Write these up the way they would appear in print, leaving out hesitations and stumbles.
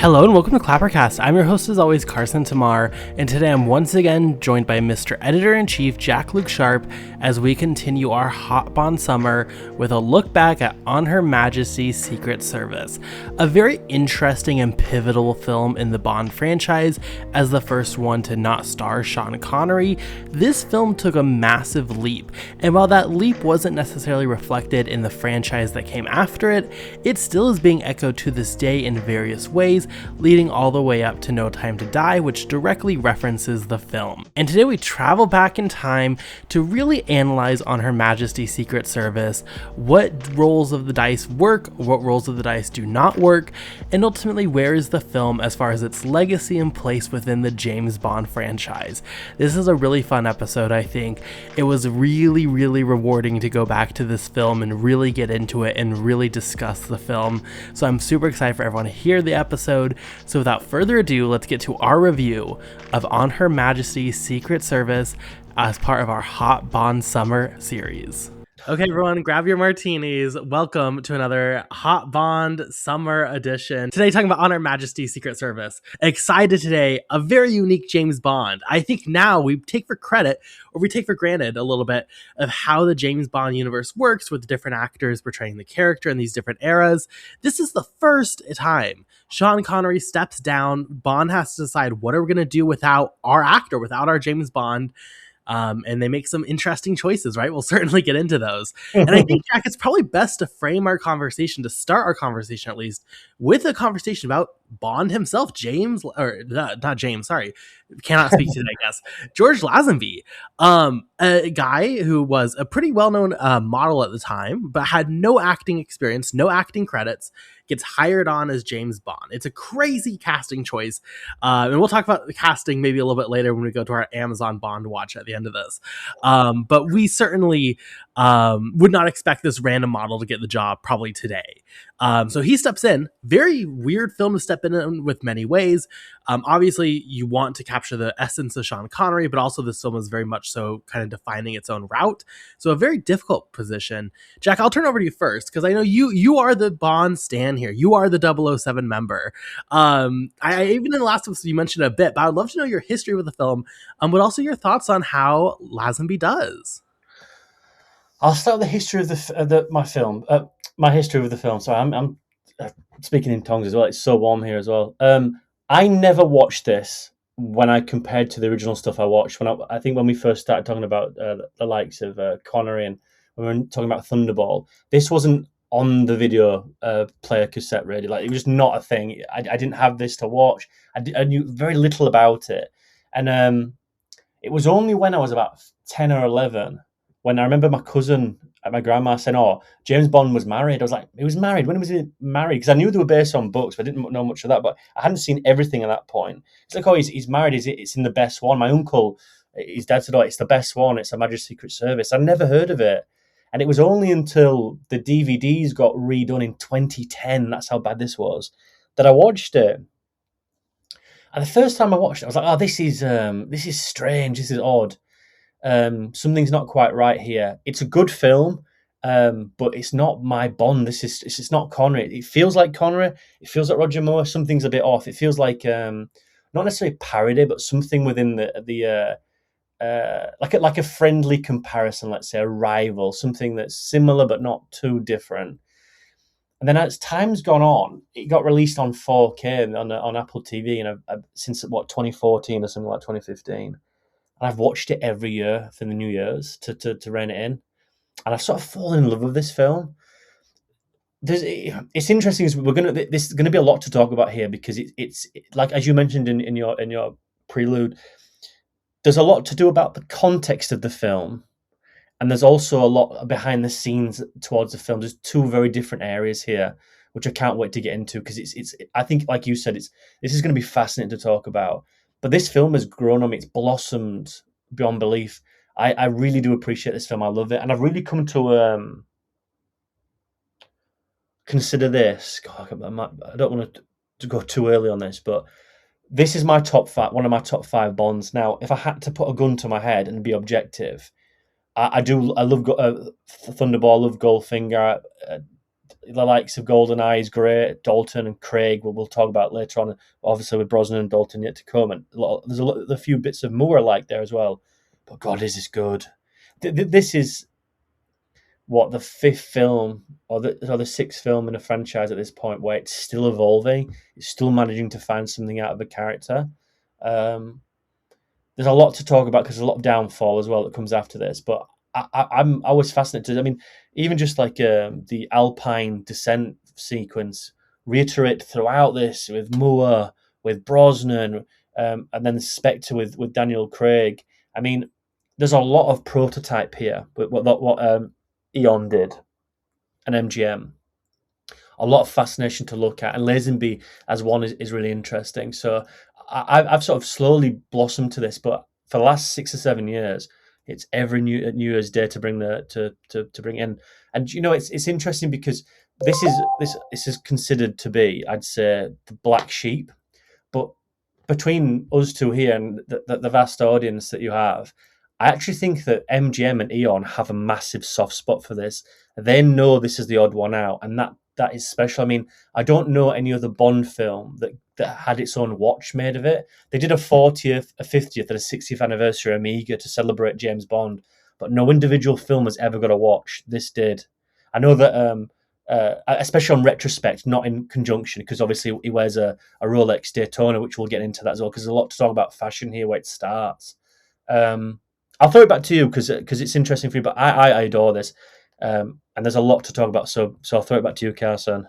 Hello and welcome to ClapperCast. I'm your host as always, Carson Timar, and today I'm once again joined by Mr. Editor-in-Chief Jak-Luke Sharp as we continue our Hot Bond summer with a look back at On Her Majesty's Secret Service, a very interesting and pivotal film in the Bond franchise. As the first one to not star Sean Connery, this film took a massive leap, and while that leap wasn't necessarily reflected in the franchise that came after it, it still is being echoed to this day in various ways, leading all the way up to No Time to Die, which directly references the film. And today we travel back in time to really analyze On Her Majesty's Secret Service, what rolls of the dice work, what rolls of the dice do not work, and ultimately where is the film as far as its legacy and place within the James Bond franchise. This is a really fun episode, I think. It was really rewarding to go back to this film and really get into it and really discuss the film. So I'm super excited for everyone to hear the episode. So without further ado, let's get to our review of On Her Majesty's Secret Service as part of our Hot Bond Summer series. Okay, everyone, grab your martinis. Welcome to another Hot Bond Summer edition. Today, talking about On Her Majesty's Secret Service. Excited today, a very unique James Bond. I think now we take for credit, or we take for granted a little bit, of how the James Bond universe works with different actors portraying the character in these different eras. This is the first time Sean Connery steps down. Bond has to decide, what are we going to do without our actor, without our James Bond? And they make some interesting choices, right? We'll certainly get into those. And I think, Jack, it's probably best to frame our conversation, to start our conversation at least, with a conversation about Bond himself, not James, sorry. Cannot speak today, I guess. George Lazenby, a guy who was a pretty well-known model at the time, but had no acting experience, no acting credits, gets hired on as James Bond. It's a crazy casting choice. And we'll talk about the casting maybe a little bit later when we go to our Amazon Bond watch at the end of this. But we certainly would not expect this random model to get the job probably today. So he steps in. Very weird film to step in with many ways. Obviously, you want to capture the essence of Sean Connery, but also this film is very much so kind of defining its own route. So a very difficult position. Jack, I'll turn over to you first, because I know you are the Bond stan here. You are the 007 member. I even in the last episode you mentioned a bit, but I'd love to know your history with the film, but also your thoughts on how Lazenby does. I'll start with the history of my film. My history with the film. Sorry, I'm speaking in tongues as well. It's so warm here as well. I never watched this when I compared to the original stuff I watched. I think when we first started talking about the likes of Connery, and when we were talking about Thunderball, this wasn't on the video player cassette really. Like, it was just not a thing. I didn't have this to watch. I knew very little about it, and it was only when I was about 10 or 11 when I remember my cousin at my grandma saying, "Oh, James Bond was married." I was like, "He was married? When was he married?" Because I knew they were based on books, but I didn't know much of that. But I hadn't seen everything at that point. It's like, "Oh, he's married. It's in the best one." My uncle, his dad said, "Oh, it's the best one. It's a Majesty's Secret Service." I'd never heard of it. And it was only until the DVDs got redone in 2010, that's how bad this was, that I watched it. And the first time I watched it, I was like, "Oh, this is strange. This is odd. Something's not quite right here." It's a good film, but it's not my Bond. It's not Connery. It feels like Connery. It feels like Roger Moore. Something's a bit off. It feels like not necessarily parody, but something within the like a friendly comparison. Let's say a rival, something that's similar but not too different. And then as time's gone on, it got released on 4K on Apple TV, and since 2014 or something like 2015. And I've watched it every year for the New Year's to rein it in, and I've sort of fallen in love with this film. It's interesting. This is gonna be a lot to talk about here, because it's like, as you mentioned in your prelude, there's a lot to do about the context of the film, and there's also a lot behind the scenes towards the film. There's two very different areas here, which I can't wait to get into, because it's I think, like you said, this is going to be fascinating to talk about. But this film has grown on me. It's blossomed beyond belief. I really do appreciate this film. I love it. And I've really come to consider this. God, I don't want to go too early on this, but this is my top five, one of my top 5 Bonds. Now, if I had to put a gun to my head and be objective, I love Thunderball, I love Goldfinger. the likes of GoldenEye is great. Dalton and Craig, we'll talk about later on. Obviously, with Brosnan and Dalton yet to come, and there's a few bits of Moore like there as well. But God, is this good? This is what, the fifth film or the sixth film in a franchise at this point where it's still evolving. It's still managing to find something out of a character. There's a lot to talk about because there's a lot of downfall as well that comes after this. But I'm always fascinated. I mean, even just like the Alpine descent sequence reiterate throughout this with Moore, with Brosnan, and then the Spectre with Daniel Craig. I mean, there's a lot of prototype here. What Eon did and MGM. A lot of fascination to look at, and Lazenby as one is really interesting. So I've sort of slowly blossomed to this, but for the last 6 or 7 years, it's every New Year's Day to bring to bring in. And it's interesting because this is considered to be, I'd say, the black sheep. But between us two here and the vast audience that you have, I actually think that MGM and Eon have a massive soft spot for this. They know this is the odd one out, and that is special. I mean, I don't know any other Bond film that had its own watch made of it. They did a 40th, a 50th, and a 60th anniversary Amiga to celebrate James Bond, but no individual film has ever got a watch. This did. I know that, especially on retrospect, not in conjunction, because obviously he wears a Rolex Daytona, which we'll get into that as well, because there's a lot to talk about fashion here where it starts. I'll throw it back to you because it's interesting for you, but I adore this. And there's a lot to talk about, so I'll throw it back to you, Carson.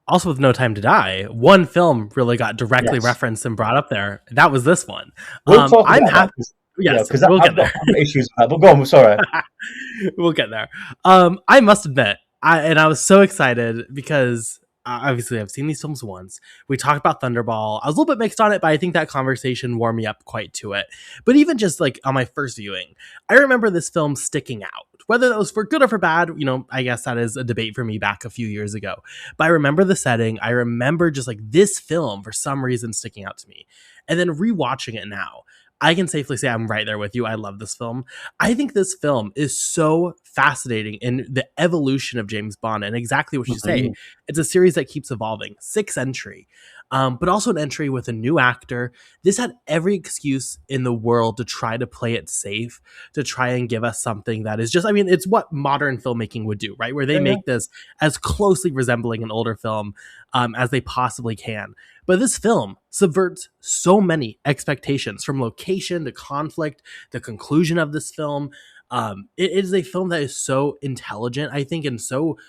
Also, with No Time to Die, one film really got directly referenced and brought up there. That was this one. We'll talk about that. Yes, because we'll get there. Issues with that, but go on. Sorry, we'll get there. I must admit, I was so excited because obviously I've seen these films once. We talked about Thunderball. I was a little bit mixed on it, but I think that conversation warmed me up quite to it. But even just like on my first viewing, I remember this film sticking out. Whether that was for good or for bad, I guess that is a debate for me back a few years ago. But I remember the setting. I remember just like this film for some reason sticking out to me. And then rewatching it now, I can safely say I'm right there with you. I love this film. I think this film is so fascinating in the evolution of James Bond, and exactly what you say. It's a series that keeps evolving. 6th entry. But also an entry with a new actor. This had every excuse in the world to try to play it safe, to try and give us something that is just, it's what modern filmmaking would do, right? Where they make this as closely resembling an older film as they possibly can. But this film subverts so many expectations, from location to conflict, the conclusion of this film. It is a film that is so intelligent, I think, and so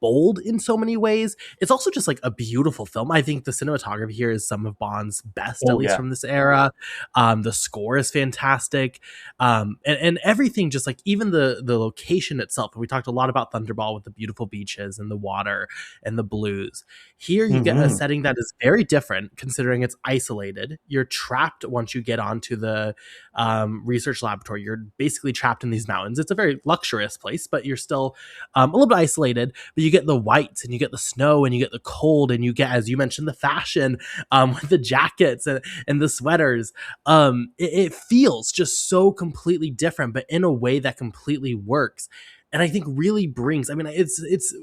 bold in so many ways. It's also just like a beautiful film. I think the cinematography here is some of Bond's best, at least from this era. The score is fantastic. And everything, just like even the location itself. We talked a lot about Thunderball with the beautiful beaches and the water and the blues. Here you get a setting that is very different, considering it's isolated. You're trapped once you get onto the research laboratory. You're basically trapped in these mountains. It's a very luxurious place, but you're still a little bit isolated. But you get the whites, and you get the snow, and you get the cold, and you get, as you mentioned, the fashion with the jackets and the sweaters. It feels just so completely different, but in a way that completely works. And I think really brings, it's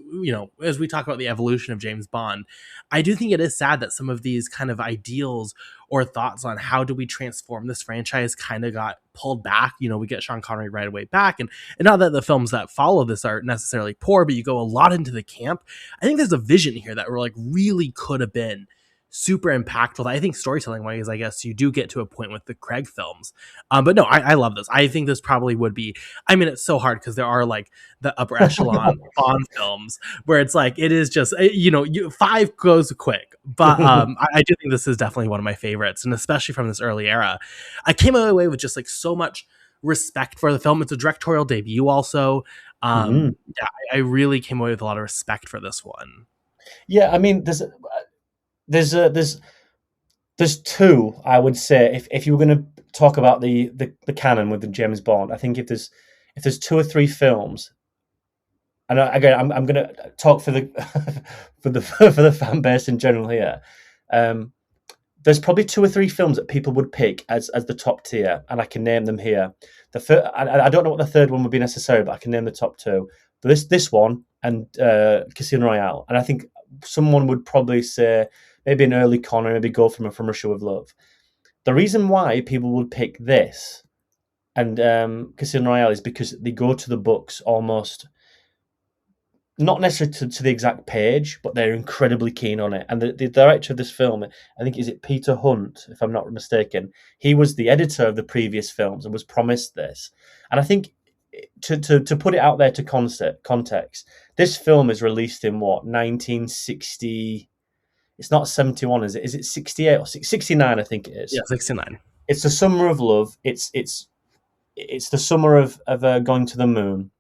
as we talk about the evolution of James Bond, I do think it is sad that some of these kind of ideals or thoughts on how do we transform this franchise kind of got pulled back. We get Sean Connery right away back. And not that the films that follow this are necessarily poor, but you go a lot into the camp. I think there's a vision here that really could have been super impactful. I think storytelling wise, I guess you do get to a point with the Craig films. But no, I love this. I think this probably would be, it's so hard because there are like the upper echelon Bond films where it's like, it is just, 5 goes quick. But I do think this is definitely one of my favorites. And especially from this early era, I came away with just like so much respect for the film. It's a directorial debut also. I really came away with a lot of respect for this one. Yeah, there's two, I would say, if you were going to talk about the canon with the James Bond. I think if there's 2 or 3 films, and again I'm going to talk for the for the fan base in general here. There's probably 2 or 3 films that people would pick as the top tier, and I can name them here. I don't know what the third one would be necessarily, but I can name the top 2. But this one, and Casino Royale. And I think someone would probably say maybe an early Connor, maybe Go From Russia with Love. The reason why people would pick this and Casino Royale is because they go to the books almost not necessarily to the exact page, but they're incredibly keen on it. And the director of this film, I think, is it Peter Hunt, if I'm not mistaken, he was the editor of the previous films and was promised this. And I think to put it out there to context, this film is released in what, 1960? It's not 71, is it? Is it 68 or 69? I think it is. Yeah, 69. It's the summer of love. It's the summer of going to the moon.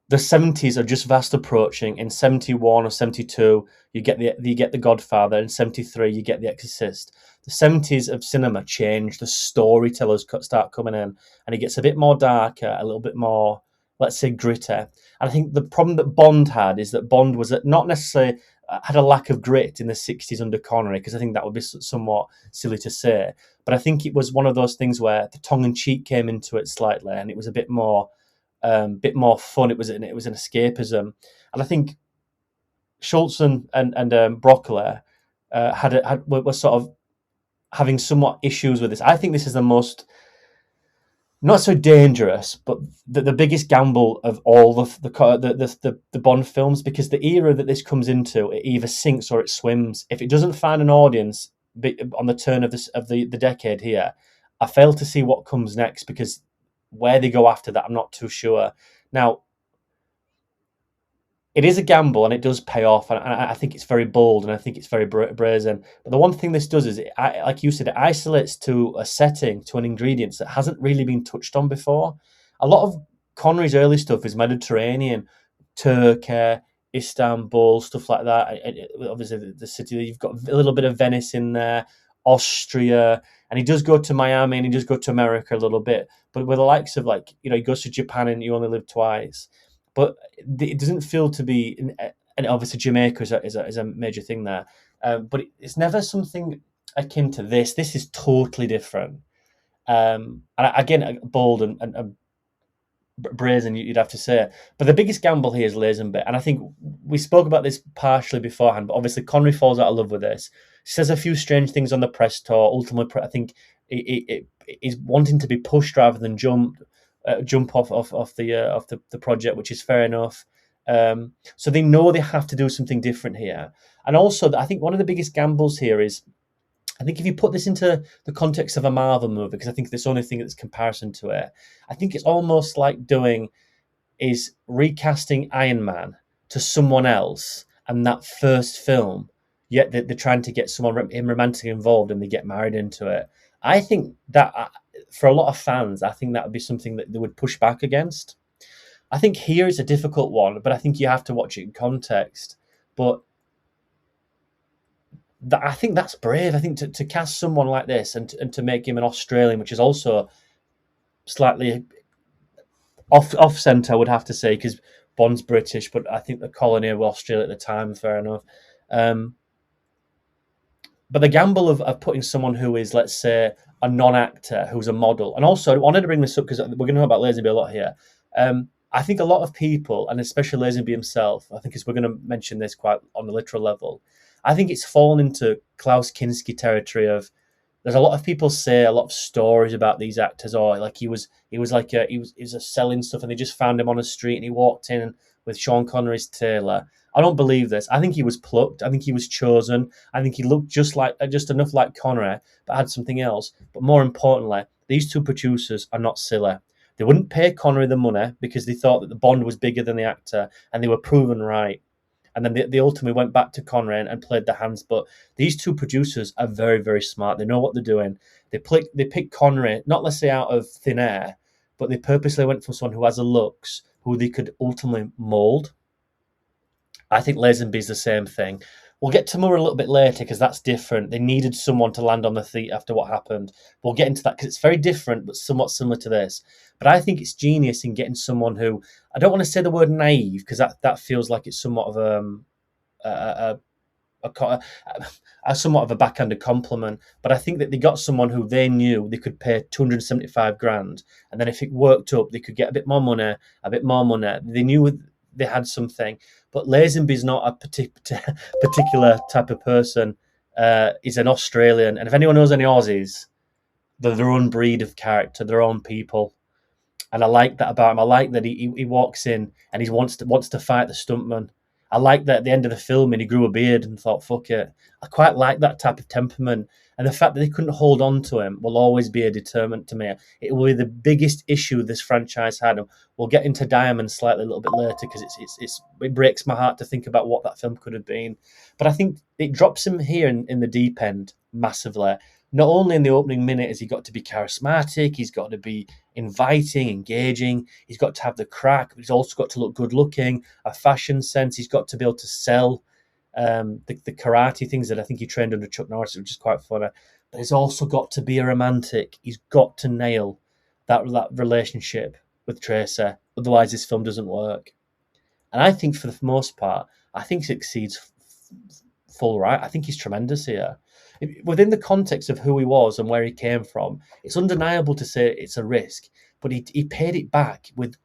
The 70s are just fast approaching. In 71 or 72, you get the Godfather. In 73, you get The Exorcist. The 70s of cinema change. The storytellers start coming in, and it gets a bit more darker, a little bit more, let's say, gritty. And I think the problem that Bond had is that Bond was not necessarily had a lack of grit in the 60s under Connery, because I think that would be somewhat silly to say. But I think it was one of those things where the tongue-in-cheek came into it slightly, and it was a bit more fun. It was an escapism, and I think Schultz and Broccoli were sort of having somewhat issues with this. I think this is the most, not so dangerous, but the biggest gamble of all the Bond films, because the era that this comes into, it either sinks or it swims. If it doesn't find an audience on the turn of the decade here, I fail to see what comes next, because where they go after that, I'm not too sure. Now, it is a gamble and it does pay off, and I think it's very bold and I think it's very brazen. But the one thing this does is, like you said, it isolates to a setting, to an ingredient that hasn't really been touched on before. A lot of Connery's early stuff is Mediterranean, Turkey, Istanbul, stuff like that. Obviously, the city, you've got a little bit of Venice in there, Austria, and he does go to Miami and he does go to America a little bit. But with the likes of, like, he goes to Japan and You Only Live Twice. But it doesn't feel to be, and obviously Jamaica is a major thing there. But it's never something akin to this. This is totally different. And again, bold and brazen, you'd have to say. But the biggest gamble here is Lazenby. And I think we spoke about this partially beforehand, but obviously Connery falls out of love with this. Says a few strange things on the press tour. Ultimately, I think it is wanting to be pushed rather than jump off the project, which is fair enough. So they know they have to do something different here. And also, I think one of the biggest gambles here is, I think if you put this into the context of a Marvel movie, because I think this only thing that's comparison to it, I think it's almost like recasting Iron Man to someone else, and that first film, yet they're trying to get someone romantically involved and they get married into it. I think that for a lot of fans, I think that would be something that they would push back against. I think here is a difficult one, but I think you have to watch it in context. But I think that's brave. I think to cast someone like this and to make him an Australian, which is also slightly off centre, I would have to say, because Bond's British, but I think the colony of Australia at the time, fair enough. But the gamble of putting someone who is, let's say, a non-actor, who's a model, and also I wanted to bring this up because we're going to know about Lazenby a lot here. I think a lot of people, and especially Lazenby himself, I think as we're going to mention this quite on the literal level, I think it's fallen into Klaus Kinski territory of, there's a lot of people say a lot of stories about these actors, or like he was selling stuff and they just found him on a street and he walked in with Sean Connery's tailor. I don't believe this. I think he was plucked. I think he was chosen. I think he looked just enough like Connery, but had something else. But more importantly, these two producers are not silly. They wouldn't pay Connery the money because they thought that the Bond was bigger than the actor, and they were proven right. And then they ultimately went back to Connery and played the hands. But these two producers are very, very smart. They know what they're doing. They picked Connery, not let's say out of thin air, but they purposely went for someone who has a looks, who they could ultimately mould. I think Lazenby's the same thing. We'll get to Moore a little bit later because that's different. They needed someone to land on the feet after what happened. We'll get into that because it's very different but somewhat similar to this. But I think it's genius in getting someone who, I don't want to say the word naive because that feels like it's somewhat of somewhat of a backhanded compliment. But I think that they got someone who they knew they could pay 275 grand, and then if it worked up, they could get a bit more money. They knew they had something. But Lazenby's not a particular type of person. He's an Australian, and if anyone knows any Aussies, they're their own breed of character, their own people, and I like that about him. I like that he walks in and he wants to fight the stuntman. I like that at the end of the film and he grew a beard and thought, "Fuck it." I quite like that type of temperament, and the fact that they couldn't hold on to him will always be a deterrent to me. It will be the biggest issue this franchise had. And we'll get into Diamond slightly a little bit later because it breaks my heart to think about what that film could have been. But I think it drops him here in the deep end massively. Not only in the opening minute has he got to be charismatic, he's got to be inviting, engaging, he's got to have the crack, but he's also got to look good looking, a fashion sense, he's got to be able to sell the karate things that I think he trained under Chuck Norris, which is quite funny. But he's also got to be a romantic. He's got to nail that relationship with Tracy. Otherwise, this film doesn't work. And I think for the most part, I think he succeeds full right. I think he's tremendous here. Within the context of who he was and where he came from, it's undeniable to say it's a risk, but he paid it back with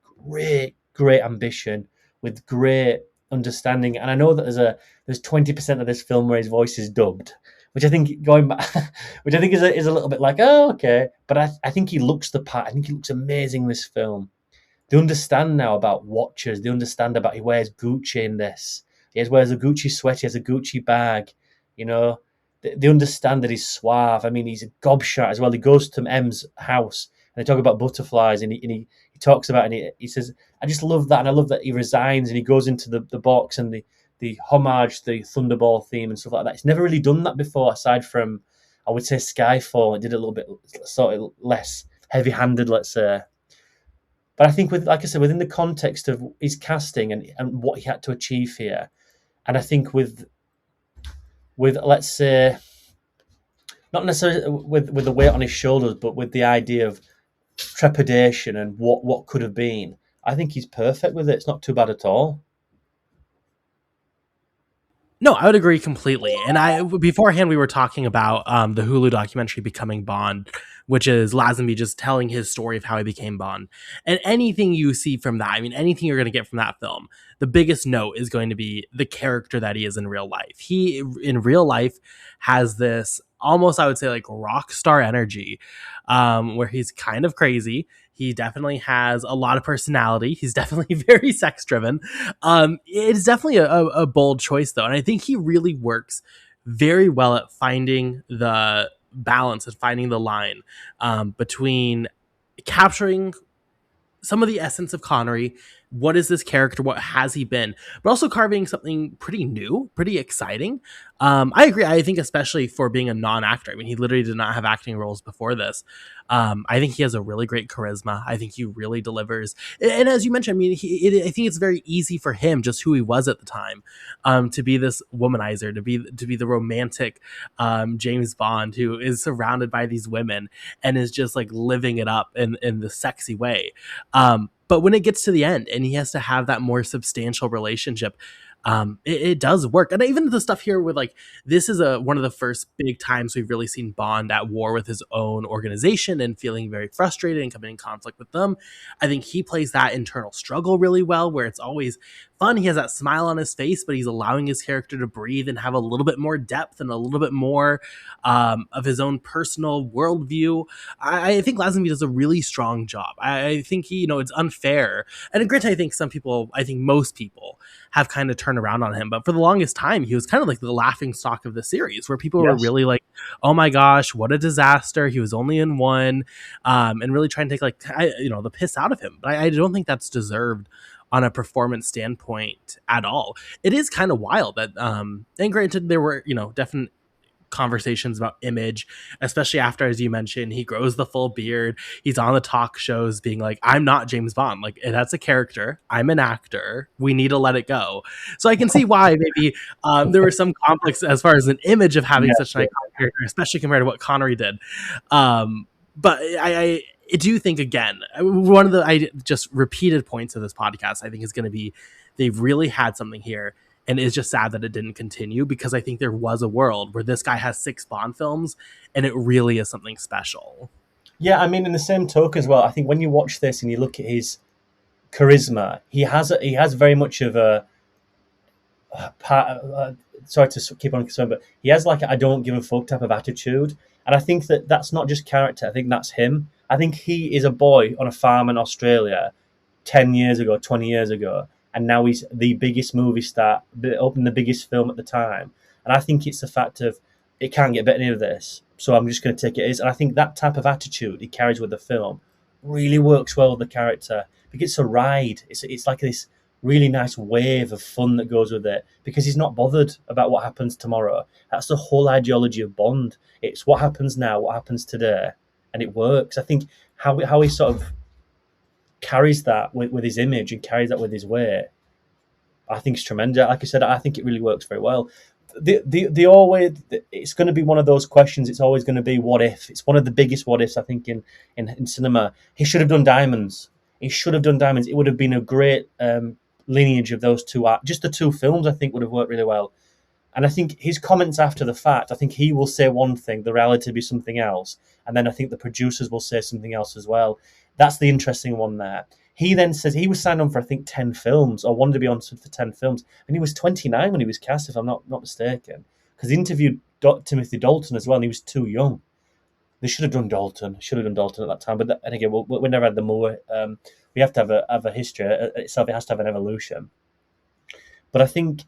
great ambition, with great understanding. And I know that there's 20% of this film where his voice is dubbed, which I think going back, which I think is a little bit like, oh, okay. But I think he looks the part. I think he looks amazing in this film. They understand now about watches. They understand about he wears Gucci in this. He wears a Gucci sweater. He has a Gucci bag. You know, they understand that he's suave. I mean, he's a gobshite as well. He goes to M's house and they talk about butterflies, and he talks about it, and he says, I just love that, and I love that he resigns and he goes into the box and the homage, the Thunderball theme and stuff like that. He's never really done that before, aside from, I would say, Skyfall. It did a little bit sort of less heavy-handed, let's say. But I think, like I said, within the context of his casting and what he had to achieve here, and I think with let's say, not necessarily with the weight on his shoulders, but with the idea of trepidation and what could have been, I think he's perfect with it. It's not too bad at all. No, I would agree completely. And beforehand, we were talking about the Hulu documentary Becoming Bond, which is Lazenby just telling his story of how he became Bond. And anything you see from that, I mean, anything you're going to get from that film, the biggest note is going to be the character that he is in real life. He, in real life, has this almost, I would say, like rock star energy, where he's kind of crazy. He definitely has a lot of personality. He's definitely very sex driven. It's definitely a bold choice, though. And I think he really works very well at finding the balance and finding the line between capturing some of the essence of Connery. What is this character? What has he been? But also carving something pretty new, pretty exciting. I agree. I think especially for being a non-actor. I mean, he literally did not have acting roles before this. I think he has a really great charisma. I think he really delivers. And as you mentioned, I mean, I think it's very easy for him, just who he was at the time, to be this womanizer, to be the romantic James Bond who is surrounded by these women and is just like living it up in the sexy way. But when it gets to the end and he has to have that more substantial relationship, it does work. And even the stuff here with like, this is one of the first big times we've really seen Bond at war with his own organization and feeling very frustrated and coming in conflict with them. I think he plays that internal struggle really well, where it's always fun. He has that smile on his face, but he's allowing his character to breathe and have a little bit more depth and a little bit more of his own personal worldview. I think Lazenby does a really strong job. I think it's unfair. And granted, I think most people have kind of turned around on him, but for the longest time, he was kind of like the laughing stock of the series, where people were really like, "Oh my gosh, what a disaster! He was only in one," and really trying to take the piss out of him. But I don't think that's deserved on a performance standpoint at all. It is kind of wild that, and granted, there were definite conversations about image, especially after, as you mentioned, he grows the full beard. He's on the talk shows being like, I'm not James Bond. Like, that's a character. I'm an actor. We need to let it go. So I can see why maybe there were some conflicts as far as an image of having such an iconic character, especially compared to what Connery did. But I do think, again, one of the just repeated points of this podcast, I think, is going to be they've really had something here. And it's just sad that it didn't continue, because I think there was a world where this guy has 6 Bond films and it really is something special. Yeah, I mean, in the same token as well, I think when you watch this and you look at his charisma. He has very much of a sorry to keep on concerned, but he has like a I don't give a fuck type of attitude, and I think that that's not just character. I think that's him. I think he is a boy on a farm in Australia 10 years ago, 20 years ago, and now he's the biggest movie star, opened the biggest film at the time. And I think it's the fact of it can't get better than this, so I'm just going to take it as. And I think that type of attitude he carries with the film really works well with the character because it's a ride. It's like this really nice wave of fun that goes with it because he's not bothered about what happens tomorrow. That's the whole ideology of Bond. It's what happens now, what happens today, and it works. I think how he sort of carries that with his image and carries that with his weight, I think it's tremendous. Like I said, I think it really works very well. The always it's going to be one of those questions. It's always going to be what if. It's one of the biggest what ifs I think in cinema. He should have done Diamonds. He should have done Diamonds. It would have been a great lineage of those two. Just the two films I think would have worked really well. And I think his comments after the fact, I think he will say one thing, the reality will be something else, and then I think the producers will say something else as well. That's the interesting one there. He then says he was signed on for, I think, 10 films, or wanted to be on for 10 films. And he was 29 when he was cast, if I'm not mistaken. Because he interviewed Timothy Dalton as well, and he was too young. They should have done Dalton. Should have done Dalton at that time. But and again, we never had the more. We have to have a history itself. It has to have an evolution. But I think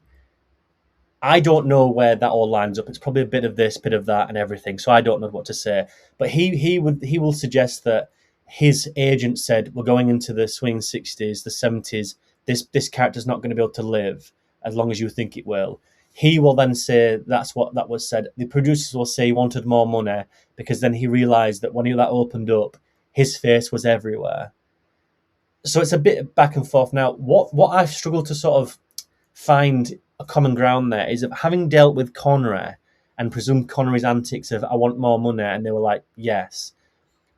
I don't know where that all lines up. It's probably a bit of this, bit of that, and everything. So I don't know what to say. But he will suggest that his agent said we're going into the swing 60s, the 70s. This character's not going to be able to live as long as you think it will. He will then say that's what that was said. The producers will say he wanted more money because then he realised that when that opened up, his face was everywhere. So it's a bit back and forth. Now, what I've struggled to sort of find a common ground there is that having dealt with Connery and presumed Connery's antics of I want more money, and they were like, yes.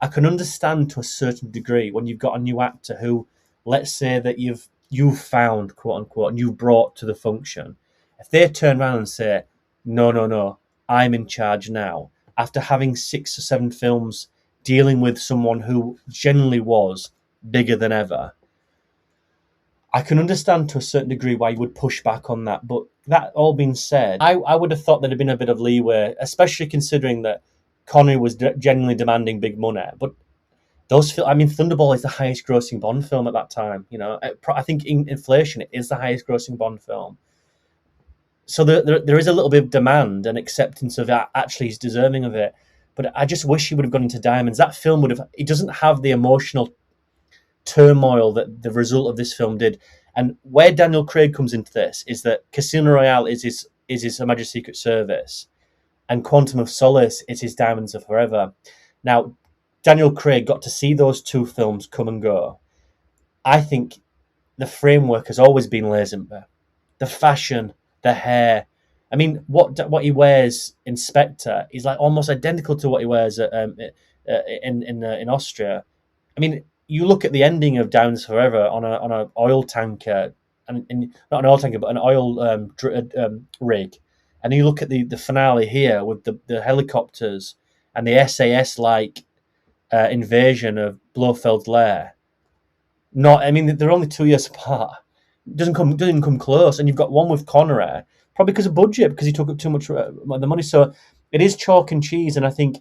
I can understand to a certain degree when you've got a new actor who, let's say that you've found, quote unquote, and you brought to the function. If they turn around and say, no, I'm in charge now, after having 6 or 7 films dealing with someone who genuinely was bigger than ever, I can understand to a certain degree why you would push back on that. But that all being said, I would have thought there'd have been a bit of leeway, especially considering that Connery was genuinely demanding big money. But Thunderball is the highest grossing Bond film at that time. You know, I think in inflation, it is the highest grossing Bond film. So there is a little bit of demand and acceptance of actually he's deserving of it. But I just wish he would have gone into Diamonds. That film it doesn't have the emotional turmoil that the result of this film did. And where Daniel Craig comes into this is that Casino Royale is his Her Majesty's Secret Service, and Quantum of Solace is his Diamonds Are Forever. Now, Daniel Craig got to see those two films come and go. I think the framework has always been Lazenby. The fashion, the hair. I mean, what he wears in Spectre is like almost identical to what he wears in Austria. I mean, you look at the ending of Diamonds Forever on a oil tanker, and not an oil tanker, but an oil rig. And you look at the finale here with the helicopters and the SAS-like invasion of Blofeld's lair. They're only 2 years apart. It doesn't come close. And you've got one with Connery, probably because of budget, because he took up too much of the money. So it is chalk and cheese. And I think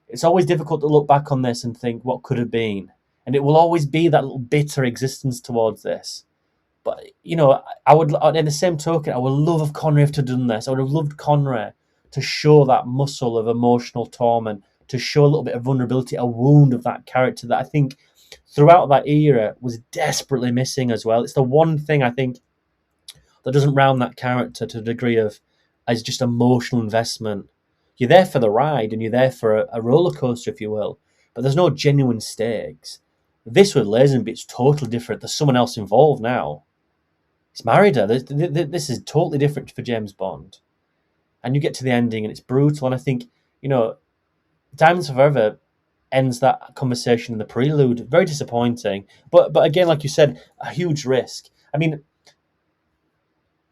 it's always difficult to look back on this and think what could have been. And it will always be that little bitter existence towards this. But, you know, I would, in the same token, I would love if Connery had done this. I would have loved Connery to show that muscle of emotional torment, to show a little bit of vulnerability, a wound of that character that I think throughout that era was desperately missing as well. It's the one thing I think that doesn't round that character to the degree of as just emotional investment. You're there for the ride and you're there for a roller coaster, if you will, but there's no genuine stakes. This with Lazenby, it's totally different. There's someone else involved now. He's married her. This is totally different for James Bond. And you get to the ending and it's brutal. And I think, you know, Diamonds Forever ends that conversation in the prelude. Very disappointing. But again, like you said, a huge risk. I mean,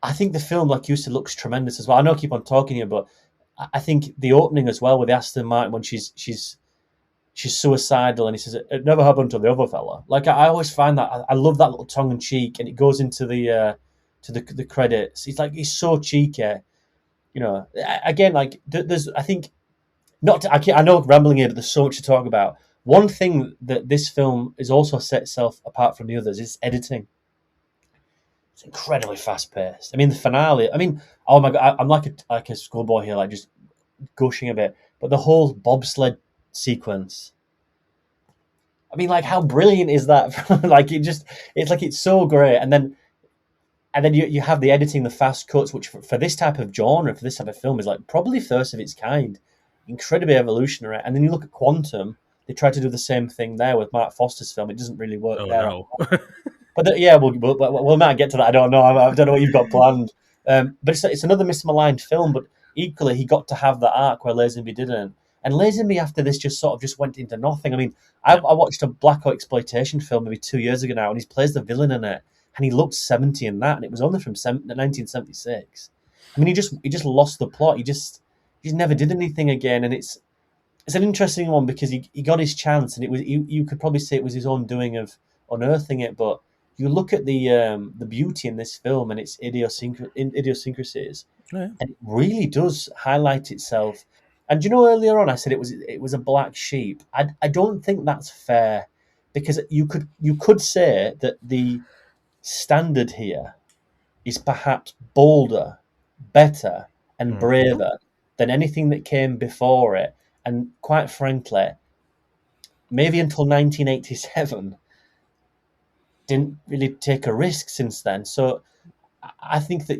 I think the film, like you said, looks tremendous as well. I know I keep on talking here, but I think the opening as well with Aston Martin when she's she's suicidal, and he says it never happened to the other fella. Like I always find that I love that little tongue in cheek, and it goes into the credits. He's so cheeky, you know. Again, like there's I think not to, I know rambling here, but there's so much to talk about. One thing that this film is also set itself apart from the others is editing. It's incredibly fast paced. I mean, the finale. I mean, oh my god, I'm like a schoolboy here, like just gushing a bit. But the whole bobsled sequence. I mean, like how brilliant is that? Like it's like it's so great. And then you have the editing, the fast cuts, which for this type of genre, for this type of film, is like probably first of its kind, incredibly evolutionary. And then you look at Quantum; they tried to do the same thing there with Mark Foster's film. It doesn't really work there. No. But yeah, we might get to that. I don't know. I don't know what you've got planned. But it's another misaligned film. But equally, he got to have that arc where Lazenby didn't. And Lazenby after this just went into nothing. I mean, I watched a black exploitation film maybe 2 years ago now, and he plays the villain in it, and he looked 70 in that, and it was only from 1976. I mean, he just lost the plot. He just never did anything again, and it's an interesting one because he got his chance, and it was you could probably say it was his own doing of unearthing it, but you look at the beauty in this film and its idiosyncrasies, Yeah. and it really does highlight itself. And you know, earlier on I said it was a black sheep. I don't think that's fair, because you could say that the standard here is perhaps bolder, better, and braver than anything that came before it. And quite frankly, maybe until 1987, didn't really take a risk since then. So I think that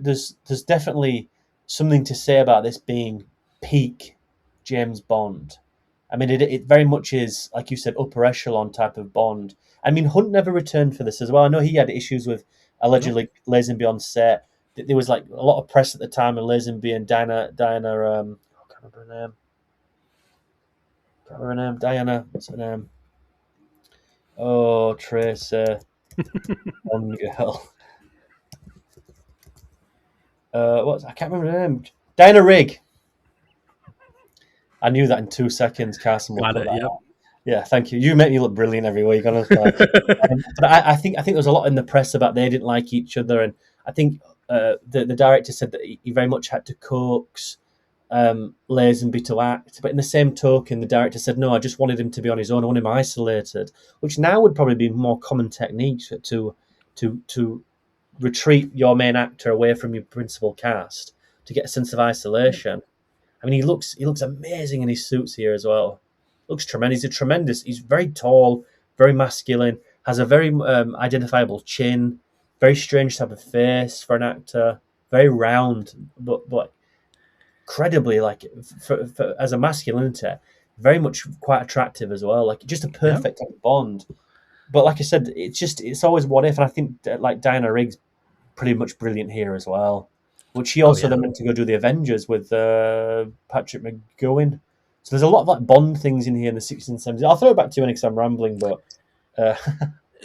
there's definitely something to say about this being peak James Bond. I mean, it very much is, like you said, upper echelon type of Bond. I mean, Hunt never returned for this as well. I know he had issues with allegedly Lazenby on set. There was like a lot of press at the time of Lazenby and Diana. I can't remember her name. Diana. What's her name? Oh, Tracy. Bond girl. I can't remember her name. Diana Rigg. I knew that in 2 seconds. Carson will Got put it. that Yep. out. Yeah, thank you. You make me look brilliant every week. Honestly. But I think there was a lot in the press about they didn't like each other, and I think the director said that he very much had to coax Lazenby to act. But in the same token, the director said, no, I just wanted him to be on his own. I want him isolated, which now would probably be more common technique to retreat your main actor away from your principal cast to get a sense of isolation. I mean, he looks amazing in his suits here as well. Looks tremendous. He's very tall, very masculine, has a very identifiable chin, very strange type of face for an actor, very round, but incredibly, like for as a masculinity, very much quite attractive as well. Like just a perfect type of Bond. But like I said, it's always what if, and I think like Diana Rigg's pretty much brilliant here as well. Which she also then went to go do the Avengers with Patrick McGowan. So there's a lot of like Bond things in here in the 60s and 70s. I'll throw it back to you because I'm rambling, but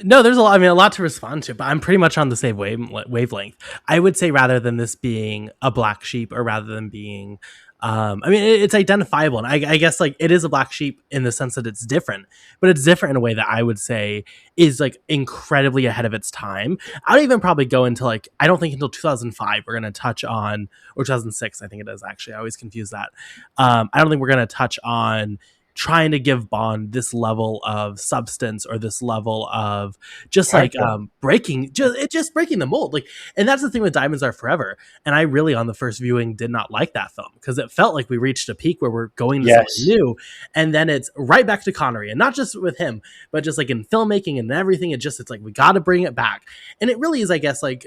No, there's a lot. I mean, a lot to respond to, but I'm pretty much on the same wavelength. I would say rather than this being a black sheep, or rather than being, I mean, it's identifiable, and I guess like it is a black sheep in the sense that it's different, but it's different in a way that I would say is like incredibly ahead of its time. I'd even probably go into like, I don't think until 2005 we're going to touch on, or 2006, I think it is actually. I always confuse that. I don't think we're going to touch on trying to give Bond this level of substance, or this level of just like breaking the mold. Like, and that's the thing with Diamonds Are Forever. And I really, on the first viewing, did not like that film because it felt like we reached a peak where we're going to something new, and then it's right back to Connery, and not just with him, but just like in filmmaking and everything. It's like we got to bring it back, and it really is, I guess, like,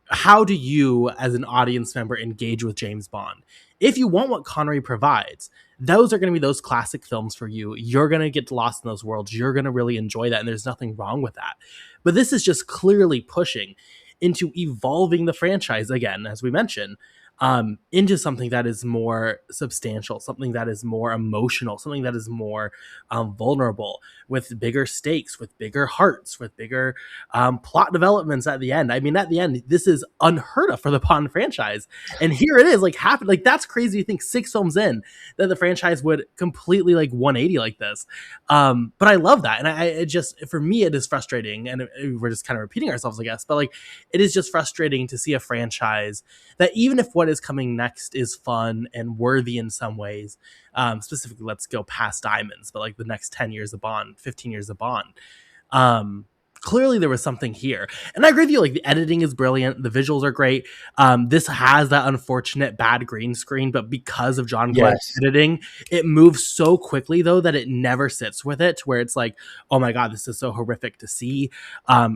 how do you as an audience member engage with James Bond? If you want what Connery provides, those are going to be those classic films for you. You're going to get lost in those worlds. You're going to really enjoy that, and there's nothing wrong with that. But this is just clearly pushing into evolving the franchise again, as we mentioned, into something that is more substantial, something that is more emotional, something that is more vulnerable, with bigger stakes, with bigger hearts, with bigger plot developments at the end. I mean, at the end, this is unheard of for the Bond franchise, and here it is, like happen. Like that's crazy to think 6 films in that the franchise would completely like 180 like this. But I love that, and it just for me it is frustrating, and we're just kind of repeating ourselves, I guess. But like, it is just frustrating to see a franchise that even if what is coming next is fun and worthy in some ways, specifically, let's go past Diamonds, but like the next 10 years of Bond, 15 years of Bond. Um, Clearly there was something here. And I agree with you, like the editing is brilliant, the visuals are great. This has that unfortunate bad green screen, but because of John Glenn's Yes. editing, it moves so quickly though that it never sits with it, where it's like, oh my god, this is so horrific to see.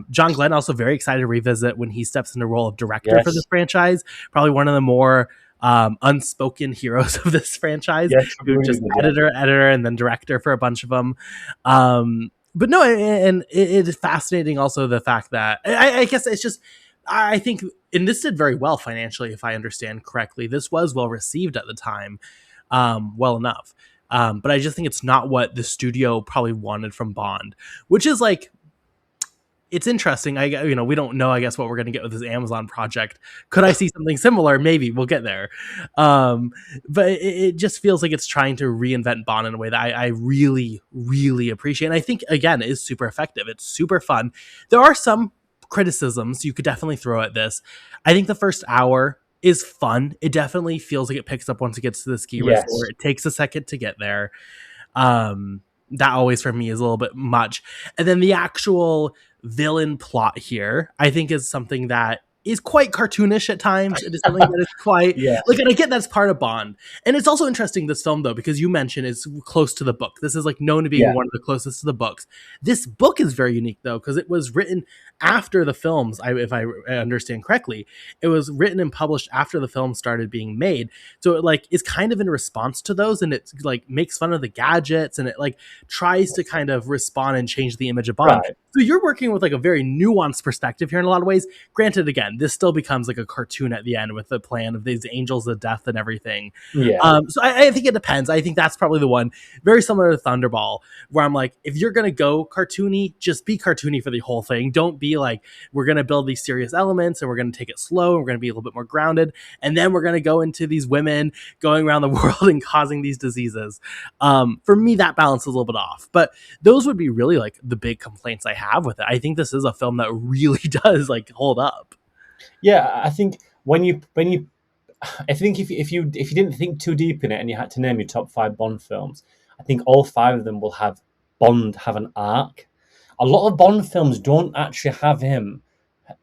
John Glenn also very excited to revisit when he steps in the role of director for this Yes. franchise. Probably one of the more unspoken heroes of this franchise, Yes. who Agreed just with you. editor, and then director for a bunch of them. But no, and it is fascinating also the fact that I guess it's just, I think, and this did very well financially, if I understand correctly. This was well received at the time, well enough. But I just think it's not what the studio probably wanted from Bond, which is like, it's interesting. We don't know, I guess, what we're going to get with this Amazon project. Could I see something similar? Maybe we'll get there. But it just feels like it's trying to reinvent Bond in a way that I really, really appreciate. And I think, again, it is super effective. It's super fun. There are some criticisms you could definitely throw at this. I think the first hour is fun. It definitely feels like it picks up once it gets to the ski Yes. resort. It takes a second to get there. That always for me is a little bit much. And then the actual villain plot here, I think, is something that is quite cartoonish at times. It is something that is quite Yeah. like, and I get that's part of Bond. And it's also interesting, this film though, because you mentioned it's close to the book. This is like known to being Yeah. one of the closest to the books. This book is very unique though, because it was written after the films. If I understand correctly, it was written and published after the films started being made. So it like is kind of in response to those, and it like makes fun of the gadgets, and it like tries to kind of respond and change the image of Bond. Right. So you're working with like a very nuanced perspective here in a lot of ways. Granted, again, this still becomes like a cartoon at the end with the plan of these angels of death and everything. Yeah. So I think it depends. I think that's probably the one very similar to Thunderball, where I'm like, if you're gonna go cartoony, just be cartoony for the whole thing. Don't be like, we're gonna build these serious elements and we're gonna take it slow and we're gonna be a little bit more grounded, and then we're gonna go into these women going around the world and causing these diseases. For me, that balance is a little bit off, but those would be really like the big complaints I have with it. I think this is a film that really does like hold up. Yeah. I think I think if you didn't think too deep in it and you had to name your top 5 Bond films, I think all 5 of them will have Bond have an arc. A lot of Bond films don't actually have him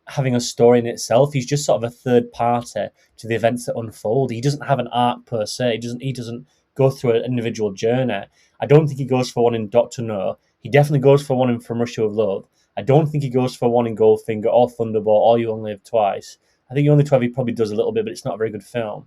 having a story in itself. He's just sort of a third party to the events that unfold. He doesn't have an arc per se. He doesn't go through an individual journey. I don't think he goes for one in Doctor No. He definitely goes for one in From Russia with Love. I don't think he goes for one in Goldfinger or Thunderball or You Only Live Twice. I think You Only 12 he probably does a little bit, but it's not a very good film.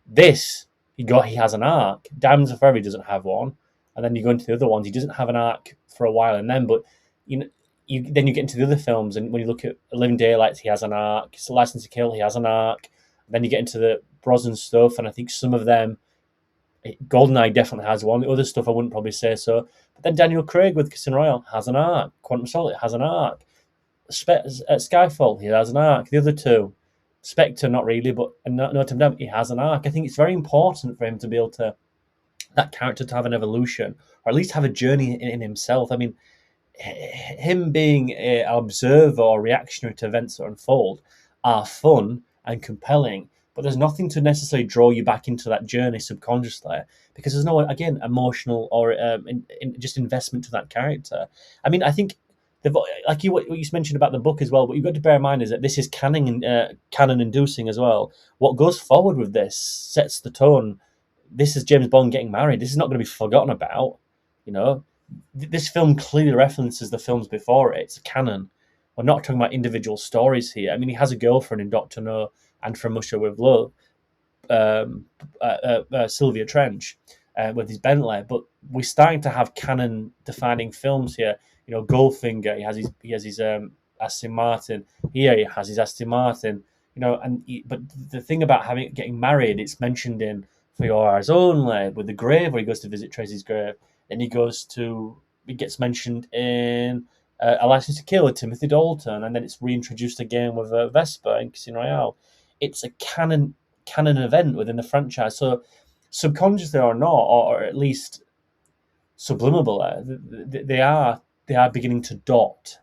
This, he has an arc. Diamonds Are Forever, he doesn't have one. And then you go into the other ones, he doesn't have an arc for a while. And then, but you know, then you get into the other films, and when you look at Living Daylights, he has an arc. License to Kill, he has an arc. Then you get into the Brosnan stuff, and I think some of them, GoldenEye definitely has one. The other stuff I wouldn't probably say so. But then Daniel Craig with Casino Royale has an arc. Quantum Solid has an arc. Skyfall, he has an arc. The other two, Spectre, not really, but No Time Down, he has an arc. I think it's very important for him to be able to, that character to have an evolution, or at least have a journey in himself. I mean, him being an observer or reactionary to events that unfold are fun and compelling, but there's nothing to necessarily draw you back into that journey subconsciously, because there's no, again, emotional or just investment to that character. I mean, I think like what you mentioned about the book as well, what you've got to bear in mind is that this is canon inducing as well. What goes forward with this sets the tone. This is James Bond getting married. This is not going to be forgotten about. You know, this film clearly references the films before it. It's a canon. We're not talking about individual stories here. I mean, he has a girlfriend in Doctor No and From Russia with Love, Sylvia Trench, with his Bentley. But we're starting to have canon-defining films here. You know, Goldfinger, he has his Aston Martin. Here he has his Aston Martin. but the thing about getting married, it's mentioned in For Your Eyes Only with the grave where he goes to visit Tracy's grave. Then it gets mentioned in A License to Kill with Timothy Dalton, and then it's reintroduced again with Vesper in Casino Royale. It's a canon event within the franchise. So subconsciously or not, or at least subliminally, they are beginning to dot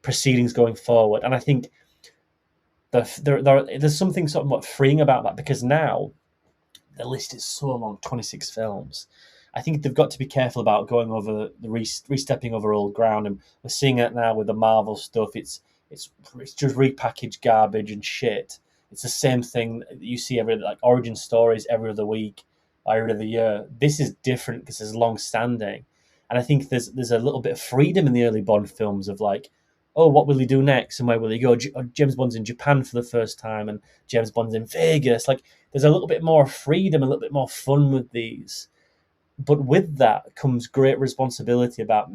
proceedings going forward, and I think there's something somewhat freeing about that, because now the list is so long, 26 films. I think they've got to be careful about going over restepping over old ground, and we're seeing it now with the Marvel stuff. It's just repackaged garbage and shit. It's the same thing that you see like origin stories every other week, every other year. This is different because it's long standing, and I think there's a little bit of freedom in the early Bond films of like, oh, what will he do next and where will he go? James Bond's in Japan for the first time, and James Bond's in Vegas. Like, there's a little bit more freedom, a little bit more fun with these. But with that comes great responsibility about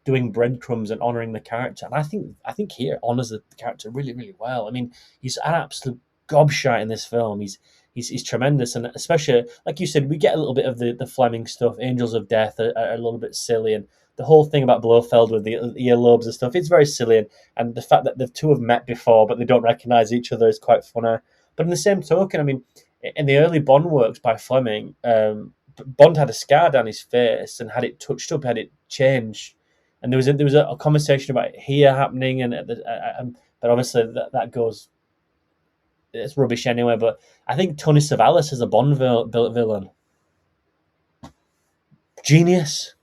doing breadcrumbs and honouring the character. And I think here honours the character really, really well. I mean, he's an absolute gobshite in this film. He's tremendous, and especially like you said, we get a little bit of the Fleming stuff. Angels of Death are a little bit silly, and the whole thing about Blofeld with the earlobes and stuff, it's very silly, and the fact that the two have met before but they don't recognise each other is quite funny. But in the same token, I mean, in the early Bond works by Fleming, Bond had a scar down his face and had it touched up, had it changed, and there was a conversation about it here happening, but obviously that goes, it's rubbish anyway. But I think Tony Savalas as a Bond villain, genius.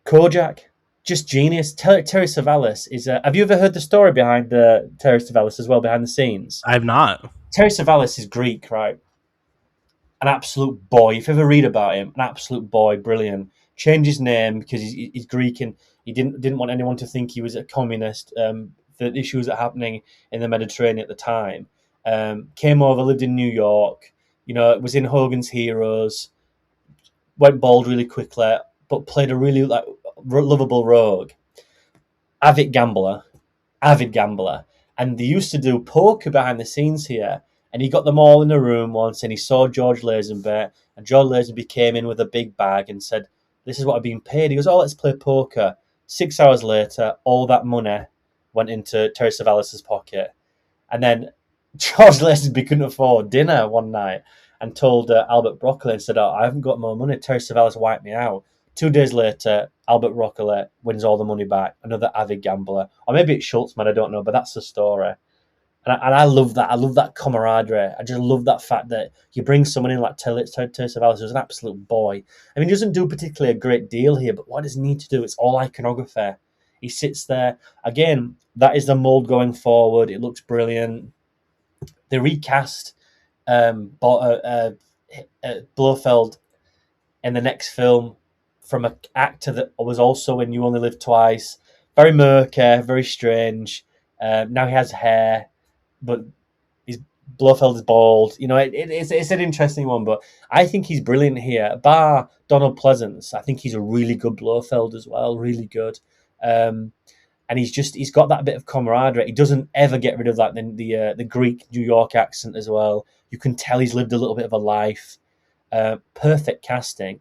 Kojak, just genius. Terry Savalas is. Have you ever heard the story behind Terry Savalas as well, behind the scenes? I've not. Terry Savalas is Greek, right? An absolute boy. If you ever read about him, an absolute boy, brilliant. Changed his name because he's Greek, and he didn't want anyone to think he was a communist. The issues that were happening in the Mediterranean at the time. Came over, lived in New York. Was in Hogan's Heroes. Went bald really quickly, but played a really lovable rogue. Avid gambler. And they used to do poker behind the scenes here, and he got them all in a room once, and he saw George Lazenby, and George Lazenby came in with a big bag and said, this is what I've been paid. He goes, oh, let's play poker. 6 hours later, all that money went into Terry Savalas' pocket. And then George Lazenby couldn't afford dinner one night and told Albert Broccoli and said, oh, I haven't got more money. Terry Savalas wiped me out. 2 days later, Albert Broccoli wins all the money back. Another avid gambler. Or maybe it's Schultzman, I don't know, but that's the story. And I love that. I love that camaraderie. I just love that fact that you bring someone in like Terry Savalas, who's an absolute boy. I mean, he doesn't do particularly a great deal here, but what does he need to do? It's all iconography. He sits there. Again, that is the mould going forward. It looks brilliant. They recast Blofeld in the next film from an actor that was also in You Only Live Twice. Very murky, very strange. Now he has hair, but Blofeld is bald. It's an interesting one, but I think he's brilliant here. Bar Donald Pleasance, I think he's a really good Blofeld as well, really good. And he's got that bit of camaraderie. He doesn't ever get rid of that the Greek New York accent as well. You can tell he's lived a little bit of a life. Perfect casting,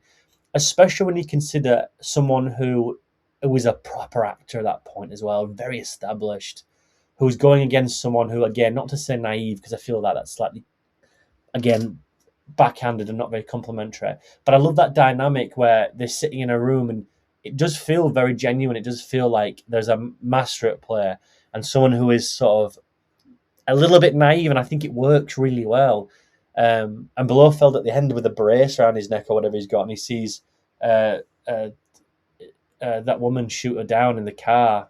especially when you consider someone who was a proper actor at that point as well, very established, who's going against someone who, again, not to say naive, because I feel that's slightly, again, backhanded and not very complimentary. But I love that dynamic where they're sitting in a room and it does feel very genuine. It does feel like there's a master at play and someone who is sort of a little bit naive, and I think it works really well. And Blofeld at the end with a brace around his neck or whatever he's got, and he sees that woman shoot her down in the car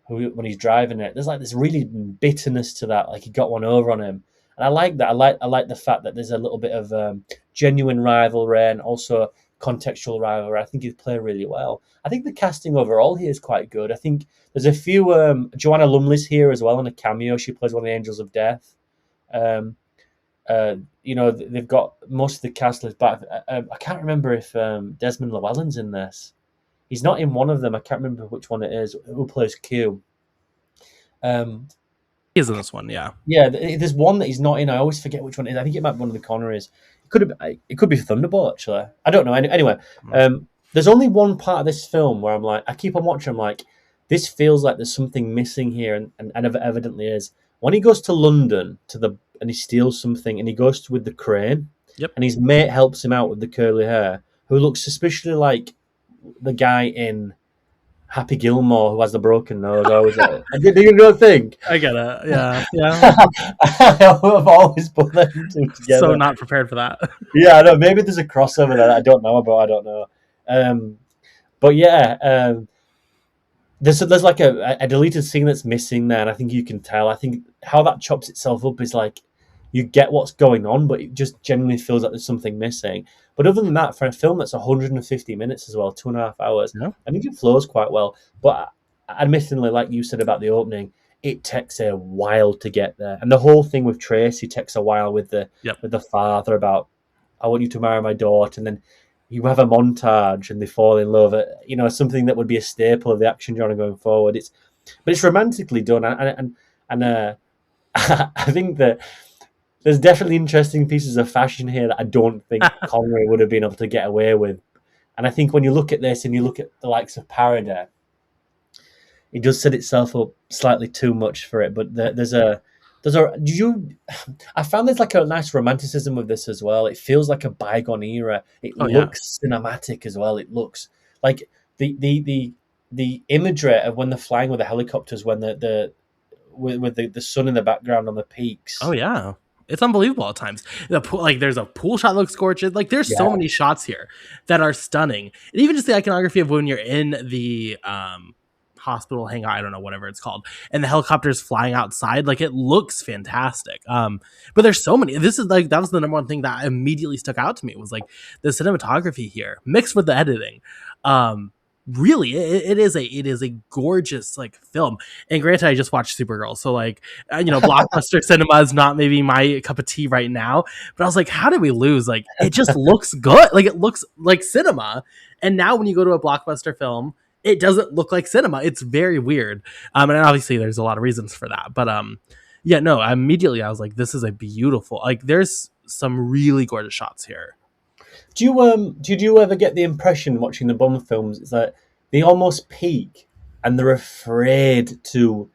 when he's driving it. There's like this really bitterness to that, like he got one over on him. And I like that. I like the fact that there's a little bit of genuine rivalry and also contextual rivalry. I think he's played really well. I think the casting overall here is quite good. I think there's a few. Joanna Lumley's here as well in a cameo. She plays one of the Angels of Death. They've got most of the cast list back. I can't remember if Desmond Llewellyn's in this. He's not in one of them. I can't remember which one it is. Who plays Q? He is in this one, yeah. Yeah, there's one that he's not in. I always forget which one it is. I think it might be one of the Connerys. It could be Thunderbolt, actually. I don't know. Anyway, there's only one part of this film where I'm like, I keep on watching. I'm like, this feels like there's something missing here, and evidently is. When he goes to London and he steals something, and he goes with the crane, Yep. and his mate helps him out with the curly hair, who looks suspiciously like the guy in Happy Gilmore who has the broken nose. I always like, do you know think? I get it. Yeah, yeah. I've always put them two together. So not prepared for that. Yeah, I know. Maybe there's a crossover that I don't know about. I don't know. But yeah, there's like a deleted scene that's missing there, and I think you can tell. I think how that chops itself up is like you get what's going on, but it just genuinely feels like there's something missing. But other than that, for a film that's 150 minutes as well, 2.5 hours, Yeah. I think it flows quite well. But admittedly, like you said about the opening, it takes a while to get there, and the whole thing with Tracy takes a while with the father about I want you to marry my daughter, and then you have a montage and they fall in love. Something that would be a staple of the action genre going forward. But it's romantically done, and I think that there's definitely interesting pieces of fashion here that I don't think Connery would have been able to get away with. And I think when you look at this and you look at the likes of Parody, it does set itself up slightly too much for it. But I found there's like a nice romanticism with this as well. It feels like a bygone era. It looks cinematic as well. It looks like the imagery of when they're flying with the helicopters, when with the sun in the background on the peaks. Oh yeah, it's unbelievable at times. There's a pool shot that looks gorgeous. Like there's so many shots here that are stunning, and even just the iconography of when you're in the hospital hangar, I don't know, whatever it's called, and the helicopter's flying outside, like it looks fantastic. But there's so many. This is like that was the number one thing that immediately stuck out to me was like the cinematography here mixed with the editing. Really, it is a gorgeous like film. And granted, I just watched Supergirl, so like blockbuster cinema is not maybe my cup of tea right now. But I was like, how did we lose? Like, it just looks good. Like it looks like cinema. And now when you go to a blockbuster film, it doesn't look like cinema. It's very weird. And obviously there's a lot of reasons for that. But immediately I was like, this is a beautiful. Like, there's some really gorgeous shots here. Did you ever get the impression watching the Bond films is that they almost peak and they're afraid to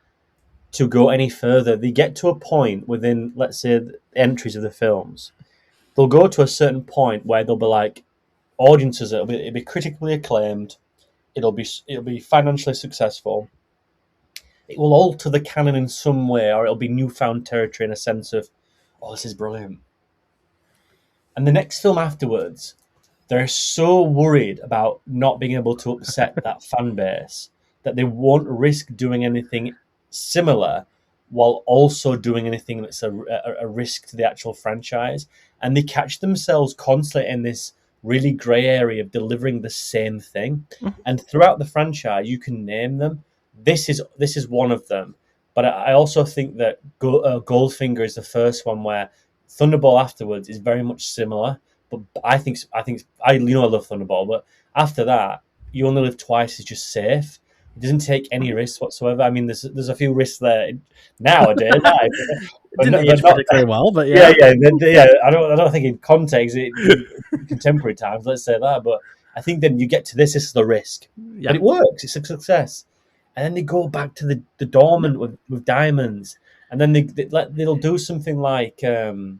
go any further? They get to a point within, let's say, the entries of the films. They'll go to a certain point where they'll be like, audiences, it'll be critically acclaimed, it'll be financially successful, it will alter the canon in some way, or it'll be newfound territory in a sense of, oh, this is brilliant. And the next film afterwards, they're so worried about not being able to upset that fan base that they won't risk doing anything similar while also doing anything that's a risk to the actual franchise. And they catch themselves constantly in this really grey area of delivering the same thing. Mm-hmm. And throughout the franchise, you can name them. This is one of them. But I also think that Goldfinger is the first one where Thunderball afterwards is very much similar, but I think I love Thunderball, but after that, You Only Live Twice is just safe. It doesn't take any risks whatsoever. I mean, there's a few risks there nowadays. Didn't age particularly well, but yeah. I don't think in context, in contemporary times, let's say that. But I think then you get to this is the risk, but it works. It's a success, and then they go back to the dormant with diamonds. And then they'll do something like The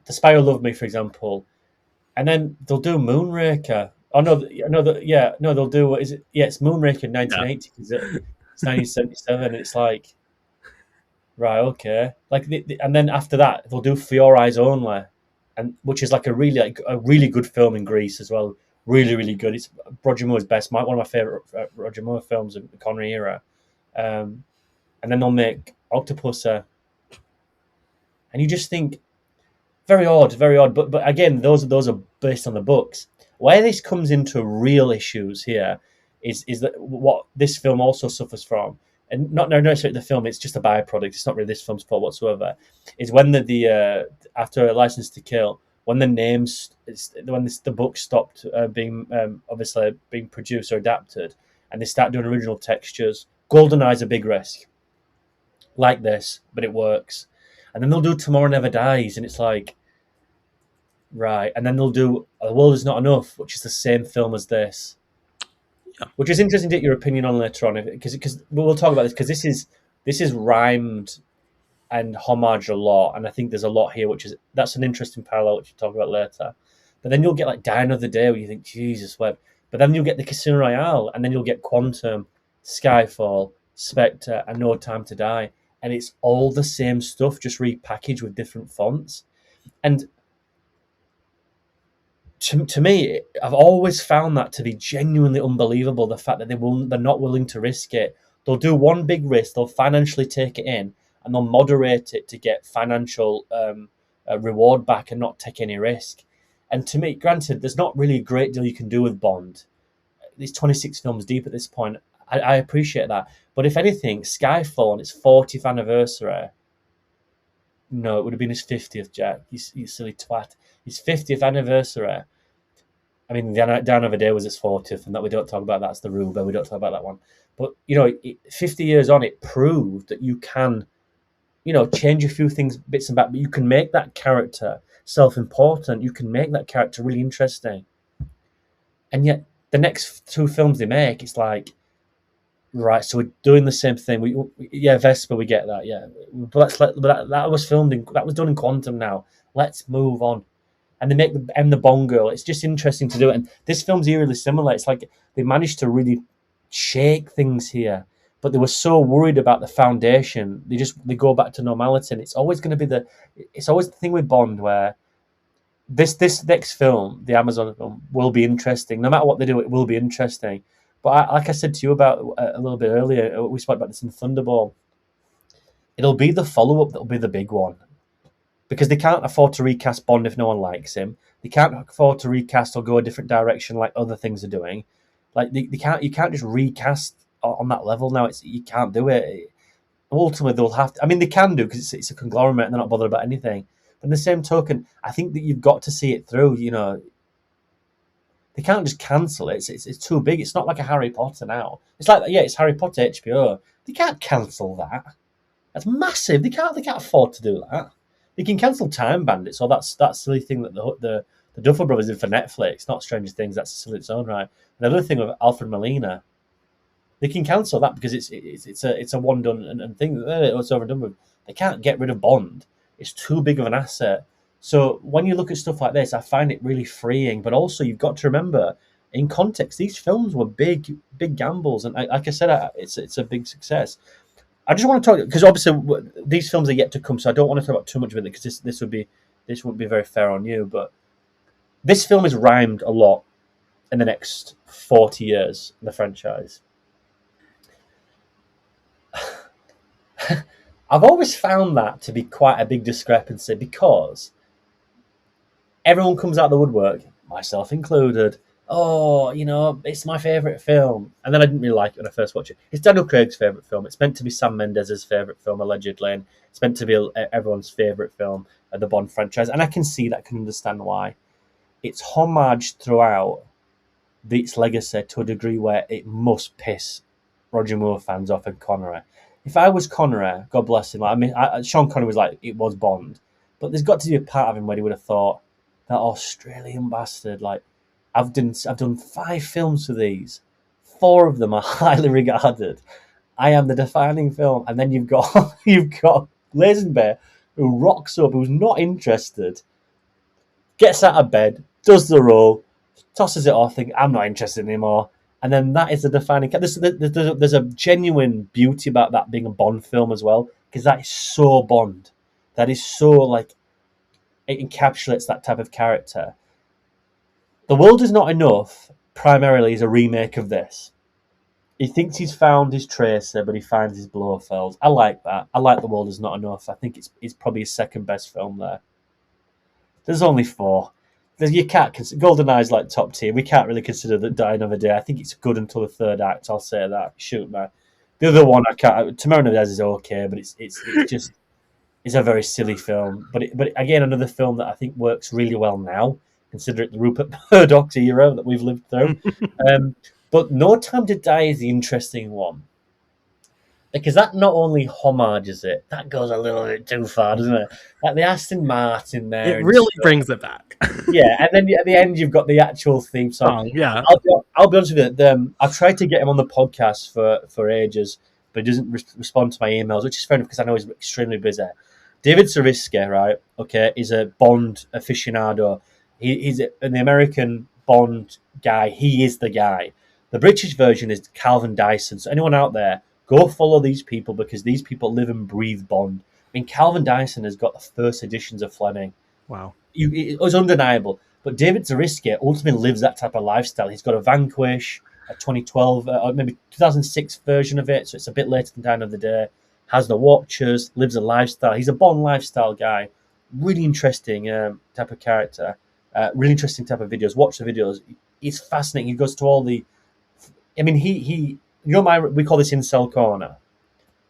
Spy Who Loved Me, for example, and then they'll do Moonraker. Oh no, they'll do what is it? Yeah, it's Moonraker 1980 because it's 1977. It's like, right, okay, like and then after that they'll do For Your Eyes Only, and which is like a really good film in Greece as well. Really, really good. It's Roger Moore's best. One of my favorite Roger Moore films of the Connery era. And then they'll make Octopussy, and you just think, very odd, very odd. But again, those are based on the books. Where this comes into real issues here is that what this film also suffers from, and not necessarily the film. It's just a byproduct. It's not really this film's fault whatsoever. Is when the after License to Kill, when the book stopped being obviously being produced or adapted, and they start doing original textures. GoldenEye's a big risk, like this, but it works. And then they'll do Tomorrow Never Dies, and it's like, right. And then they'll do The World Is Not Enough, which is the same film as this. Yeah. Which is interesting to get your opinion on later on, because we'll talk about this, because this is rhymed and homaged a lot, and I think there's a lot here, that's an interesting parallel, which we'll talk about later. But then you'll get like Die Another Day, where you think, Jesus, what? But then you'll get the Casino Royale, and then you'll get Quantum, Skyfall, Spectre, and No Time to Die, and it's all the same stuff, just repackaged with different fonts. And to me, I've always found that to be genuinely unbelievable, the fact that they're not willing to risk it. They'll do one big risk, they'll financially take it in, and they'll moderate it to get financial reward back and not take any risk. And to me, granted, there's not really a great deal you can do with Bond. He's 26 films deep at this point. I appreciate that. But if anything, Skyfall on its 40th anniversary, no, it would have been his 50th, Jack. You silly twat. His 50th anniversary. I mean, the Down of a Day was its 40th, and that we don't talk about. That's the Ruber. We don't talk about that one. But, 50 years on, it proved that you can, change a few things, bits and bats, but you can make that character self-important. You can make that character really interesting. And yet, the next two films they make, it's like, right, so we're doing the same thing. Vesper, we get that, yeah. But that was done in Quantum now. Let's move on. And they make the Bond girl. It's just interesting to do it. And this film's eerily similar. It's like they managed to really shake things here, but they were so worried about the foundation. They go back to normality, and it's always going to be the thing with Bond where this next film, the Amazon film, will be interesting. No matter what they do, it will be interesting. But like I said to you about a little bit earlier, we spoke about this in Thunderball. It'll be the follow-up that'll be the big one. Because they can't afford to recast Bond if no one likes him. They can't afford to recast or go a different direction like other things are doing. Like you can't just recast on that level now. You can't do it. Ultimately, they'll have to. I mean, they can do because it's a conglomerate and they're not bothered about anything. But in the same token, I think that you've got to see it through. They can't just cancel it. It's too big. It's not like a Harry Potter now. It's like, it's Harry Potter HBO. They can't cancel that. That's massive. They can't afford to do that. They can cancel Time Bandits, or that silly thing that the Duffer Brothers did for Netflix. Not Stranger Things. That's silly in its own right. And another thing with Alfred Molina, they can cancel that because it's a one done and thing. It's over and done with. They can't get rid of Bond. It's too big of an asset. So when you look at stuff like this, I find it really freeing. But also, you've got to remember, in context, these films were big gambles, and like I said, it's a big success. I just want to talk, because obviously these films are yet to come, so I don't want to talk about too much of it because this wouldn't be very fair on you. But this film is rhymed a lot in the next 40 years in the franchise. I've always found that to be quite a big discrepancy because everyone comes out of the woodwork, myself included. Oh, it's my favourite film. And then I didn't really like it when I first watched it. It's Daniel Craig's favourite film. It's meant to be Sam Mendes' favourite film, allegedly. And it's meant to be everyone's favourite film of the Bond franchise. And I can see that, can understand why. It's homaged throughout its legacy to a degree where it must piss Roger Moore fans off and Connery. If I was Connery, God bless him, Sean Connery was like, it was Bond. But there's got to be a part of him where he would have thought, that Australian bastard, like, I've done 5 films for these. 4 of them are highly regarded. I am the defining film. And then you've got Lazenby, who rocks up, who's not interested, gets out of bed, does the role, tosses it off, thinking, I'm not interested anymore. And then that is the defining. There's a genuine beauty about that being a Bond film as well, because that is so Bond. That is so, like, it encapsulates that type of character. The World Is Not Enough primarily is a remake of this. He thinks he's found his Tracer, but he finds his Blofeld. I like that. I like The World Is Not Enough. I think it's probably his second best film there. There's only 4. You can't consider GoldenEye's like top tier. We can't really consider that Die Another Day. I think it's good until the 3rd act. I'll say that. Shoot, man. The other one I can't. Tomorrow Never Dies is okay, but it's just it's a very silly film. But again, another film that I think works really well now. Consider it the Rupert Murdoch era that we've lived through. But No Time to Die is the interesting one. Because that not only homages it, that goes a little bit too far, doesn't it? Like the Aston Martin there It and really stuff. brings it back. Yeah, and then at the end you've got the actual theme song. Song, yeah. I'll be honest with you. I've tried to get him on the podcast for ages, but he doesn't respond to my emails, which is fair enough because I know he's extremely busy. David Zarisky, right? Okay, is a Bond aficionado. He's an American Bond guy. He is the guy. The British version is Calvin Dyson. So anyone out there, go follow these people because these people live and breathe Bond. I mean, Calvin Dyson has got the first editions of Fleming. Wow. It was undeniable. But David Zarisky ultimately lives that type of lifestyle. He's got a Vanquish, a 2012, or maybe 2006 version of it, so it's a bit later than Die Another Day. Has the Watchers, lives a lifestyle. He's a Bond lifestyle guy. Really interesting type of character. Really interesting type of videos. Watch the videos. It's fascinating. He goes to all the... I mean, he we call this incel corner.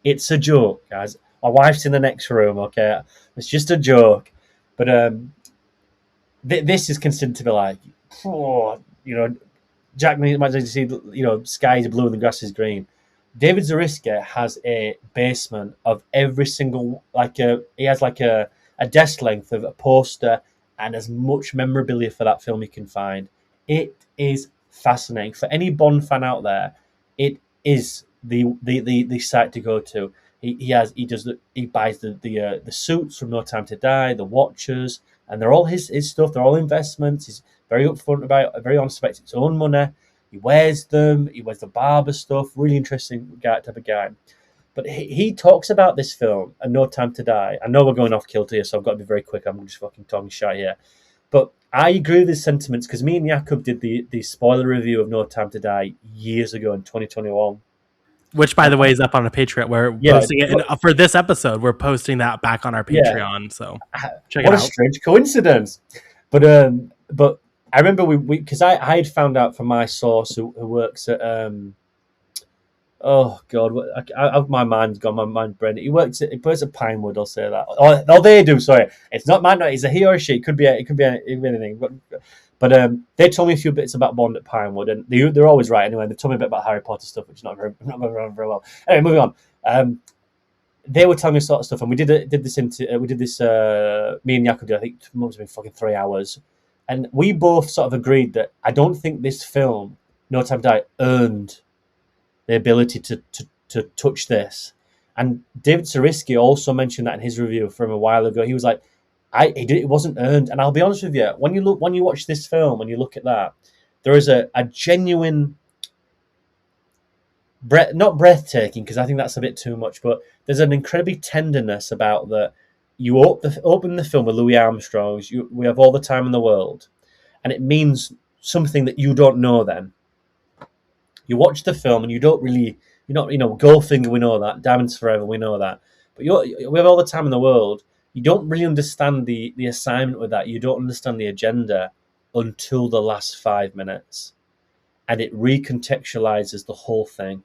It's a joke, guys. My wife's in the next room, okay? It's just a joke. But this is considered to be like, Jack imagine you see, sky is blue and the grass is green. David Zarisky has a basement of every single, he has a desk length of a poster and as much memorabilia for that film you can find. It is fascinating. For any Bond fan out there, it is the site to go to. He buys the suits from No Time to Die, the watches, and they're all his stuff. They're all investments. He's very upfront about it, very honest about its own money. He wears them. He wears the barber stuff. Really interesting type of guy. But he talks about this film and No Time to Die. I know we're going off kilter here, so I've got to be very quick. I'm just fucking talking shit here. But I agree with his sentiments because me and Jakub did the spoiler review of No Time to Die years ago in 2021. Which, by the way, is up on a Patreon. We're posting it for this episode. We're posting that back on our Patreon. Yeah. So check it out. What a strange coincidence! But I remember we because I had found out from my source who works at oh god, my mind's gone. My mind brain. He works at Pinewood. I'll say that. Oh, they do. Sorry, it's not man. It's a he or a she. It could be anything. But they told me a few bits about Bond at Pinewood, and they're always right anyway. They told me a bit about Harry Potter stuff, which is not going very well. Anyway, moving on. They were telling me sort of stuff, and we did this. Me and Jakub did. I think it must have been fucking 3 hours, and we both sort of agreed that I don't think this film, No Time to Die, earned the ability to touch this. And David Zarisky also mentioned that in his review from a while ago. He was like, it wasn't earned. And I'll be honest with you, when you watch this film and you look at that, there is a genuine, not breathtaking, because I think that's a bit too much, but there's an incredibly tenderness about that. You open the film with Louis Armstrong's, we have all the time in the world, and it means something that you don't know then. You watch the film and Goldfinger, we know that, Diamonds Forever, we know that, but we have all the time in the world. You don't really understand the assignment with that. You don't understand the agenda until the last 5 minutes. And it recontextualizes the whole thing.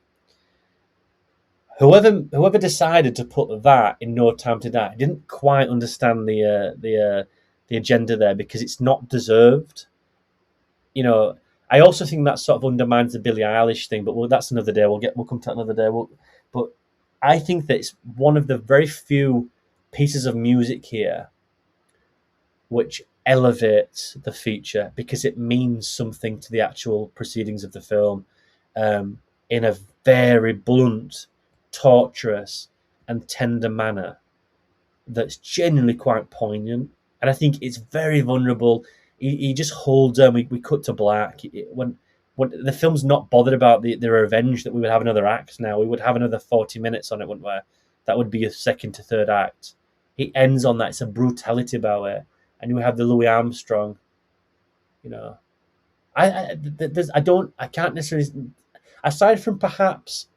Whoever decided to put that in No Time to Die didn't quite understand the agenda there, because it's not deserved. I also think that sort of undermines the Billie Eilish thing, but that's another day. We'll come to that another day. But I think that it's one of the very few pieces of music here which elevates the feature, because it means something to the actual proceedings of the film in a very blunt, torturous and tender manner that's genuinely quite poignant. And I think it's very vulnerable. He just holds them. We cut to black. When the film's not bothered about the revenge, that we would have another act now. We would have another 40 minutes on it, wouldn't we? That would be a second to third act. It ends on that. It's a brutality about it. And you have the Louis Armstrong. I can't necessarily, aside from perhaps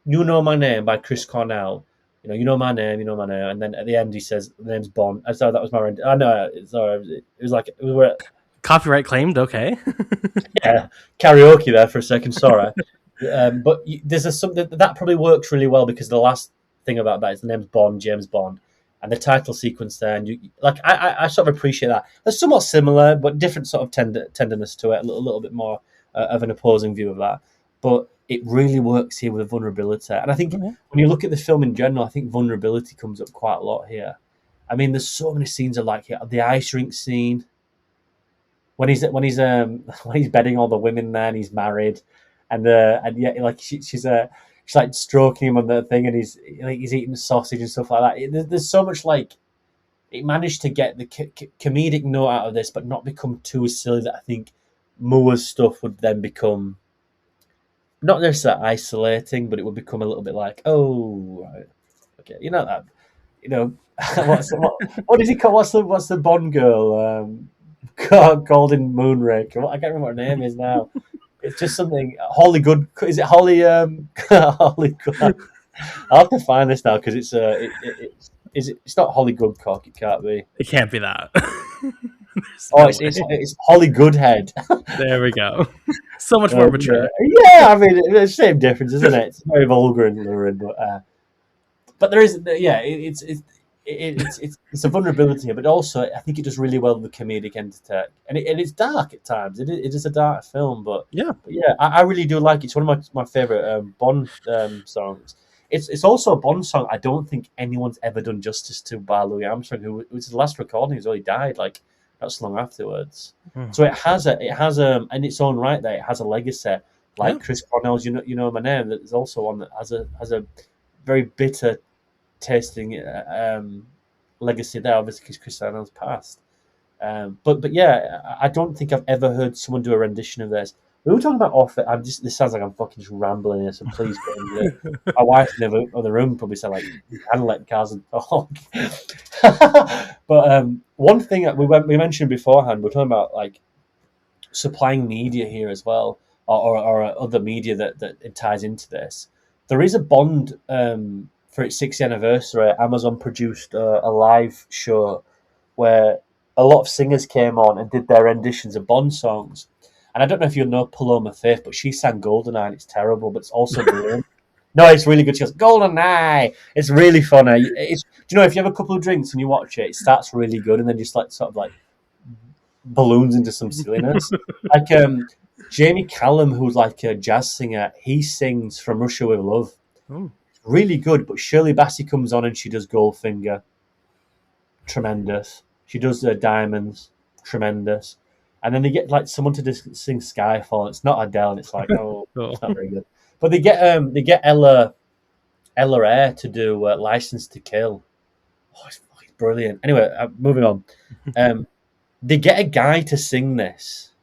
You Know My Name by Chris Cornell, you know my name, and then at the end he says the name's Bond. I thought that was my rent. I know, sorry, it was like we were copyright claimed. Okay, yeah, karaoke there for a second. Sorry, but there's something that probably works really well, because the last thing about that is the name's Bond, James Bond, and the title sequence there, and I sort of appreciate that. They're somewhat similar, but different sort of tenderness to it. A little bit more of an opposing view of that. but it really works here with vulnerability. And I think when you look at the film in general, I think vulnerability comes up quite a lot here. I mean, there's so many scenes I like here. The ice rink scene, when he's when he's bedding all the women there, and he's married, and yeah, like she's like stroking him on the thing, and he's eating sausage and stuff like that. There's so much like it managed to get the comedic note out of this, but not become too silly that I think Moore's stuff would then become not necessarily isolating, but it would become a little bit like, oh, right, okay, that, what does he call? What's the Bond girl called in Moonraker? I can't remember what her name is now. It's just something Holly Good. Is it Holly? Holly Good. I'll have to find this now because it's not Holly Goodcock. It can't be. It can't be that. It's Holly Goodhead. There we go. So much more mature. Yeah, I mean, it's the same difference, isn't it? It's very vulgar and lurid, but there is, it's a vulnerability here, but also I think it does really well with the comedic entity, and it's dark at times. It is a dark film, but I really do like it. It's one of my favorite Bond songs. It's also a Bond song I don't think anyone's ever done justice to by Louis Armstrong, who was his last recording. He's already died like not so long afterwards. So it has in its own right there. It has a legacy like Chris Cornell's. You know my name. There's also one that has a very bitter tasting legacy there, obviously because Chris Cornell's passed. But yeah, I don't think I've ever heard someone do a rendition of this. We were talking about off it. This sounds like I'm fucking just rambling here, so please get into it. My wife in the other room probably said like, "You can let Carson talk." But one thing that we mentioned beforehand, we're talking about like supplying media here as well, or other media that it ties into this. There is a Bond for its 6th anniversary. Amazon produced a live show where a lot of singers came on and did their renditions of Bond songs. And I don't know if you know Paloma Faith, but she sang GoldenEye, and it's terrible, but it's also brilliant. No, it's really good. She goes, GoldenEye! It's really funny. Do you know, if you have a couple of drinks and you watch it, it starts really good, and then just like sort of like balloons into some silliness. Like Jamie Callum, who's like a jazz singer, he sings From Russia With Love. Oh. Really good, but Shirley Bassey comes on and she does Goldfinger. Tremendous. She does Diamonds. Tremendous. And then they get like someone to just sing Skyfall. It's not Adele, and it's like, it's not very good. But they get Ella Eyre to do License to Kill. Oh, it's brilliant. Anyway, moving on. They get a guy to sing this,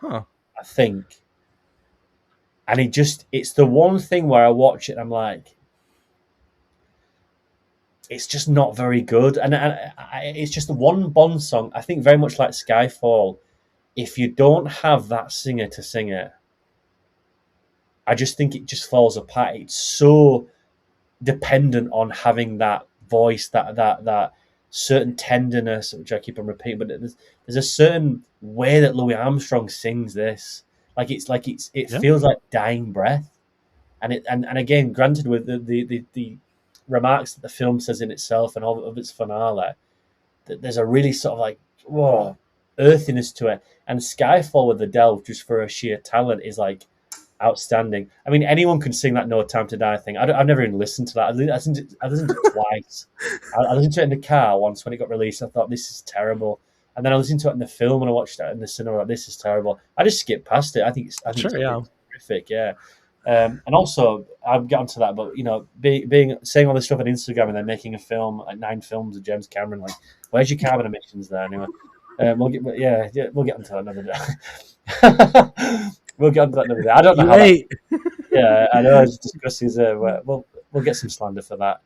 I think. And it's the one thing where I watch it and I'm like, it's just not very good. And it's just the one Bond song, I think very much like Skyfall. If you don't have that singer to sing it, I just think it just falls apart. It's so dependent on having that voice, that certain tenderness, which I keep on repeating. But there's a certain way that Louis Armstrong sings this. It feels like dying breath. And again, granted with the remarks that the film says in itself and all of its finale, that there's a really sort of like, whoa, earthiness to it. And Skyfall with Adele, just for her sheer talent, is like outstanding. I mean, anyone can sing that No Time to Die thing. I've never even listened to that. I listened to it twice. I listened to it in the car once when it got released. I thought, this is terrible. And then I listened to it in the film and I watched it in the cinema. Like, this is terrible. I just skipped past it. I think it's terrific. Yeah. And also, I'll get onto that, but being saying all this stuff on Instagram and then making a film, like 9 films of James Cameron, like, where's your carbon emissions there? Anyway, we'll get onto that another day. We'll get onto that another day. I don't know how. Yeah, I know. It's disgusting. We'll get some slander for that.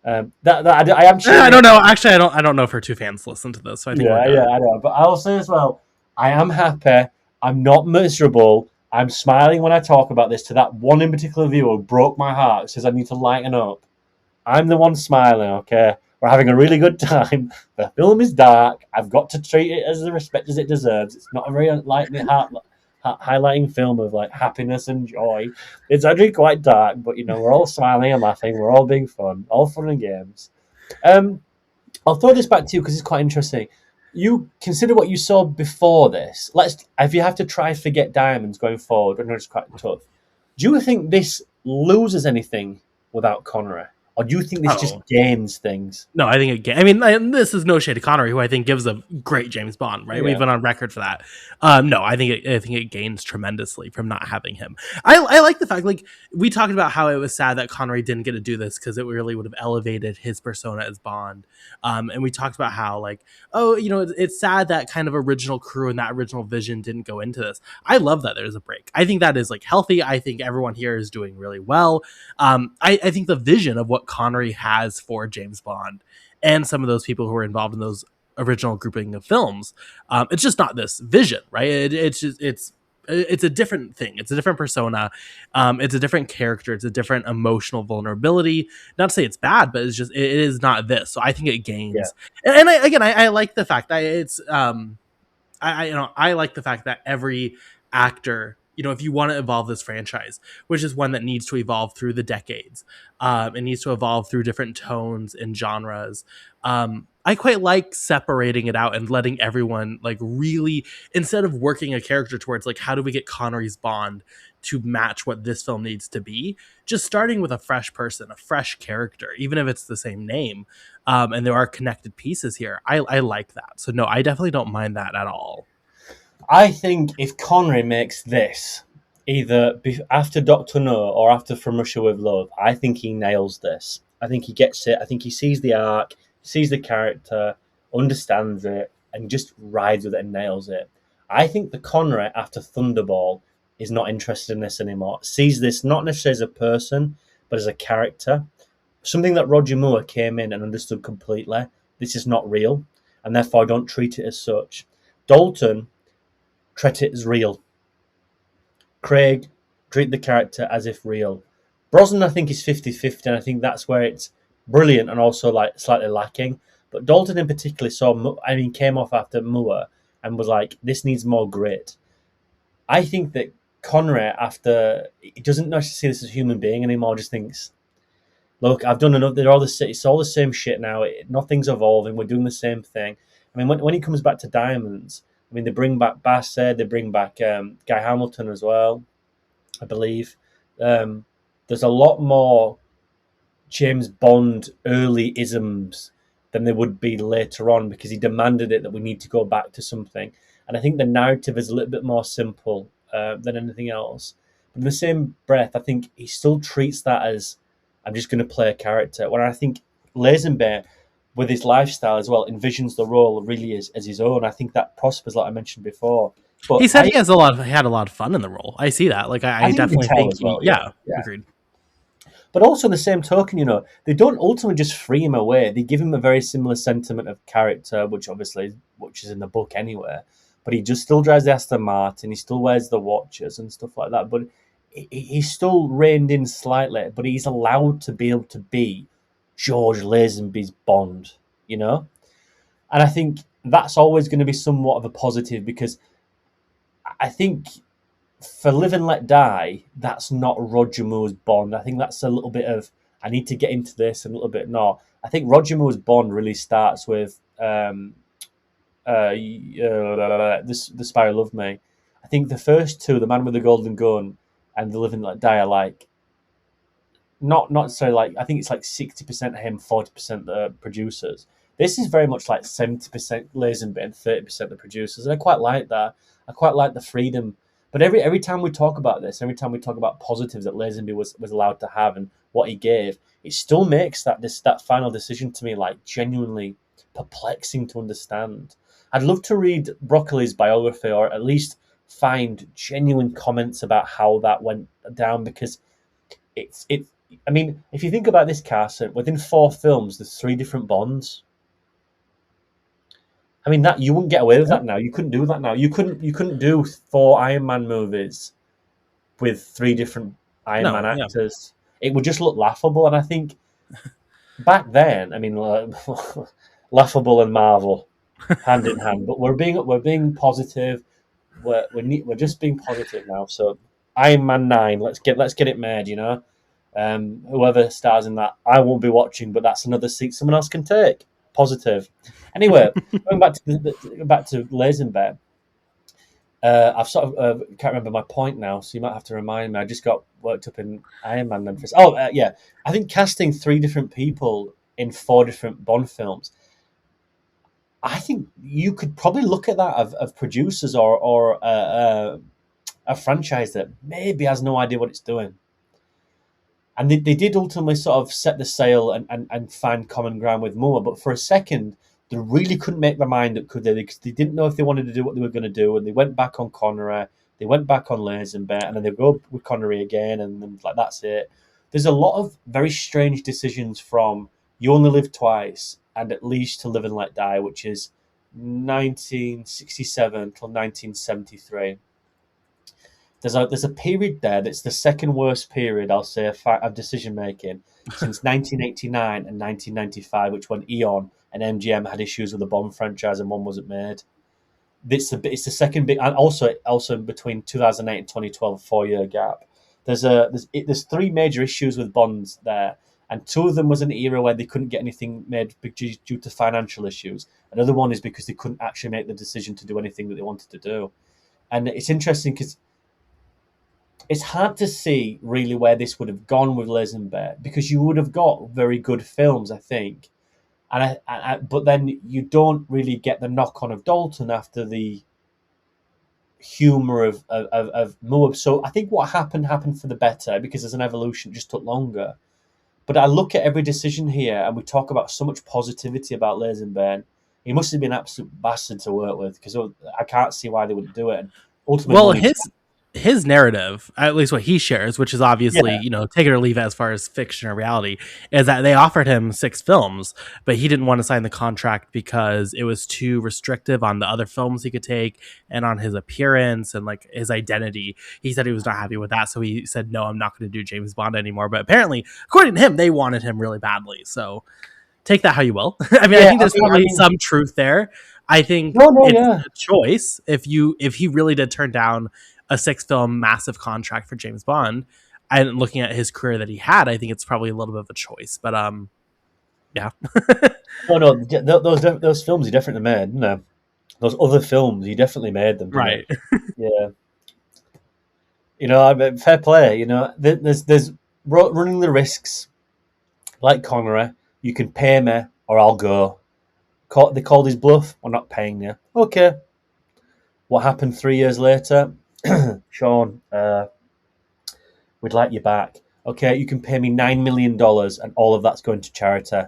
I am. I don't know. Actually, I don't know if our 2 fans listen to this. So I think I know. But I'll say as well, I am happy. I'm not miserable. I'm smiling when I talk about this to that one in particular viewer who broke my heart, says I need to lighten up. I'm the one smiling, okay? We're having a really good time. The film is dark. I've got to treat it as the respect as it deserves. It's not a very highlighting film of like happiness and joy. It's actually quite dark, but we're all smiling and laughing. We're all being fun. All fun and games. I'll throw this back to you because it's quite interesting. You consider what you saw before this. If you have to try Forget Diamonds going forward, I know it's quite tough. Do you think this loses anything without Connery, or do you think this just Oh, gains things? no, I think I mean, this is no shade to Connery, who I think gives a great James Bond. Right, we've Yeah, been on record for that. No, I think it gains tremendously from not having him. I like the fact, like, we talked about how it was sad that Connery didn't get to do this because it really would have elevated his persona as Bond. And we talked about how, like, oh, it's sad that kind of original crew and that original vision didn't go into this. I love that there's a break. I think that is, like, healthy. I think everyone here is doing really well. I think the vision of what Connery has for James Bond and some of those people who were involved in those original grouping of films, it's just not this vision, right? It's a different thing. It's a different persona. It's a different character. It's a different emotional vulnerability. Not to say it's bad, but it is not this. So I think it yeah. gains. And I like the fact that it's I like the fact that every actor, if you want to evolve this franchise, which is one that needs to evolve through the decades, it needs to evolve through different tones and genres. I quite like separating it out and letting everyone, like, really, instead of working a character towards, like, how do we get Connery's Bond to match what this film needs to be, just starting with a fresh person, a fresh character, even if it's the same name, and there are connected pieces here. I like that. So no, I definitely don't mind that at all. I think if Connery makes this either after Doctor No or after From Russia with Love, I think he nails this. I think he gets it. I think he sees the arc, sees the character, understands it, and just rides with it and nails it. I think the Connery after Thunderball is not interested in this anymore. Sees this not necessarily as a person, but as a character. Something that Roger Moore came in and understood completely. This is not real, and therefore I don't treat it as such. Dalton treat it as real. Craig, treat the character as if real. Brosnan, I think, is 50-50, and I think that's where it's brilliant and also, like, slightly lacking. But Dalton in particular came off after Moore and was like, this needs more grit. I think that Connery, after, he doesn't necessarily see this as a human being anymore, just thinks, look, I've done enough. It's all the same shit now. Nothing's evolving. We're doing the same thing. I mean, when he comes back to Diamonds, I mean, they bring back Bassett, they bring back Guy Hamilton as well, I believe. There's a lot more James Bond early isms than there would be later on because he demanded it that we need to go back to something. And I think the narrative is a little bit more simple than anything else. But in the same breath, I think he still treats that as, I'm just going to play a character. When I think Lazenby, with his lifestyle as well, envisions the role really as his own. I think that prospers, like I mentioned before. But He said he had a lot of fun in the role. I see that. Like, I I think you definitely can tell think as well. yeah, Yeah. agreed. But also, in the same token, they don't ultimately just free him away. They give him a very similar sentiment of character, which is in the book anyway. But he just still drives the Aston Martin. He still wears the watches and stuff like that. But he's still reined in slightly. But he's allowed to be able to be George Lazenby's Bond, And I think that's always going to be somewhat of a positive because I think for Live and Let Die, that's not Roger Moore's Bond. I think that's a little bit of, I need to get into this and a little bit not. I think Roger Moore's Bond really starts with The Spy Who Loved Me. I think the first two, The Man with the Golden Gun and The Live and Let Die, are like, not so like, I think it's like 60% him, 40% the producers. This is very much like 70% Lazenby and 30% the producers. And I quite like that. I quite like the freedom. But every time we talk about this, every time we talk about positives that Lazenby was allowed to have and what he gave, it still makes that final decision to me like genuinely perplexing to understand. I'd love to read Broccoli's biography or at least find genuine comments about how that went down because it's. I mean, if you think about this, Carson, within 4 films, there's 3 different Bonds. I mean, that you wouldn't get away with that now. You couldn't do that now. You couldn't do 4 Iron Man movies with 3 different Iron Man actors. Yeah. It would just look laughable. And I think back then, I mean, laughable and Marvel hand in hand. But we're being positive. We're just being positive now. So Iron Man 9, let's get it made. Whoever stars in that, I won't be watching, but that's another seat someone else can take. Positive. Anyway, going back to Lazenby, I've sort of can't remember my point now, so you might have to remind me. I just got worked up in Iron Man then. Yeah, I think casting 3 different people in 4 different Bond films. I think you could probably look at that of producers or a franchise that maybe has no idea what it's doing. And they did ultimately sort of set the sail and find common ground with Moore, but for a second, they really couldn't make their mind up, could they? Because they didn't know if they wanted to do what they were going to do, and they went back on Connery, they went back on Lazenby, and then they go with Connery again, and then like that's it. There's a lot of very strange decisions from You Only Live Twice and At Least to Live and Let Die, which is 1967 till 1973. There's a period there that's the second worst period, I'll say, of decision making since 1989 and 1995, which when Eon and MGM had issues with the Bond franchise and one wasn't made. It's the second big, and also between 2008 and 2012, 4 year gap. There's 3 major issues with Bonds there, and 2 of them was an era where they couldn't get anything made due to financial issues. Another one is because they couldn't actually make the decision to do anything that they wanted to do. And it's interesting because it's hard to see really where this would have gone with Lazenby, because you would have got very good films, I think, but then you don't really get the knock on of Dalton after the humor of Moab. So I think what happened for the better, because as an evolution, it just took longer. But I look at every decision here, and we talk about so much positivity about Lazenby. He must have been an absolute bastard to work with, because I can't see why they wouldn't do it. And ultimately, Well, his narrative, at least what he shares, which is obviously, yeah, take it or leave it as far as fiction or reality, is that they offered him 6 films, but he didn't want to sign the contract because it was too restrictive on the other films he could take and on his appearance and like his identity. He said he was not happy with that, so he said, no, I'm not going to do James Bond anymore. But apparently, according to him, they wanted him really badly. So take that how you will. I mean, I think there's probably some truth there. I think it's a choice. If he really did turn down a 6-film massive contract for James Bond, and looking at his career that he had, I think it's probably a little bit of a choice. But yeah. no, those films he definitely made. No, those other films he definitely made them. Right. Yeah. I mean, fair play. There's running the risks, like Connery. You can pay me or I'll go. They called his bluff. We're not paying you. Okay. What happened 3 years later? Sean, we'd like you back. Okay, you can pay me $9 million and all of that's going to charity.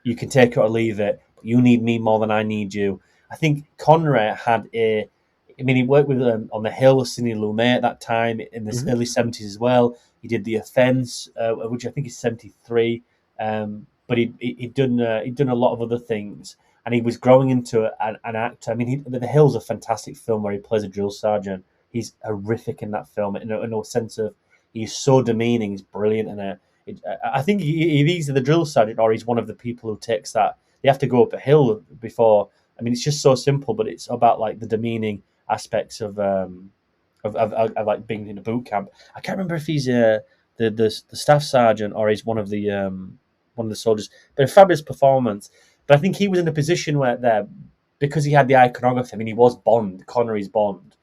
You can take it or leave it. But you need me more than I need you. I think Connery had he worked with on The Hill, Sidney Lumet at that time in the early 70s as well. He did The Offence, which I think is 73. But he'd done a lot of other things, and he was growing into an actor. I mean, The Hill's a fantastic film where he plays a drill sergeant. He's horrific in that film in a sense of he's so demeaning. He's brilliant in it. I think he's the drill sergeant, or he's one of the people who takes that. They have to go up a hill before. I mean, it's just so simple, but it's about like the demeaning aspects of like being in a boot camp. I can't remember if he's the staff sergeant or he's one of the soldiers. But a fabulous performance. But I think he was in a position where because he had the iconography. I mean, he was Bond, Connery's Bond.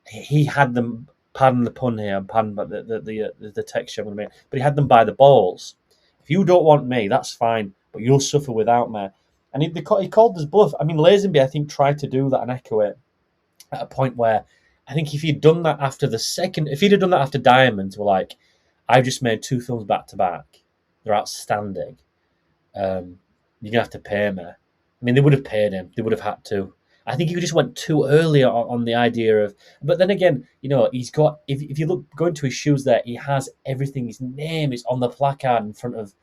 He had them. Pardon the pun here. Pardon about the texture I'm going to make. But he had them by the balls. If you don't want me, that's fine. But you'll suffer without me. And he called his bluff. I mean, Lazenby, I think, tried to do that and echo it at a point where I think if he'd done that after if he'd have done that after Diamonds, we're like, I've just made 2 films back to back. They're outstanding. You're going to have to pay me. I mean, they would have paid him. They would have had to. I think he just went too early on the idea of... But then again, he's got... If you go into his shoes there, he has everything. His name is on the placard in front of...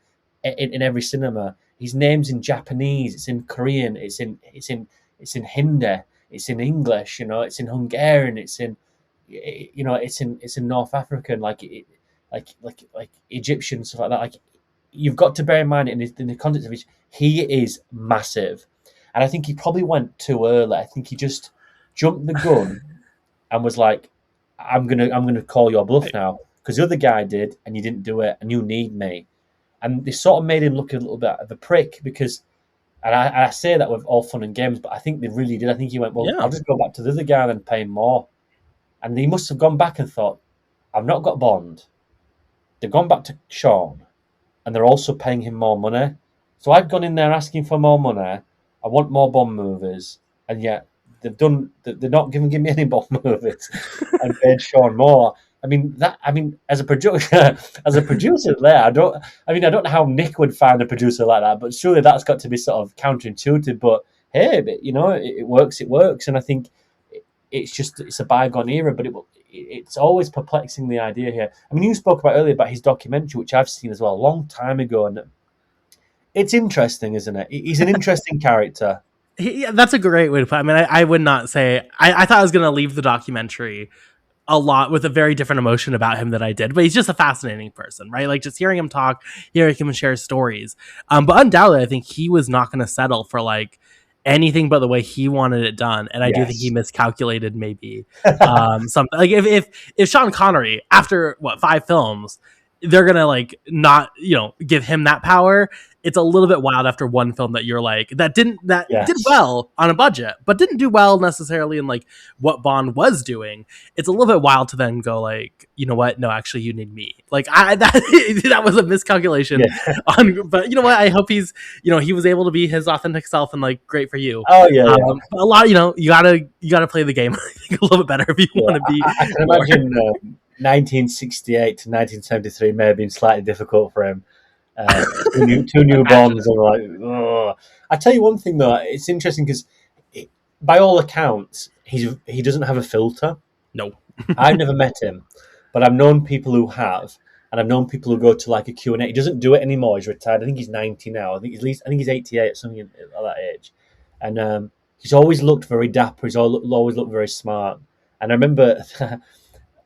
In every cinema. His name's in Japanese. It's in Korean. It's in Hindi. It's in English. It's in Hungarian. It's in... It's in North African, like Egyptian, stuff like that. Like, you've got to bear in mind in the context of it, he is massive. And I think he probably went too early. I think he just jumped the gun and was like, I'm gonna call your bluff now. Because the other guy did, and you didn't do it, and you need me. And they sort of made him look a little bit of a prick, because And I say that with all fun and games, but I think they really did. I think he went, well, Yeah. I'll just go back to the other guy and then pay him more. And he must have gone back and thought, I've not got Bond. They've gone back to Sean, and they're also paying him more money. So I've gone in there asking for more money. I want more Bond movies, and yet they're not giving me any Bond movies and paid Sean more. As a producer, there, I don't know how Nick would find a producer like that, but surely that's got to be sort of counterintuitive. But hey, it works, and I think it's a bygone era, but it's always perplexing, the idea here. I mean, you spoke about earlier about his documentary, which I've seen as well a long time ago, and it's interesting, isn't it? He's an interesting character. Yeah, that's a great way to put it. I mean, I would not say I thought I was going to leave the documentary a lot with a very different emotion about him than I did, but he's just a fascinating person, right? Like just hearing him talk, hearing him share stories. But undoubtedly, I think he was not going to settle for like anything but the way he wanted it done, and I do think he Yes. miscalculated maybe something. Like if Sean Connery after 5 films, they're gonna like not give him that power. It's a little bit wild after one film that you're like that did Yes. well on a budget, but didn't do well necessarily in like what Bond was doing. It's a little bit wild to then go like, you know what? No, actually, you need me. Like that was a miscalculation. Yeah. But you know what? I hope he was able to be his authentic self and like great for you. Oh yeah, yeah. A lot, you gotta play the game a little bit better if you want to be. I can imagine 1968 to 1973 may have been slightly difficult for him. Two new Bonds, and like, ugh. I tell you one thing though, it's interesting because by all accounts, he doesn't have a filter. No. I've never met him, but I've known people who have, and I've known people who go to like a Q&A. He doesn't do it anymore. He's retired. I think he's 90 now. I think he's 88 or something at that age, and he's always looked very dapper. He's always looked very smart. And I remember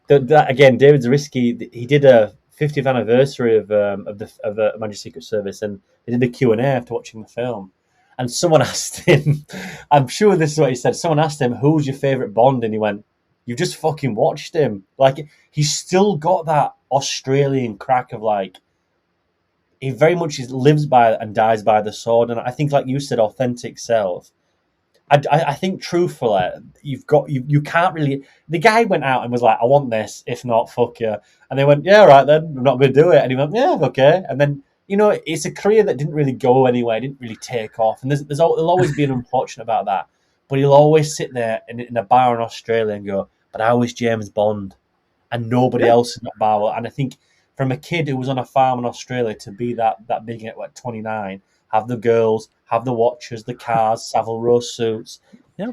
that again, David Zarisky, he did a 50th anniversary of the Majesty Secret Service, and they did a Q&A after watching the film. And someone asked him, I'm sure this is what he said. Someone asked him, "Who's your favourite Bond?" And he went, "You've just fucking watched him." Like he's still got that Australian crack of like he very much lives by and dies by the sword. And I think, like you said, authentic self. I think truthfully, you can't really. The guy went out and was like, "I want this. If not, fuck you." And they went, "Yeah, right then. I'm not going to do it." And he went, "Yeah, okay." And then it's a career that didn't really go anywhere. It didn't really take off. And there'll always be an unfortunate about that. But he'll always sit there in a bar in Australia and go, "But I was James Bond," and nobody else in that bar. And I think from a kid who was on a farm in Australia to be that big at 29, have the girls, have the watches, the cars, Savile Row suits. Yeah.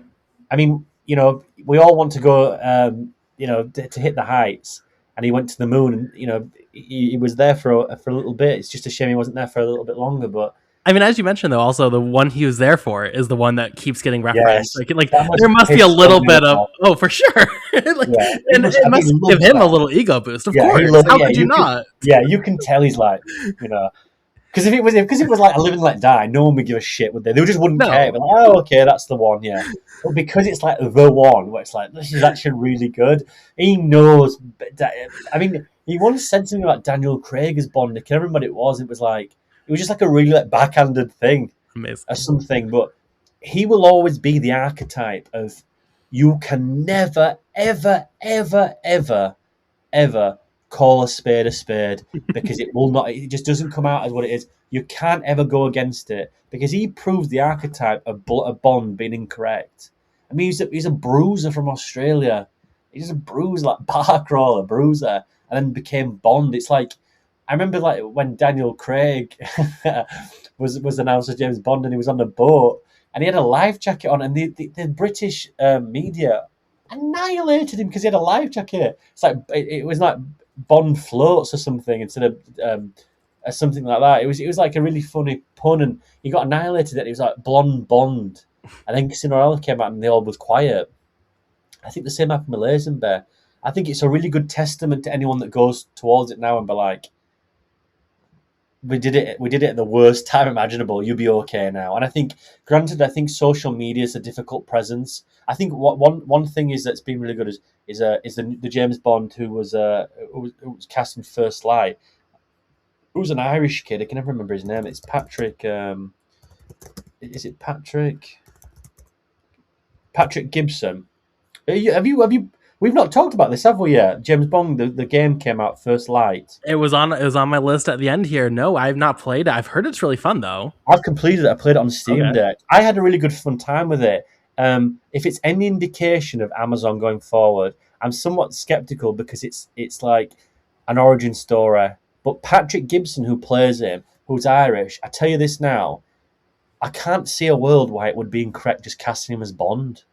I mean, we all want to go, to hit the heights. And he went to the moon, and he was there for a little bit. It's just a shame he wasn't there for a little bit longer. But I mean, as you mentioned, though, also the one he was there for is the one that keeps getting referenced. yes, Like there must be a little bit of for sure. And it must give him a little ego boost. Of course, how could you not? You can tell he's like, because if it was like a Live and Let Die, no one would give a shit, would they? They just wouldn't care. But like, oh, okay, that's the one, yeah. But because it's like the one, where it's like this is actually really good. He knows. I mean, he once said something about Daniel Craig as Bond. I can't remember what it was. It was just like a really like backhanded thing. Amazing. Or something. But he will always be the archetype of you can never, ever, ever, ever, ever call a spade because it will not. It just doesn't come out as what it is. You can't ever go against it because he proves the archetype of Bond being incorrect. I mean, he's a bruiser from Australia. He's a bruiser, like bar crawler, bruiser, and then became Bond. It's like I remember, like when Daniel Craig was announced as James Bond, and he was on the boat, and he had a life jacket on, and the British media annihilated him because he had a life jacket. It's like it was like Bond floats or something instead of something like that. It was like a really funny pun, and he got annihilated. It was like Blonde Bond, and then Casino Royale came out, and they all was quiet. I think the same happened with Lazenby. I think it's a really good testament to anyone that goes towards it now and be like, we did it at the worst time imaginable. You'll be okay now. And I think, granted, social media is a difficult presence. I think one thing is that's been really good is the James Bond who was cast in First Light. Who's an Irish kid? I can never remember his name. It's Patrick. Is it Patrick Gibson? Have you? We've not talked about this, have we? Yet James Bond, the game came out, First Light. It was on my list at the end here. No, I've not played it. I've heard it's really fun though. I've completed it. I played it on Steam Okay. Deck. I had a really good fun time with it. If it's any indication of Amazon going forward, I'm somewhat skeptical because it's like an origin story. But Patrick Gibson, who plays him, who's Irish, I tell you this now, I can't see a world why it would be incorrect just casting him as Bond.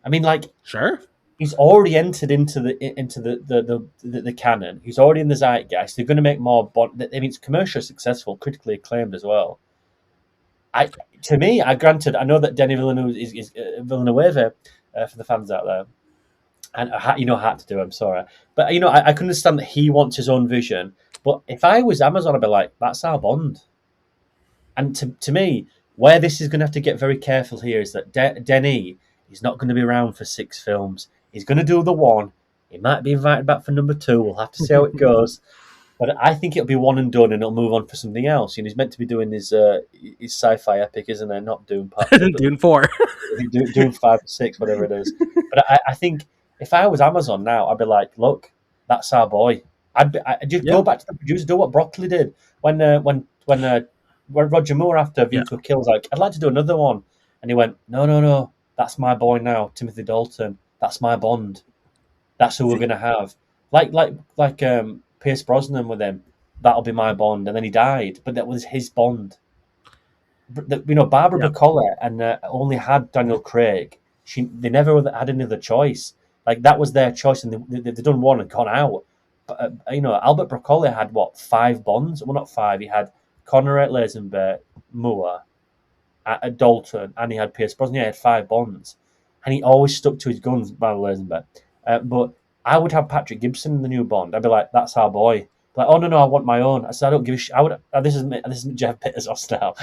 I mean, like Sure. he's already entered into the canon. He's already in the zeitgeist. They're going to make more Bond. I mean, it's commercially successful, critically acclaimed as well. I To me, granted, I know that Denis Villeneuve is Villeneuve for the fans out there, and I had to do. I'm sorry, but I can understand that he wants his own vision. But if I was Amazon, I'd be like, that's our Bond. And to me, where this is going to have to get very careful here is that Denis is not going to be around for 6 films. He's going to do the one. He might be invited back for number 2. We'll have to see how it goes. But I think it'll be one and done, and it'll move on for something else. He's meant to be doing his sci-fi epic, isn't he? Not Dune Part 2, but Dune 4. Dune 5 or 6, whatever it is. But I think if I was Amazon now, I'd be like, look, that's our boy. I'd just go back to the producer, do what Broccoli did when Roger Moore after View Yeah. to a Kill was like, I'd like to do another one, and he went, no, that's my boy now, Timothy Dalton. That's my Bond. That's who we're gonna have. Like Pierce Brosnan with him. That'll be my Bond, and then he died, but that was his Bond. Barbara Yeah. Bacall and only had Daniel Craig. They never had any other choice. Like that was their choice, and they've done one and gone out. But Albert Broccoli had what 5 Bonds? Well, not 5. He had Connery, Lazenby, Moore, Dalton, and he had Pierce Brosnan. He had 5 Bonds, and he always stuck to his guns by Lazenby. But I would have Patrick Gibson in the new Bond. I'd be like, that's our boy. Like, oh no, I want my own. I said, I don't give a shit. I would. This isn't Jeff Bezos now.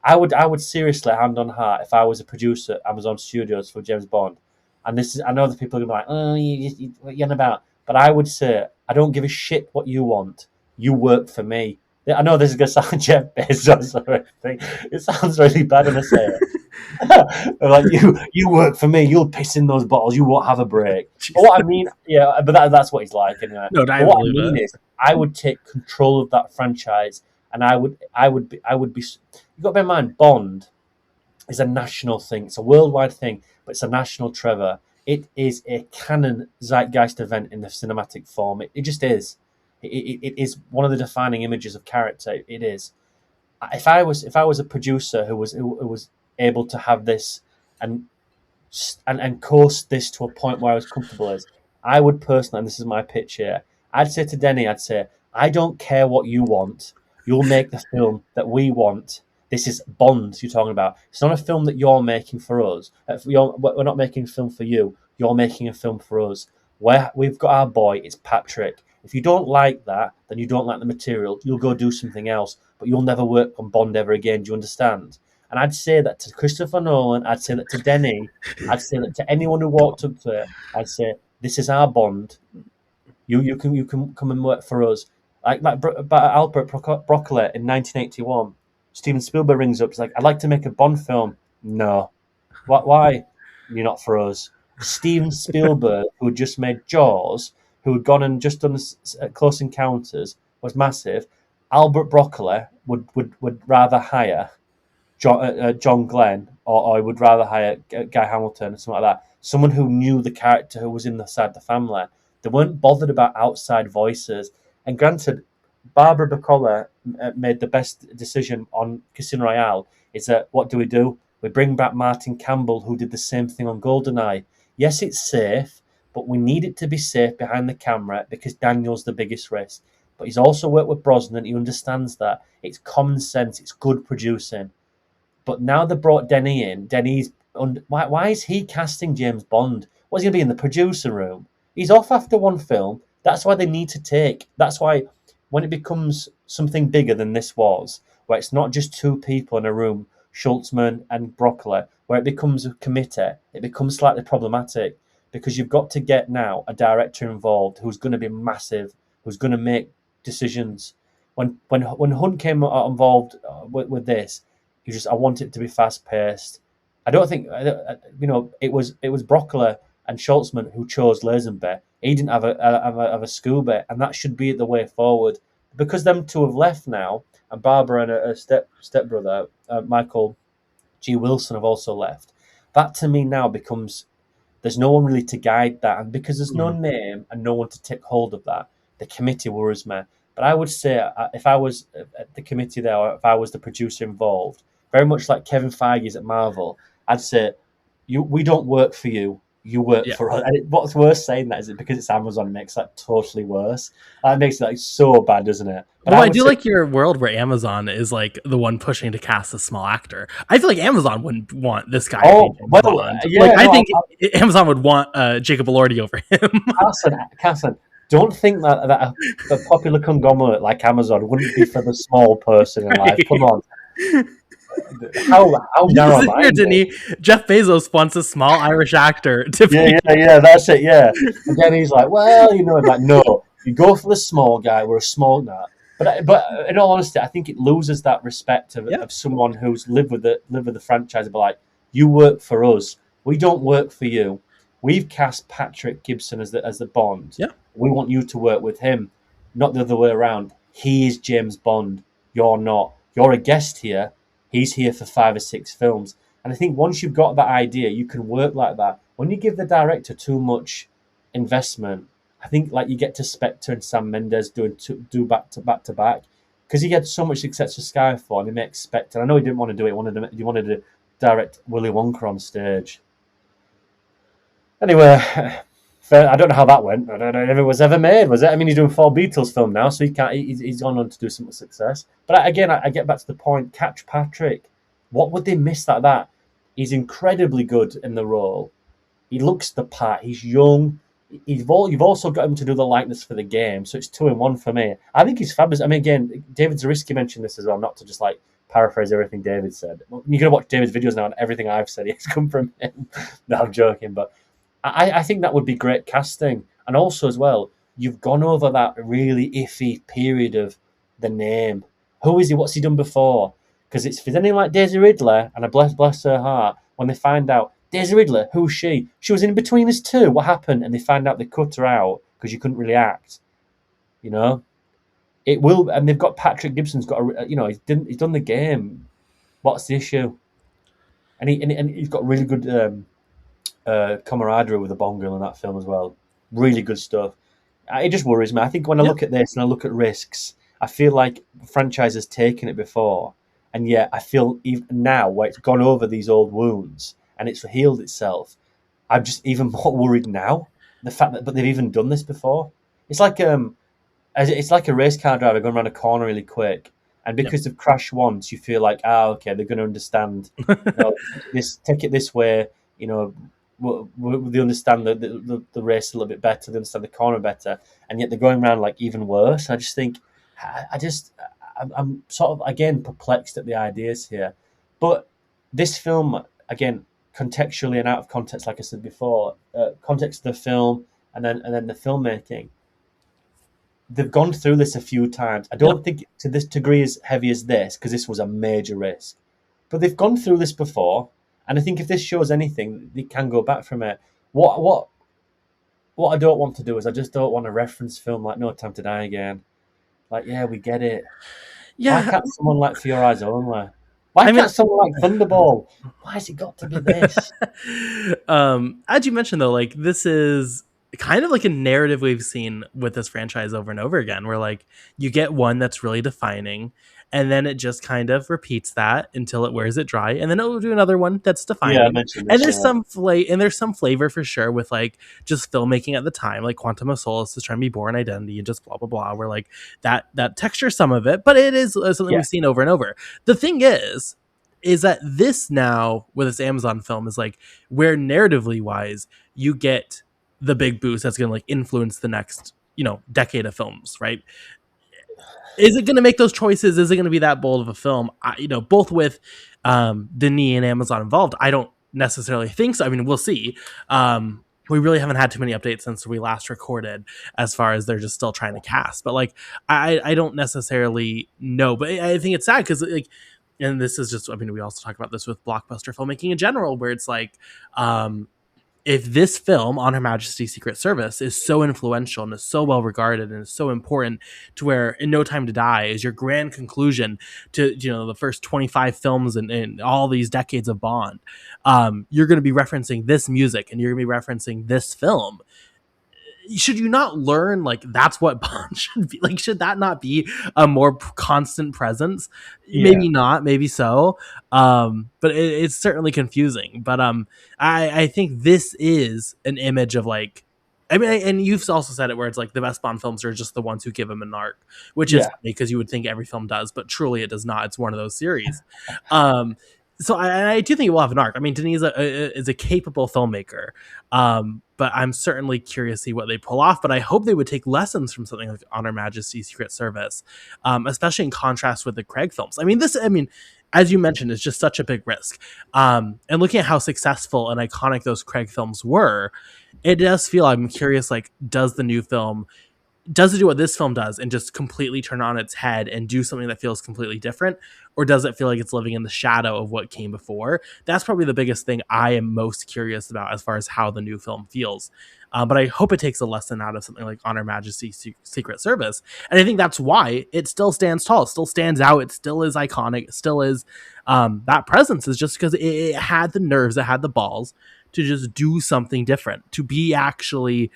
I would seriously, hand on heart, if I was a producer at Amazon Studios for James Bond, and this is, I know that people are gonna be like, oh, what you on about? But I would say, I don't give a shit what you want. You work for me. I know this is gonna sound Jeff Bezos or anything. It sounds really bad when I say it. Like you work for me. You'll piss in those bottles. You won't have a break. But what I mean, yeah, but that's what he's like. Anyway. No, But I what I believe mean it. is, I would take control of that franchise, and I would be. You got to bear in mind, Bond is a national thing. It's a worldwide thing, but it's a national Trevor. It is a canon zeitgeist event in the cinematic form. It just is. It is one of the defining images of character. It is. If I was a producer who was able to have this and course this to a point where I was comfortable as, I would personally, and this is my pitch here, I'd say to Denny, I'd say, I don't care what you want. You'll make the film that we want. This is Bond you're talking about. It's not a film that you're making for us. We're not making a film for you. You're making a film for us. We've got our boy, it's Patrick. If you don't like that, then you don't like the material. You'll go do something else, but you'll never work on Bond ever again. Do you understand? And I'd say that to Christopher Nolan, I'd say that to Denny, I'd say that to anyone who walked up to it, I'd say, this is our Bond. You can come and work for us. Like Albert Broccoli in 1981, Steven Spielberg rings up. He's like, I'd like to make a Bond film. No. Why? You're not for us. Steven Spielberg, who had just made Jaws, who had gone and just done Close Encounters, was massive. Albert Broccoli would rather hire John Glenn, or I would rather hire Guy Hamilton or something like that. Someone who knew the character, who was inside the family. They weren't bothered about outside voices. And granted, Barbara Bacall made the best decision on Casino Royale. Is that what do? We bring back Martin Campbell, who did the same thing on GoldenEye. Yes, it's safe, but we need it to be safe behind the camera because Daniel's the biggest risk. But he's also worked with Brosnan. He understands that. It's common sense. It's good producing. But now they brought Denny in. Why is he casting James Bond? What's he going to be in the producer room? He's off after one film. That's why they need to take. That's why when it becomes something bigger than this was, where it's not just 2 people in a room, Schultzman and Broccoli, where it becomes a committee, it becomes slightly problematic because you've got to get now a director involved who's going to be massive, who's going to make decisions. When Hunt came involved with this, I want it to be fast paced. I don't think it was Broccoli and Schultzman who chose Lazenby. He didn't have a Scooby, and that should be the way forward. Because them two have left now, and Barbara and her stepbrother Michael G. Wilson have also left. That to me now becomes there's no one really to guide that, and because there's no name and no one to take hold of that, the committee worries me. But I would say if I was at the committee there, or if I was the producer involved, very much like Kevin Feige's at Marvel, I'd say, we don't work for you. You work for us. And what's worse saying that is it because it's Amazon, it makes that totally worse. That makes it like so bad, doesn't it? But I do like your world where Amazon is like the one pushing to cast a small actor. I feel like Amazon wouldn't want this guy. I think Amazon would want Jacob Elordi over him. Carson, don't think that a popular conglomerate like Amazon wouldn't be for the small person in life. Come on. How narrow minded. Jeff Bezos wants a small Irish actor to play. Yeah, that's it, yeah. And then he's like, well, like, no, you go for the small guy, we're a small guy. But in all honesty, I think it loses that respect of someone who's lived with the franchise. But like, you work for us, we don't work for you. We've cast Patrick Gibson as the Bond. Yeah, we want you to work with him, not the other way around. He is James Bond. You're not. You're a guest here. He's here for 5 or 6 films. And I think once you've got that idea, you can work like that. When you give the director too much investment, I think like you get to Spectre and Sam Mendes do back to back because he had so much success with Skyfall and he makes Spectre. I know he didn't want to do it. He wanted to direct Willy Wonka on stage. Anyway, I don't know how that went. I don't know if it was ever made, was it? I mean, he's doing 4 Beatles film now, so he's gone on to do some success. But again, I get back to the point. Catch Patrick. What would they miss like that? He's incredibly good in the role. He looks the part. He's young. You've also got him to do the likeness for the game, so it's 2 in 1 for me. I think he's fabulous. I mean, again, David Zarisky mentioned this as well, not to just like paraphrase everything David said. You're going to watch David's videos now, and everything I've said has come from him. No, I'm joking, but I think that would be great casting. And also as well, you've gone over that really iffy period of the name. Who is he? What's he done before? Because if it's anything like Daisy Ridley, and I bless her heart, when they find out, Daisy Ridley, who's she? She was in Between Us too. What happened? And they find out they cut her out because you couldn't really act. It will, and they've got Patrick Gibson's got he's done the game. What's the issue? And he's got really good camaraderie with the Bond girl in that film as well. Really good stuff. It just worries me. I think when I look at this and I look at risks, I feel like the franchise has taken it before, and yet I feel even now where it's gone over these old wounds and it's healed itself, I'm just even more worried now. The fact that they've even done this before. It's like a race car driver going around a corner really quick, and because they've crashed once, you feel like, okay, they're going to understand. Take it this way. They understand the race a little bit better. They understand the corner better, and yet they're going around like even worse. I just think, I'm sort of again perplexed at the ideas here. But this film, again, contextually and out of context, like I said before, context of the film and then the filmmaking. They've gone through this a few times. I don't think to this degree as heavy as this, because this was a major risk. But they've gone through this before. And I think if this shows anything, they can go back from it. What I don't want to do is I just don't want to reference film like No Time to Die Again. Like, yeah, we get it. Yeah. Why can't someone like For Your Eyes Only? Why can't someone like Thunderball? Why has it got to be this? As you mentioned, though, like this is kind of like a narrative we've seen with this franchise over and over again, where like you get one that's really defining, and then it just kind of repeats that until it wears it dry, and then it'll do another one that's defining. Yeah, I mentioned this, and there's some flavor for sure with like just filmmaking at the time, like Quantum of Solace is trying to be Born Identity and just blah blah blah. Where like that texture some of it, but it is something we've seen over and over. The thing is that this now with this Amazon film is like where narratively wise you get the big boost that's going to like influence the next decade of films, right? Is it going to make those choices? Is it going to be that bold of a film? Both with Denis and Amazon involved, I don't necessarily think so. I mean, we'll see. We really haven't had too many updates since we last recorded, as far as they're just still trying to cast. But like, I don't necessarily know. But I think it's sad because like and this is just, I mean, we also talk about this with blockbuster filmmaking in general, where it's like, if this film on Her Majesty's Secret Service is so influential and is so well regarded and is so important, to where In No Time to Die is your grand conclusion to, you know, the first 25 films and all these decades of Bond, you're going to be referencing this music and you're going to be referencing this film. Should you not learn, like, that's what Bond should be like? Should that not be a more constant presence? Yeah, Maybe not, maybe so. But it's certainly confusing. But I think this is an image of, like, I mean, and you've also said it, where it's like the best Bond films are just the ones who give him an arc, which is yeah, funny because you would think every film does, but truly it does not. It's one of those series. Um, so I do think it will have an arc. I mean, Denise is a capable filmmaker, but I'm certainly curious to see what they pull off. But I hope they would take lessons from something like On Her Majesty's Secret Service, especially in contrast with the Craig films. I mean, as you mentioned, is just such a big risk. And looking at how successful and iconic those Craig films were, it does feel, I'm curious, like, does it do what this film does and just completely turn on its head and do something that feels completely different? Or does it feel like it's living in the shadow of what came before? That's probably the biggest thing I am most curious about as far as how the new film feels. But I hope it takes a lesson out of something like On Her Majesty's Secret Service. And I think that's why it still stands tall. It still stands out. It still is iconic. It still is, that presence is just because it had the nerves, it had the balls to just do something different, to be actually,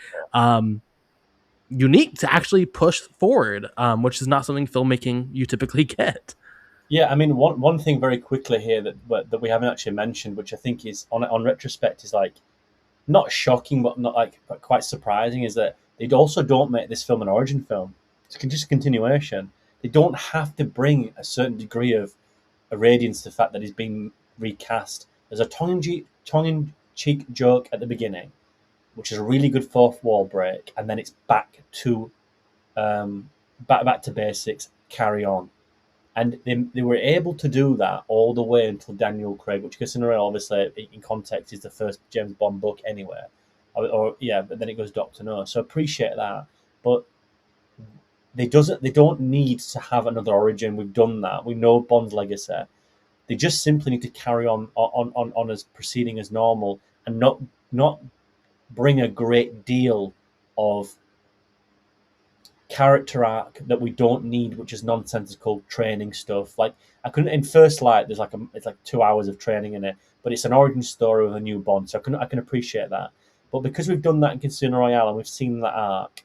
unique, to actually push forward, which is not something filmmaking you typically get. yeah. I mean, one thing very quickly here that we haven't actually mentioned, which I think is on retrospect is like not shocking, but not like but quite surprising, is that they also don't make this film an origin film. It's just a continuation. They don't have to bring a certain degree of radiance to the fact that he's been recast. There's a tongue-in-cheek joke at the beginning, which is a really good fourth wall break, and then it's back to basics. Carry on, and they were able to do that all the way until Daniel Craig, which, considering obviously in context is the first James Bond book anywhere, or yeah, but then it goes Doctor No. So appreciate that, but they don't need to have another origin. We've done that. We know Bond's legacy. They just simply need to carry on as proceeding as normal, and not bring a great deal of character arc that we don't need, which is nonsensical training stuff. Like, I couldn't, in First Light, it's like 2 hours of training in it, but it's an origin story of a new Bond, so I can appreciate that. But because we've done that in Casino Royale and we've seen that arc,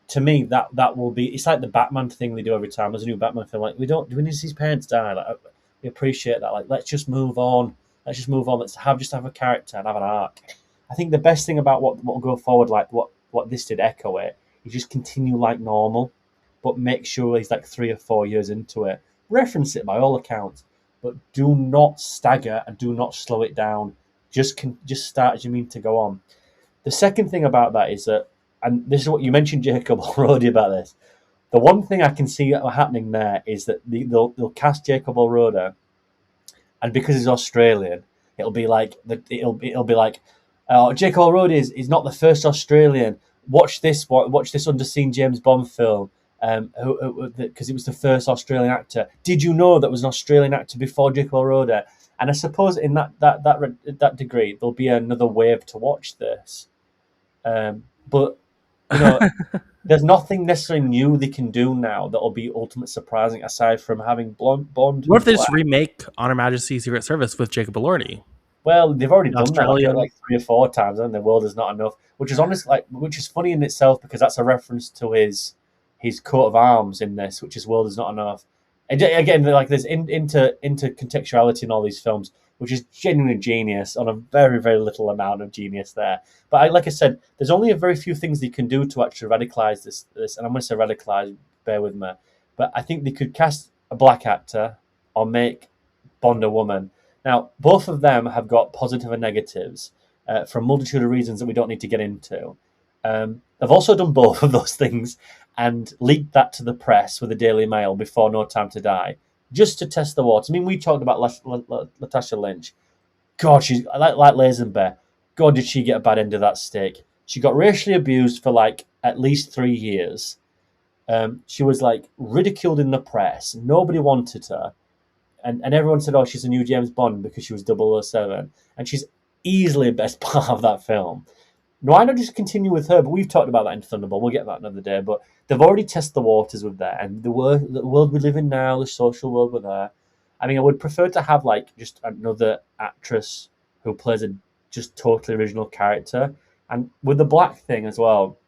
to me that will be, it's like the Batman thing they do every time there's a new Batman film. Like, do we need to see his parents die? Like, we appreciate that. Like, let's just move on. Let's have a character and have an arc. I think the best thing about what will go forward, like what this did echo it, is just continue like normal, but make sure he's like 3 or 4 years into it. Reference it by all accounts, but do not stagger and do not slow it down. Just start as you mean to go on. The second thing about that is that, and this is what you mentioned, Jacob already, about this. The one thing I can see happening there is that they'll cast Jacob Alroda, and because he's Australian, it'll be like Jacob Alroda is not the first Australian. Watch this underseen James Bond film, because it was the first Australian actor. Did you know that was an Australian actor before Jacob Alroda? And I suppose in that degree, there'll be another wave to watch this. But you know, there's nothing necessarily new they can do now that'll be ultimate surprising, aside from having Bond. What if they just remake On Her Majesty's Secret Service with Jacob Elordi Well, they've already in done that Australia? like 3 or 4 times, and the world is not enough. Which is honest, which is funny in itself, because that's a reference to his coat of arms in this, which is "World is not enough." And again, like there's into contextuality in all these films, which is genuinely genius on a very very little amount of genius there. But like I said, there's only a very few things they can do to actually radicalize this, and I'm going to say radicalize. Bear with me, but I think they could cast a black actor or make Bond a woman. Now, both of them have got positive and negatives for a multitude of reasons that we don't need to get into. They've also done both of those things and leaked that to the press with the Daily Mail before No Time to Die, just to test the waters. I mean, we talked about Latasha Lynch. God, she's like Lazenby. God, did she get a bad end of that stick? She got racially abused for like at least 3 years. She was like ridiculed in the press. Nobody wanted her. and everyone said, oh, she's a new James Bond because she was 007, and she's easily the best part of that film. Why not just continue with her? But we've talked about that in Thunderball. We'll get that another day. But they've already tested the waters with that, and the world we live in now, the social world we're there. I mean, I would prefer to have like just another actress who plays a just totally original character, and with the black thing as well.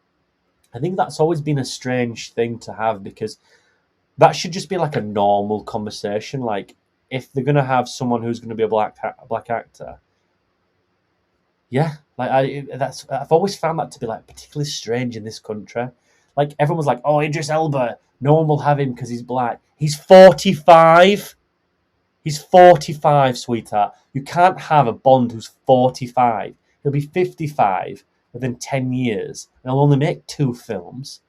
I think that's always been a strange thing to have because that should just be like a normal conversation. Like if they're gonna have someone who's gonna be a black actor, yeah, like I've always found that to be like particularly strange in this country. Like everyone was like, "Oh, Idris Elba, no one will have him because he's black." He's 45. He's 45, sweetheart. You can't have a Bond who's 45. He'll be 55 within 10 years, and he'll only make 2 films.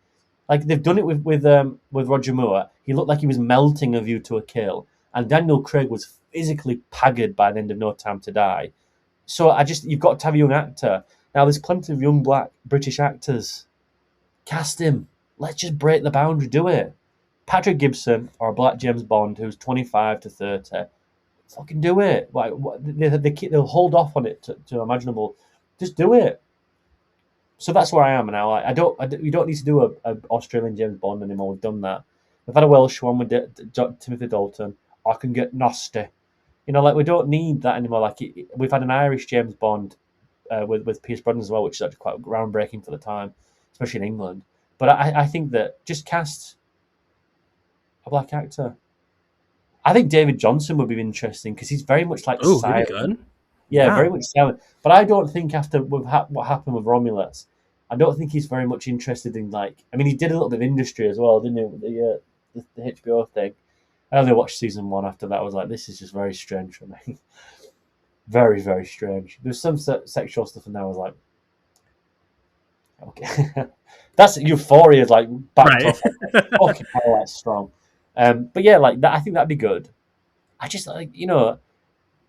Like they've done it with Roger Moore. He looked like he was melting A View to a Kill, and Daniel Craig was physically haggard by the end of No Time to Die. So you've got to have a young actor. Now there's plenty of young black British actors. Cast him. Let's just break the boundary. Do it. Patrick Gibson or a black James Bond who's 25 to 30. Fucking do it. Like they'll hold off on it to imaginable. Just do it. So that's where I am now. We don't need to do a Australian James Bond anymore. We've done that. We've had a Welsh one with Timothy Dalton. I can get nasty. Like we don't need that anymore. Like we've had an Irish James Bond with Pierce Brosnan as well, which is actually quite groundbreaking for the time, especially in England. But I think that just cast a black actor. I think David Johnson would be interesting because he's very much like silent. Good. Yeah, very much silent. But I don't think after what happened with Romulus, I don't think he's very much interested in like. I mean, he did a little bit of industry as well, didn't he? With the HBO thing. I only watched season 1 after that. I was like, this is just very strange for me. Very, very strange. There's some sexual stuff in there. I was like, okay. That's Euphoria, like, backed off. Fucking hell, that's strong. But yeah, like, that, I think that'd be good. I just, like,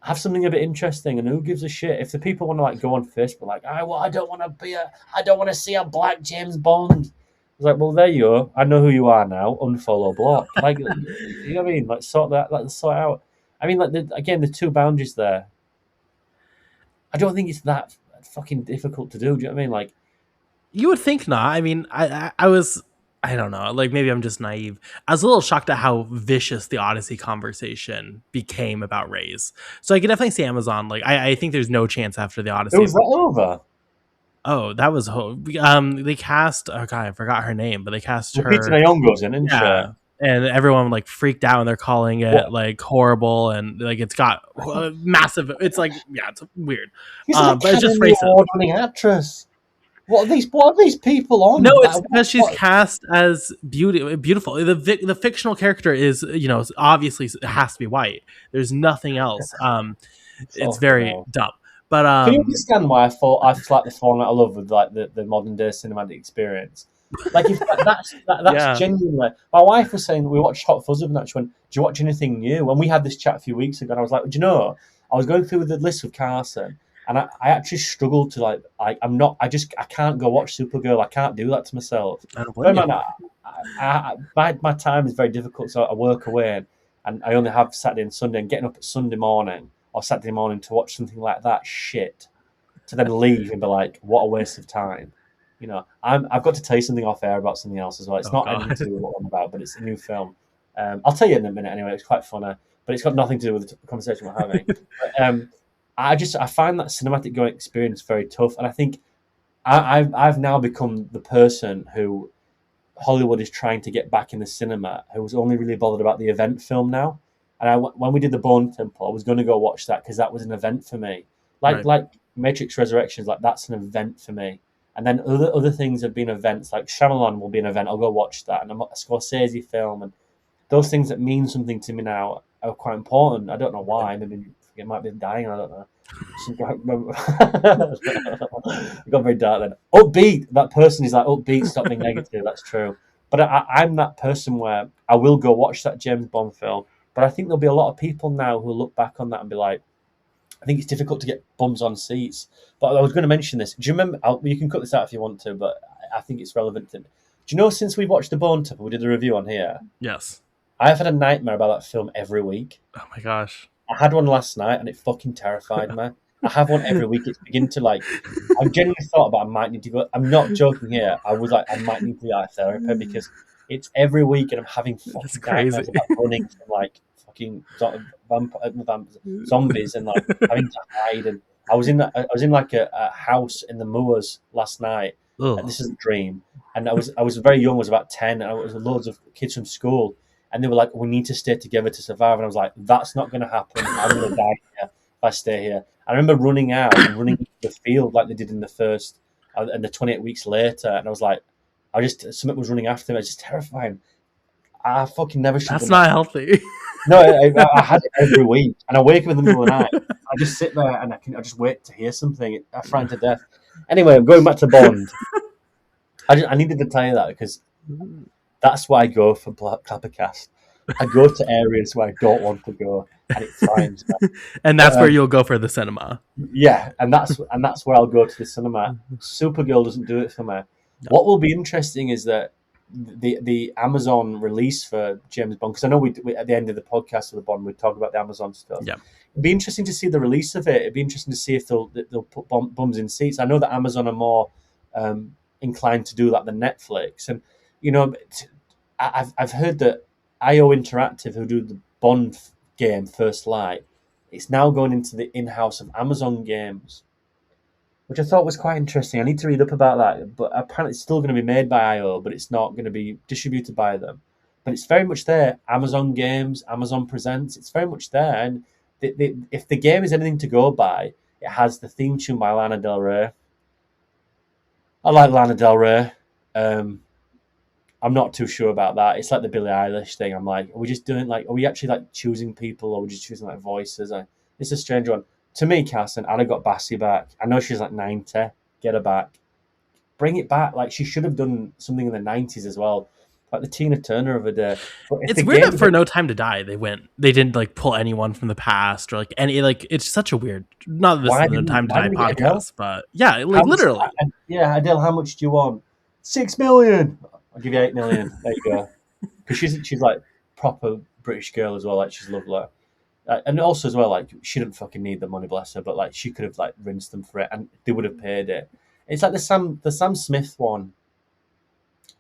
have something a bit interesting, and who gives a shit? If the people want to, like, go on Facebook, like, I don't want to see a black James Bond. I was like, well, there you go. I know who you are now. Unfollow, block. Like, you know what I mean? Like, sort that. Let's sort it out. I mean, like, the 2 boundaries there. I don't think it's that fucking difficult to do. Do you know what I mean? Like, you would think not. I mean, I don't know. Like, maybe I'm just naive. I was a little shocked at how vicious the Odyssey conversation became about Rays. So I can definitely see Amazon. Like, I think there's no chance after the Odyssey. It was that over. Oh, that was they cast. Oh god, I forgot her name, but they cast her. Peter Nyong'o's in, isn't she? And everyone like freaked out, and they're calling it like horrible, and like it's got massive. It's like it's weird. She's like but it's just racist. Award-winning actress. What are these people on? No, it's because she's cast as beautiful. The fictional character is obviously it has to be white. There's nothing else. It's very dumb. But can you understand why I've slightly fallen out of love with like the modern day cinematic experience? Like if that's genuinely. My wife was saying we watched Hot Fuzz and she went, "Do you watch anything new?" And we had this chat a few weeks ago, and I was like, "Do you know?" I was going through the list with Carson, and I actually struggled to like. I can't go watch Supergirl. I can't do that to myself. My time is very difficult, so I work away, and I only have Saturday and Sunday. And getting up at Sunday morning or Saturday morning to watch something like that shit, to then leave and be like, what a waste of time. I've got to tell you something off air about something else as well. It's not anything to do with what I'm about, but it's a new film. I'll tell you in a minute anyway. It's quite funny, but it's got nothing to do with the conversation we're having. But, I find that cinematic going experience very tough, and I think I've now become the person who Hollywood is trying to get back in the cinema, who's only really bothered about the event film now. And when we did the Bone Temple, I was going to go watch that because that was an event for me. Like Matrix Resurrections, like that's an event for me. And then other things have been events, like Shyamalan will be an event. I'll go watch that. And a Scorsese film, and those things that mean something to me now are quite important. I don't know why. Maybe it might be dying. I don't know. It got very dark then. Upbeat. That person is like upbeat. Stop being negative. That's true. But I'm that person where I will go watch that James Bond film. But I think there'll be a lot of people now who look back on that and be like, I think it's difficult to get bums on seats. But I was going to mention this. Do you remember? You can cut this out if you want to, but I think it's relevant. Do you know since we watched The Bone Temple, we did a review on here? Yes. I've had a nightmare about that film every week. Oh my gosh. I had one last night and it fucking terrified me. I have one every week. It's beginning to like. I've genuinely thought about I might need to go. I'm not joking here. I was like, I might need to go to therapy because it's every week and I'm having That's fucking crazy. nightmares about running from like fucking zombies and like having to hide. And I was in like a house in the moors last night. And Ugh. this is a dream. And I was very young. I was about 10. And I was with loads of kids from school. And they were like, "We need to stay together to survive." And I was like, "That's not going to happen. I'm going to die here if I stay here." I remember running out and running into the field like they did in the first, and the 28 weeks later. And I was like, something was running after me. It's just terrifying. I fucking never should have That's done not that. healthy. No, I had it every week. And I wake up in the middle of the night. I just sit there and I just wait to hear something. I'm frightened to death. Anyway, I'm going back to Bond. I needed to tell you that because that's why I go for ClapperCast. I go to areas where I don't want to go, and it frightens me. And that's where you'll go for the cinema. Yeah, and that's where I'll go to the cinema. Supergirl doesn't do it for me. No. What will be interesting is that the Amazon release for James Bond, because I know we at the end of the podcast of the Bond we talk about the Amazon stuff. Yeah. It'd be interesting to see the release of it. It'd be interesting to see if they'll put bums in seats. I know that Amazon are more inclined to do that than Netflix, and you know, I've heard that IO Interactive, who do the Bond game First Light, it's now going into the in-house of Amazon games, which I thought was quite interesting. I need to read up about that, but apparently it's still going to be made by IO, but it's not going to be distributed by them. But it's very much there. Amazon Games, Amazon Presents, it's very much there. And if the game is anything to go by, it has the theme tune by Lana Del Rey. I like Lana Del Rey. I'm not too sure about that. It's like the Billie Eilish thing. I'm like, are we just doing like, are we actually like choosing people, or are we just choosing like voices? It's a strange one. To me, Carson, I'd have got Bassie back. I know she's like 90. Get her back. Bring it back. Like, she should have done something in the 90s as well. Like the Tina Turner of a day. It's weird that for No Time to Die, they didn't like pull anyone from the past or like any, like, it's such a weird, not this is No Time to Die podcast, but yeah, like literally. Adele, how much do you want? 6 million. I'll give you 8 million. There you go. Because she's like proper British girl as well. Like, she's lovely. And also as well, like, she didn't fucking need the money, bless her, but like she could have like rinsed them for it and they would have paid it. It's like the Sam Smith one.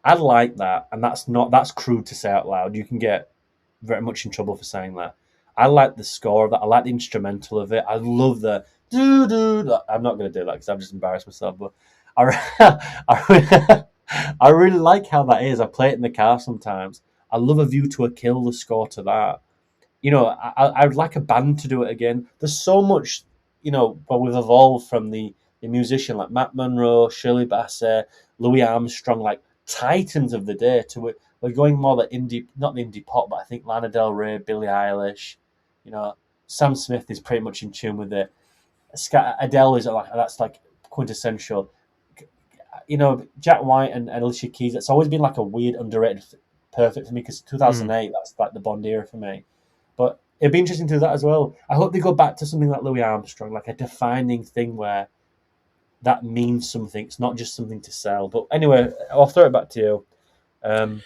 I like that, and that's crude to say out loud. You can get very much in trouble for saying that. I like the score of that. I like the instrumental of it. I love the do. I'm not going to do that because I've just embarrassed myself. But I really like how that is. I play it in the car sometimes. I love A View to a Kill, the score to that. You know, I would like a band to do it again. There's so much, you know, well, we've evolved from the musician like Matt Monro, Shirley Bassey, Louis Armstrong, like titans of the day, to we're going more the indie, not the indie pop, but I think Lana Del Rey, Billie Eilish, you know, Sam Smith is pretty much in tune with it. Adele is like, that's like quintessential. You know, Jack White and Alicia Keys, it's always been like a weird, underrated perfect for me because 2008, that's like the Bond era for me. But it'd be interesting to do that as well. I hope they go back to something like Louis Armstrong, like a defining thing where that means something. It's not just something to sell. But anyway, I'll throw it back to you. I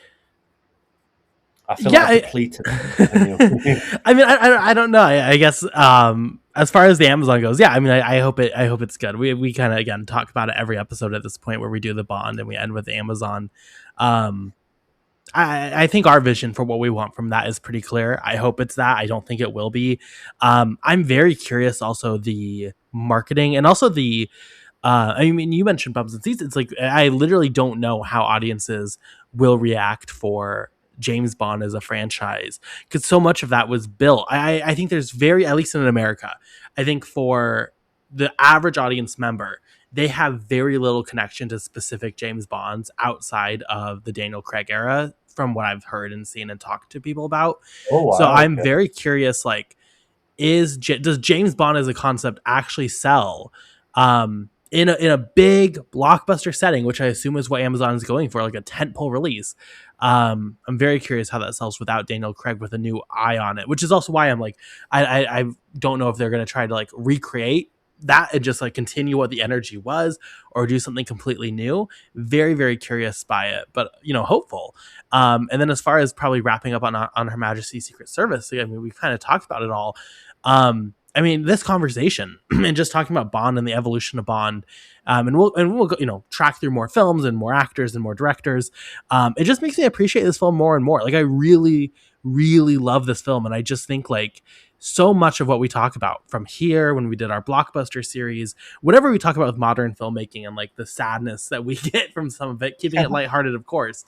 feel like I depleted. I mean, I don't know. I guess as far as the Amazon goes, yeah. I mean, I hope it's good. We kind of again talk about it every episode at this point where we do the Bond and we end with Amazon. I think our vision for what we want from that is pretty clear. I hope it's that. I don't think it will be. I'm very curious also the marketing and also the I mean, you mentioned bumps and seats. It's like I literally don't know how audiences will react for James Bond as a franchise because so much of that was built. I think there's at least in America, I think for the average audience member, they have very little connection to specific James Bonds outside of the Daniel Craig era, from what I've heard and seen and talked to people about. Oh, wow, so I'm very curious, like, does James Bond as a concept actually sell in a big blockbuster setting, which I assume is what Amazon is going for, like a tentpole release. I'm very curious how that sells without Daniel Craig with a new eye on it, which is also why I'm like, I don't know if they're going to try to like recreate that and just like continue what the energy was or do something completely new. Very, very curious by it, but hopeful. And then as far as probably wrapping up on Her Majesty's Secret Service, I mean, we've kind of talked about it all. I mean, this conversation and just talking about Bond and the evolution of Bond, and we'll go, track through more films and more actors and more directors. It just makes me appreciate this film more and more. Like I really, really love this film, and I just think like so much of what we talk about from here when we did our blockbuster series, whatever we talk about with modern filmmaking and like the sadness that we get from some of it, keeping it lighthearted, of course.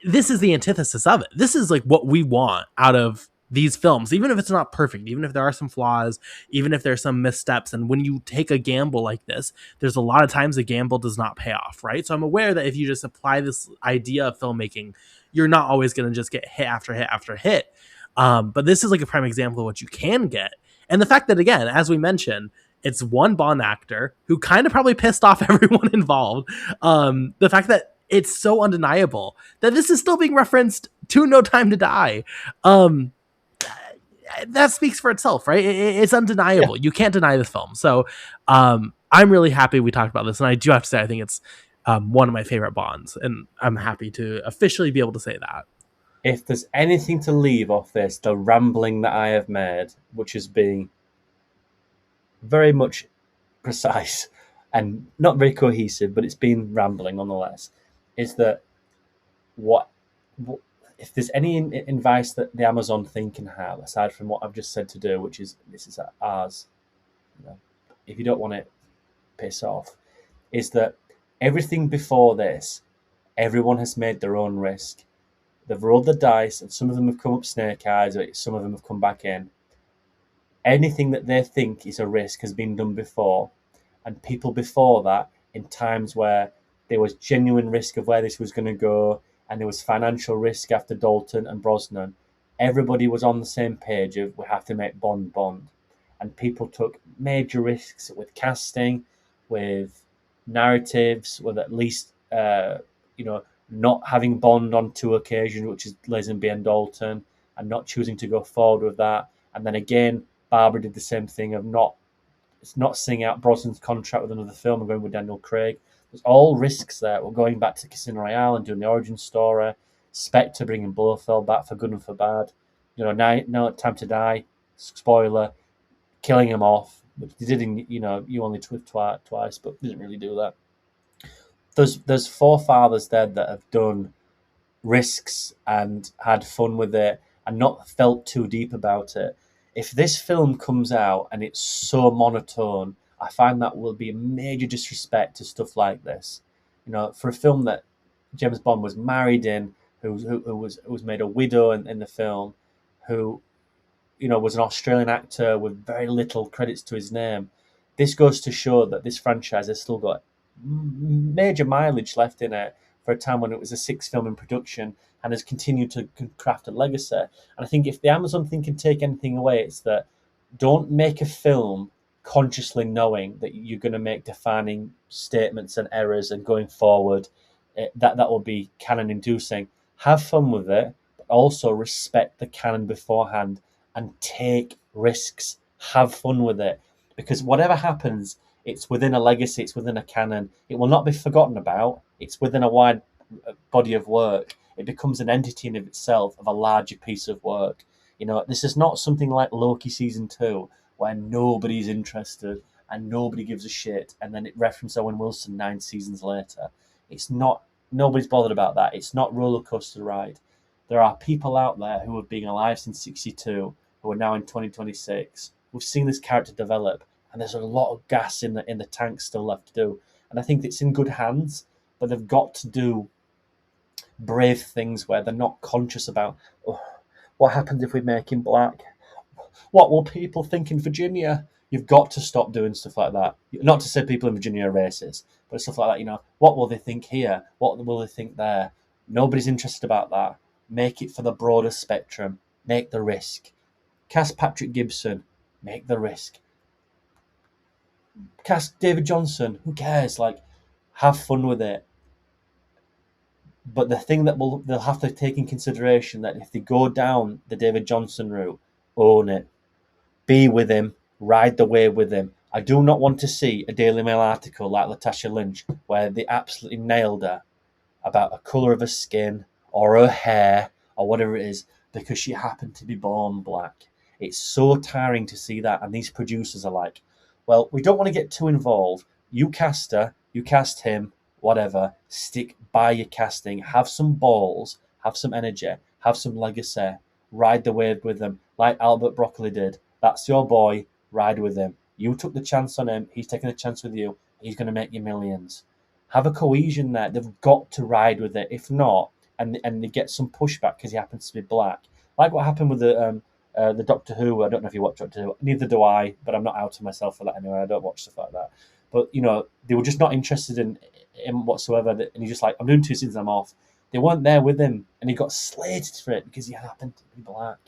This is the antithesis of it. This is like what we want out of these films, even if it's not perfect, even if there are some flaws, even if there's some missteps. And when you take a gamble like this, there's a lot of times the gamble does not pay off, right? So I'm aware that if you just apply this idea of filmmaking, you're not always going to just get hit after hit after hit. But this is like a prime example of what you can get. And the fact that, again, as we mentioned, it's one Bond actor who kind of probably pissed off everyone involved. The fact that it's so undeniable that this is still being referenced to No Time to Die. That speaks for itself, right? It's undeniable. Yeah. You can't deny this film. So I'm really happy we talked about this. And I do have to say, I think it's one of my favorite Bonds. And I'm happy to officially be able to say that. If there's anything to leave off this, the rambling that I have made, which has been very much precise and not very cohesive, but it's been rambling nonetheless, is that what if there's any advice that the Amazon thing can have, aside from what I've just said to do, which is this is ours, if you don't want it, piss off, is that everything before this, everyone has made their own risk. They've rolled the dice, and some of them have come up snake eyes, but some of them have come back in. Anything that they think is a risk has been done before, and people before that, in times where there was genuine risk of where this was going to go, and there was financial risk after Dalton and Brosnan, everybody was on the same page of we have to make Bond. And people took major risks with casting, with narratives, with at least, not having Bond on 2 occasions, which is Lazenby and Dalton, and not choosing to go forward with that. And then again, Barbara did the same thing of not seeing out Brosnan's contract with another film and going with Daniel Craig. There's all risks there. We're going back to Casino Royale and doing the origin story. Spectre bringing Blofeld back for good and for bad. Now Time to Die, spoiler, killing him off. Which they did in, You Only Live Twice, but didn't really do that. There's forefathers there that have done risks and had fun with it and not felt too deep about it. If this film comes out and it's so monotone, I find that will be a major disrespect to stuff like this. For a film that James Bond was married in, who was made a widow in the film, who was an Australian actor with very little credits to his name. This goes to show that this franchise has still got major mileage left in it for a time when it was a 6th film in production and has continued to craft a legacy. And I think if the Amazon thing can take anything away, it's that don't make a film consciously knowing that you're going to make defining statements and errors and going forward that will be canon inducing. Have fun with it, but also respect the canon beforehand and take risks. Have fun with it, because whatever happens, it's within a legacy, it's within a canon. It will not be forgotten about. It's within a wide body of work. It becomes an entity in of itself of a larger piece of work. This is not something like Loki season 2, where nobody's interested and nobody gives a shit, and then it references Owen Wilson 9 seasons later. It's not. Nobody's bothered about that. It's not roller coaster ride. There are people out there who have been alive since '62, who are now in 2026. We've seen this character develop, and there's a lot of gas in the tank still left to do. And I think it's in good hands, but they've got to do brave things where they're not conscious about, what happens if we make him black? What will people think in Virginia? You've got to stop doing stuff like that. Not to say people in Virginia are racist, but stuff like that, what will they think here? What will they think there? Nobody's interested about that. Make it for the broader spectrum. Make the risk. Cast Patrick Gibson. Make the risk. Cast David Johnson. Who cares? Have fun with it. But the thing that they'll have to take in consideration that if they go down the David Johnson route, own it. Be with him. ride the wave with him. I do not want to see a Daily Mail article like Latasha Lynch where they absolutely nailed her about the colour of her skin or her hair or whatever it is because she happened to be born black. It's so tiring to see that, and these producers are like, well, we don't want to get too involved. You cast her, you cast him, whatever. Stick by your casting. Have some balls, have some energy, have some legacy. Ride the wave with them, like Albert Broccoli did. That's your boy. Ride with him. You took the chance on him. He's taking a chance with you. He's going to make you millions. Have a cohesion there. They've got to ride with it. If not, and they get some pushback because he happens to be black, like what happened with the Doctor Who. I don't know if you watch Doctor Who. Neither do I, but I'm not out to myself for that anyway. I don't watch stuff like that. But they were just not interested in him whatsoever. And he's just like, I'm doing 2 seasons, I'm off. They weren't there with him, and he got slated for it because he happened to be black.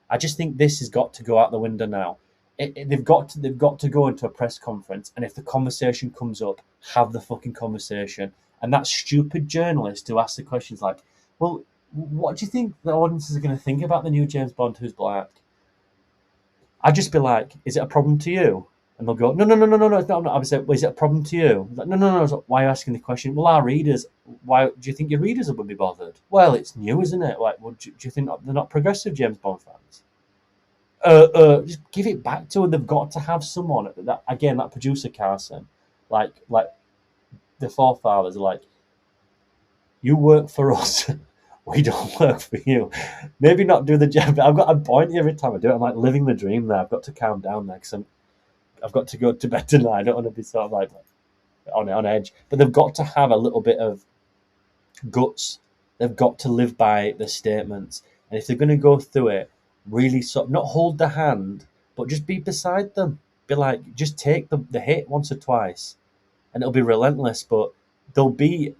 I just think this has got to go out the window now. They've got to go into a press conference, and if the conversation comes up, have the fucking conversation. And that stupid journalist who asked the questions like, well, what do you think the audiences are going to think about the new James Bond who's black? I'd just be like, is it a problem to you? And they'll go, no, it's not. I would say, well, is it a problem to you? Like, no. Like, why are you asking the question? Well, our readers, why do you think your readers would be bothered? Well, it's new, isn't it? Like, well, do you think they're not progressive James Bond fans? Just give it back to them. They've got to have someone that producer Carson, like the forefathers are like, you work for us, we don't work for you. Maybe not do the job. I've got a point every time I do it. I'm like living the dream there. I've got to calm down there because I've got to go to bed tonight. I don't want to be sort of like on edge. But they've got to have a little bit of guts. They've got to live by their statements. And if they're going to go through it, really sort of not hold their hand, but just be beside them. Be like, just take the hit once or twice, and it'll be relentless. But there'll be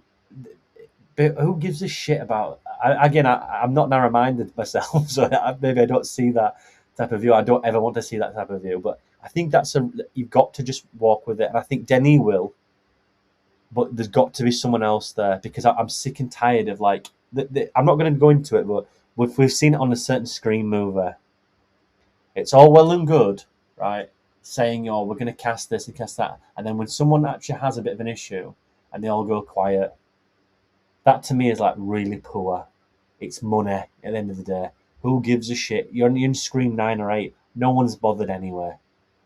who gives a shit about? I'm not narrow-minded myself, so maybe I don't see that type of view. I don't ever want to see that type of view, but I think you've got to just walk with it, and I think Denny will. But there's got to be someone else there because I'm sick and tired of like. I'm not going to go into it, but we've seen it on a certain Scream movie. It's all well and good, right? Saying, "Oh, we're going to cast this and cast that," and then when someone actually has a bit of an issue, and they all go quiet, that to me is like really poor. It's money at the end of the day. Who gives a shit? You're in Scream 9 or 8. No one's bothered anyway.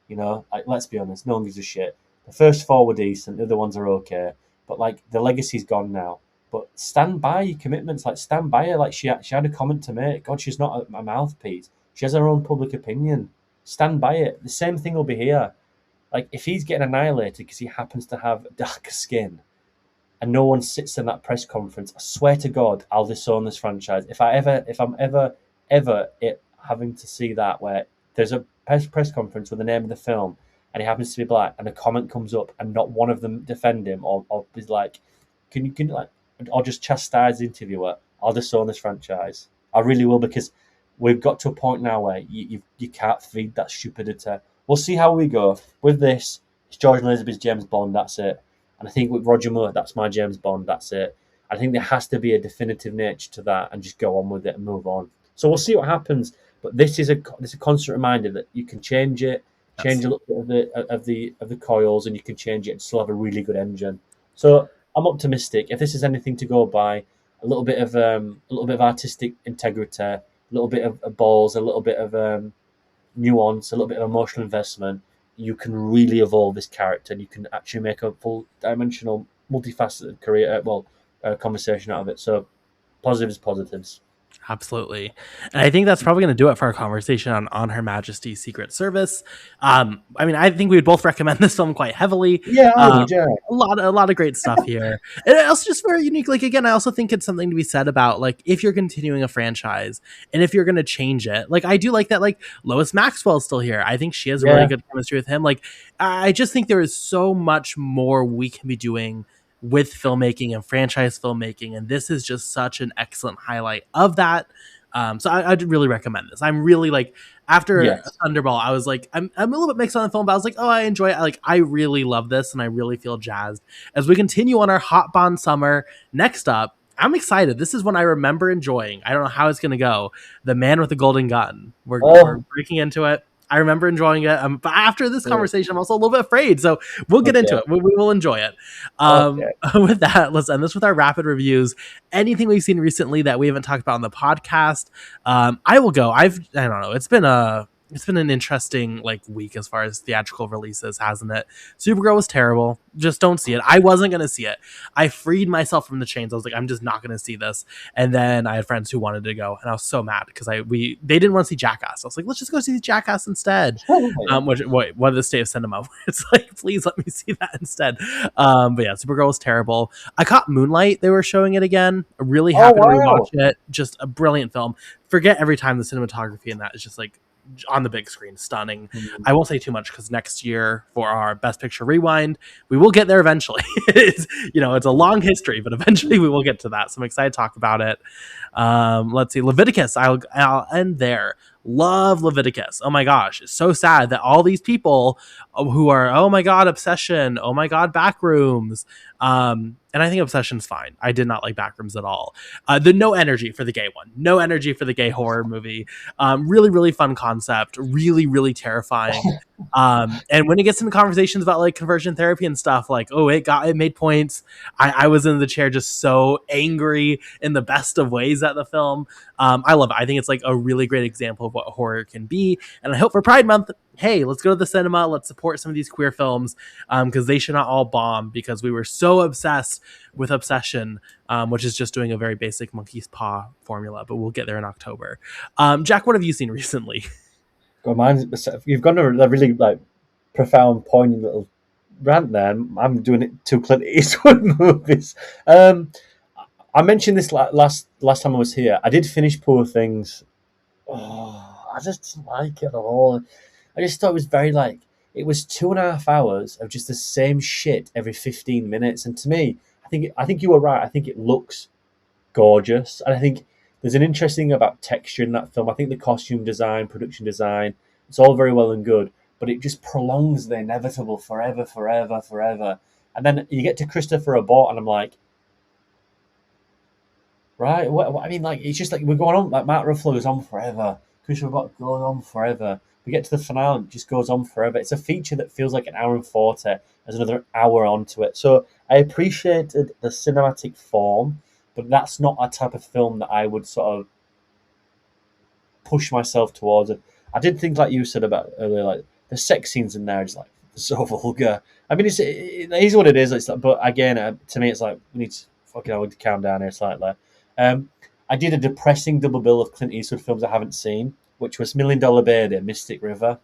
Like, let's be honest, no one gives a shit. The first 4 were decent, the other ones are okay. But like the legacy's gone now. But stand by your commitments, like stand by her. Like she had a comment to make. God, she's not a mouthpiece. She has her own public opinion. Stand by it. The same thing will be here. Like if he's getting annihilated because he happens to have darker skin, and no one sits in that press conference, I swear to God, I'll disown this franchise. If I'm ever having to see that where there's a press conference with the name of the film and he happens to be black and a comment comes up and not one of them defend him or is like, can you like, or just chastise the interviewer, I'll disown this franchise. I really will, because we've got to a point now where you can't feed that stupidity. We'll see how we go. With this, it's George and Elizabeth's James Bond, that's it. And I think with Roger Moore, that's my James Bond, that's it. I think there has to be a definitive nature to that and just go on with it and move on. So we'll see what happens. But this is a constant reminder that you can change it, change a little bit of the coils, and you can change it and still have a really good engine. So I'm optimistic. If this is anything to go by, a little bit of artistic integrity, a little bit of balls, a little bit of nuance, a little bit of emotional investment, you can really evolve this character, and you can actually make a full dimensional, multifaceted conversation out of it. So positives. Absolutely. And I think that's probably going to do it for our conversation on Her Majesty's Secret Service. I mean, I think we would both recommend this film quite heavily. Yeah, I would, yeah. A lot of great stuff here. And it's also just very unique. Like, again, I also think it's something to be said about, like, if you're continuing a franchise and if you're going to change it. Like, I do like that, like, Lois Maxwell's still here. I think she has really good chemistry with him. Like, I just think there is so much more we can be doing with filmmaking and franchise filmmaking, and this is just such an excellent highlight of that. So I'd really recommend this. I'm really like, after Thunderball, I was like, I'm a little bit mixed on the film, but I was like, oh, I enjoy it. Like, I really love this, and I really feel jazzed as we continue on our Hot Bond summer. Next up, I'm excited. This is one I remember enjoying. I don't know how it's going to go. The Man with the Golden Gun. We're breaking into it. I remember enjoying it. But after this Yeah. conversation, I'm also a little bit afraid. So we'll get into Okay. it. We will enjoy it. Okay. With that, let's end this with our rapid reviews. Anything we've seen recently that we haven't talked about on the podcast. I will go. I don't know. It's been an interesting like week as far as theatrical releases, hasn't it? Supergirl was terrible. Just don't see it. I wasn't gonna see it. I freed myself from the chains. I was like, I'm just not gonna see this. And then I had friends who wanted to go, and I was so mad because they didn't want to see Jackass. I was like, let's just go see Jackass instead. What the state of cinema? It's like, please let me see that instead. But yeah, Supergirl was terrible. I caught Moonlight. They were showing it again. Really Oh happy to wow. rewatch it. Just a brilliant film. Forget every time the cinematography in that is just like on the big screen, stunning. I won't say too much because next year for our Best Picture Rewind, we will get there eventually. It's a long history, but eventually we will get to that. So I'm excited to talk about it. Let's see, Leviticus. I'll end there. Love Leviticus. Oh my gosh, it's so sad that all these people who are, oh my god, Obsession, oh my god, Backrooms, and I think Obsession's fine. I did not like Backrooms at all. The no energy for the gay one, no energy for the gay horror movie. Really, really fun concept. Really, really terrifying. And when it gets into conversations about like conversion therapy and stuff, like, oh, it made points. I was in the chair just so angry in the best of ways at the film. I love it. I think it's like a really great example of what horror can be. And I hope for Pride Month, hey, let's go to the cinema. Let's support some of these queer films because they should not all bomb because we were so obsessed with Obsession, which is just doing a very basic monkey's paw formula. But we'll get there in October. Jack, what have you seen recently? You've gone to a really like profound, poignant little rant there. I'm doing it to Clint Eastwood movies. I mentioned this last time I was here. I did finish Poor Things. Oh, I just didn't like it at all. I just thought it was very like it was 2.5 hours of just the same shit every 15 minutes. And to me, I think you were right. I think it looks gorgeous, and I think there's an interesting thing about texture in that film. I think the costume design, production design, it's all very well and good, but it just prolongs the inevitable forever, forever, forever. And then you get to Christopher Abbott, and I'm like, right? What I mean, like, it's just like we're going on. Like Mark Ruffalo is on forever. Christopher Abbott goes on forever. We get to the finale, it just goes on forever. It's a feature that feels like an hour and 40. There's another hour onto it. So I appreciated the cinematic form, but that's not a type of film that I would sort of push myself towards. And I did think, like you said about earlier, like the sex scenes in there is like so vulgar. I mean, it is what it is. It's like, but again, to me, it's like we need to fucking I would calm down here slightly. I did a depressing double bill of Clint Eastwood films I haven't seen, which was $1 Million Baby and Mystic River.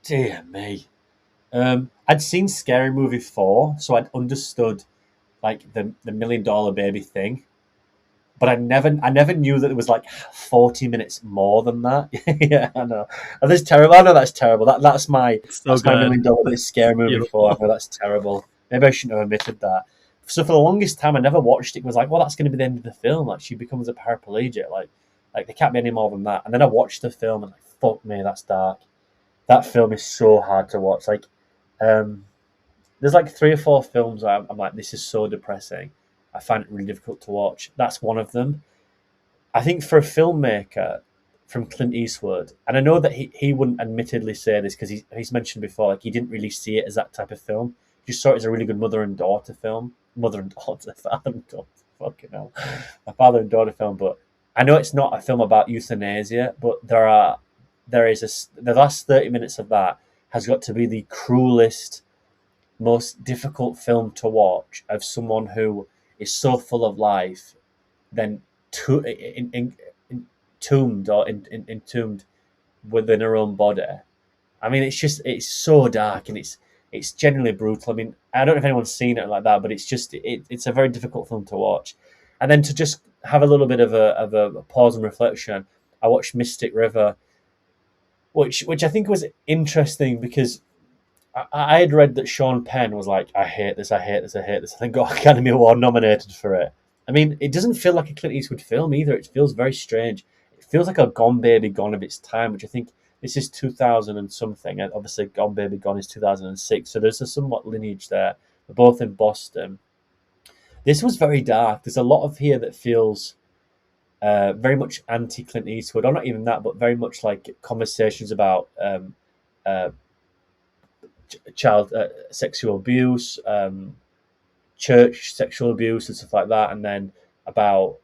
Dear me. I'd seen Scary Movie 4, so I'd understood like the $1 Million Baby thing, but I never knew that it was like 40 minutes more than that. Yeah, I know. Oh, that's terrible. I know that's terrible. That's my So my $1 Million Scary Movie Beautiful. 4. I know that's terrible. Maybe I shouldn't have admitted that. So for the longest time, I never watched it. It was like, well, that's going to be the end of the film. Like she becomes a paraplegic. Like there can't be any more than that. And then I watched the film and like, fuck me, that's dark. That film is so hard to watch. Like, there's like 3 or 4 films where I'm like, this is so depressing. I find it really difficult to watch. That's one of them. I think for a filmmaker from Clint Eastwood, and I know that he wouldn't admittedly say this because he's mentioned before, like he didn't really see it as that type of film. He just saw it as a really good mother and daughter film. Mother and daughter, father and daughter. Fucking hell. A father and daughter film. But I know it's not a film about euthanasia, but the last 30 minutes of that has got to be the cruelest, most difficult film to watch of someone who is so full of life, then entombed within her own body. I mean, it's so dark and it's genuinely brutal. I mean, I don't know if anyone's seen it like that, but it's a very difficult film to watch. And then to just have a little bit of a pause and reflection, I watched Mystic River, which I think was interesting because I had read that Sean Penn was like, I hate this. I think got Academy Award nominated for it. I mean, it doesn't feel like a Clint Eastwood film either. It feels very strange. It feels like a Gone Baby Gone of its time, which I think this is 2000 and something. And obviously, Gone Baby Gone is 2006. So there's a somewhat lineage there. They're both in Boston. This was very dark. There's a lot of here that feels very much anti Clint Eastwood, or not even that, but very much like conversations about uh, child sexual abuse, church sexual abuse, and stuff like that, and then about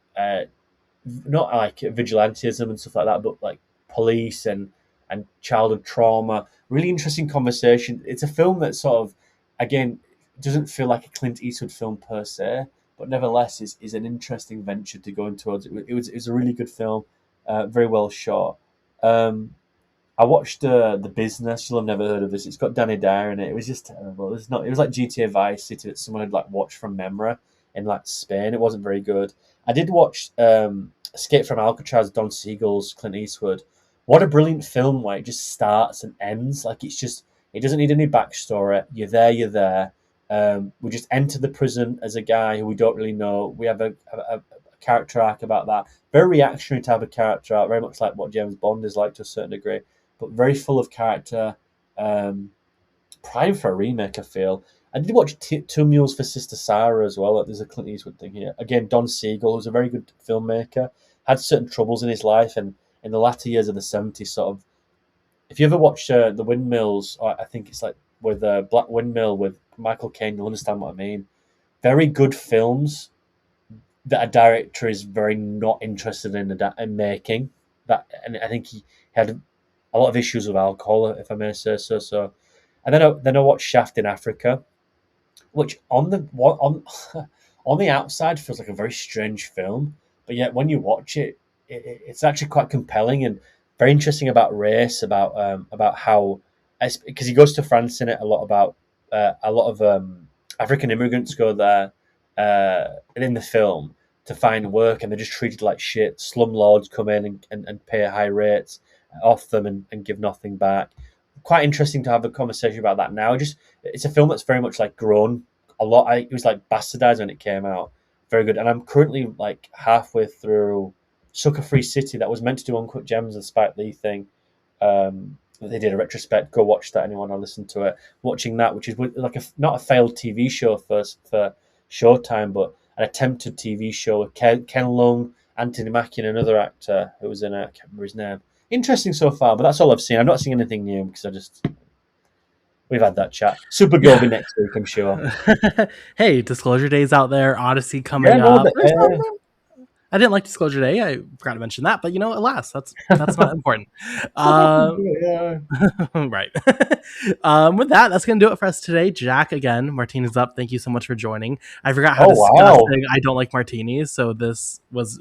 not like vigilantism and stuff like that, but like police and childhood trauma. Really interesting conversation. It's a film that sort of, again, doesn't feel like a Clint Eastwood film per se, but nevertheless is an interesting venture to go into. It was a really good film, very well shot. Um, I watched The Business. You'll have never heard of this. It's got Danny Dyer in it. It was just terrible. It was not. It was like GTA Vice City that someone had like watched from memory in like Spain. It wasn't very good. I did watch Escape from Alcatraz, Don Siegel's Clint Eastwood. What a brilliant film! Where it just starts and ends. Like it's just. It doesn't need any backstory. You're there. You're there. We just enter the prison as a guy who we don't really know. We have a character arc about that. Very reactionary type of character arc. Very much like what James Bond is like to a certain degree, but very full of character. Prime for a remake, I feel. I did watch Two Mules for Sister Sarah as well. There's a Clint Eastwood thing here. Again, Don Siegel, who's a very good filmmaker, had certain troubles in his life, and in the latter years of the 70s, sort of. If you ever watch The Windmills, or I think it's like with Black Windmill with Michael Caine, you'll understand what I mean. Very good films that a director is very not interested in making. That, and I think he had a lot of issues with alcohol, if I may say so. And then I watched Shaft in Africa, which on the outside feels like a very strange film, but yet when you watch it, it's actually quite compelling and very interesting about race, about how, because he goes to France in it a lot of African immigrants go there in the film to find work, and they're just treated like shit. Slumlords come in and pay high rates off them and give nothing back. Quite interesting to have a conversation about that now. It's a film that's very much like grown a lot. It was like bastardized when it came out. Very good. And I'm currently like halfway through Sucker Free City, that was meant to do Uncut Gems, the Spike Lee thing. They did a retrospect. Go watch that. Anyone, I listen to it. Watching that, which is like not a failed TV show for Showtime, but an attempted TV show with Ken Leung, Anthony Mackie, and another actor who was in it. I can't remember his name. Interesting so far, but that's all I've seen. I'm not seeing anything new because we've had that chat. Supergirl will be next week, I'm sure. Hey, Disclosure Day's out there. Odyssey coming up. I didn't like Disclosure Day. I forgot to mention that, but alas, that's not important. Right. With that, that's going to do it for us today. Jak, again, Martina's up. Thank you so much for joining. I forgot how disgusting I don't like martinis, so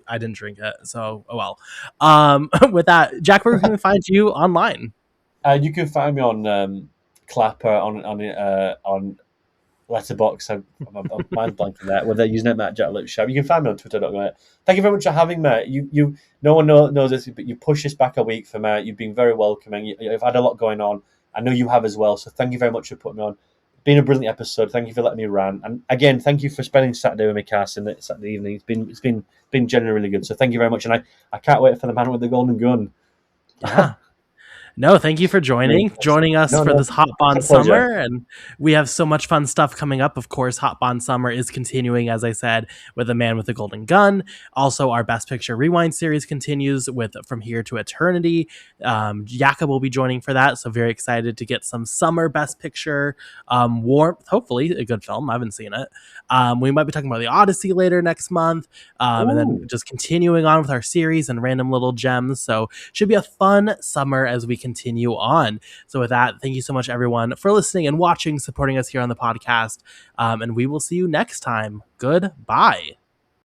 I didn't drink it. So, oh well. With that, Jak, where can we find you online? You can find me on Clapper on Letterboxd. I'm mind blanking there. With their username at Jak-Luke Sharp. You can find me on Twitter.com. Thank you very much for having me. You no one knows this, but you pushed this back a week for me. You've been very welcoming. You've had a lot going on. I know you have as well. So thank you very much for putting me on. It's been a brilliant episode. Thank you for letting me rant. And again, thank you for spending Saturday with me, Carson. Saturday evening. It's been generally really good. So thank you very much. And I can't wait for the man with the golden gun. Yeah. No, thank you for joining us for this Hot Bond Summer. And we have so much fun stuff coming up. Of course, Hot Bond Summer is continuing, as I said, with The Man with the Golden Gun. Also, our Best Picture Rewind series continues with From Here to Eternity. Jakob will be joining for that. So very excited to get some summer Best Picture warmth. Hopefully a good film. I haven't seen it. We might be talking about The Odyssey later next month. And then just continuing on with our series and random little gems. So should be a fun summer as we continue on. So with that, thank you so much, everyone, for listening and watching, supporting us here on the podcast. And we will see you next time. Goodbye.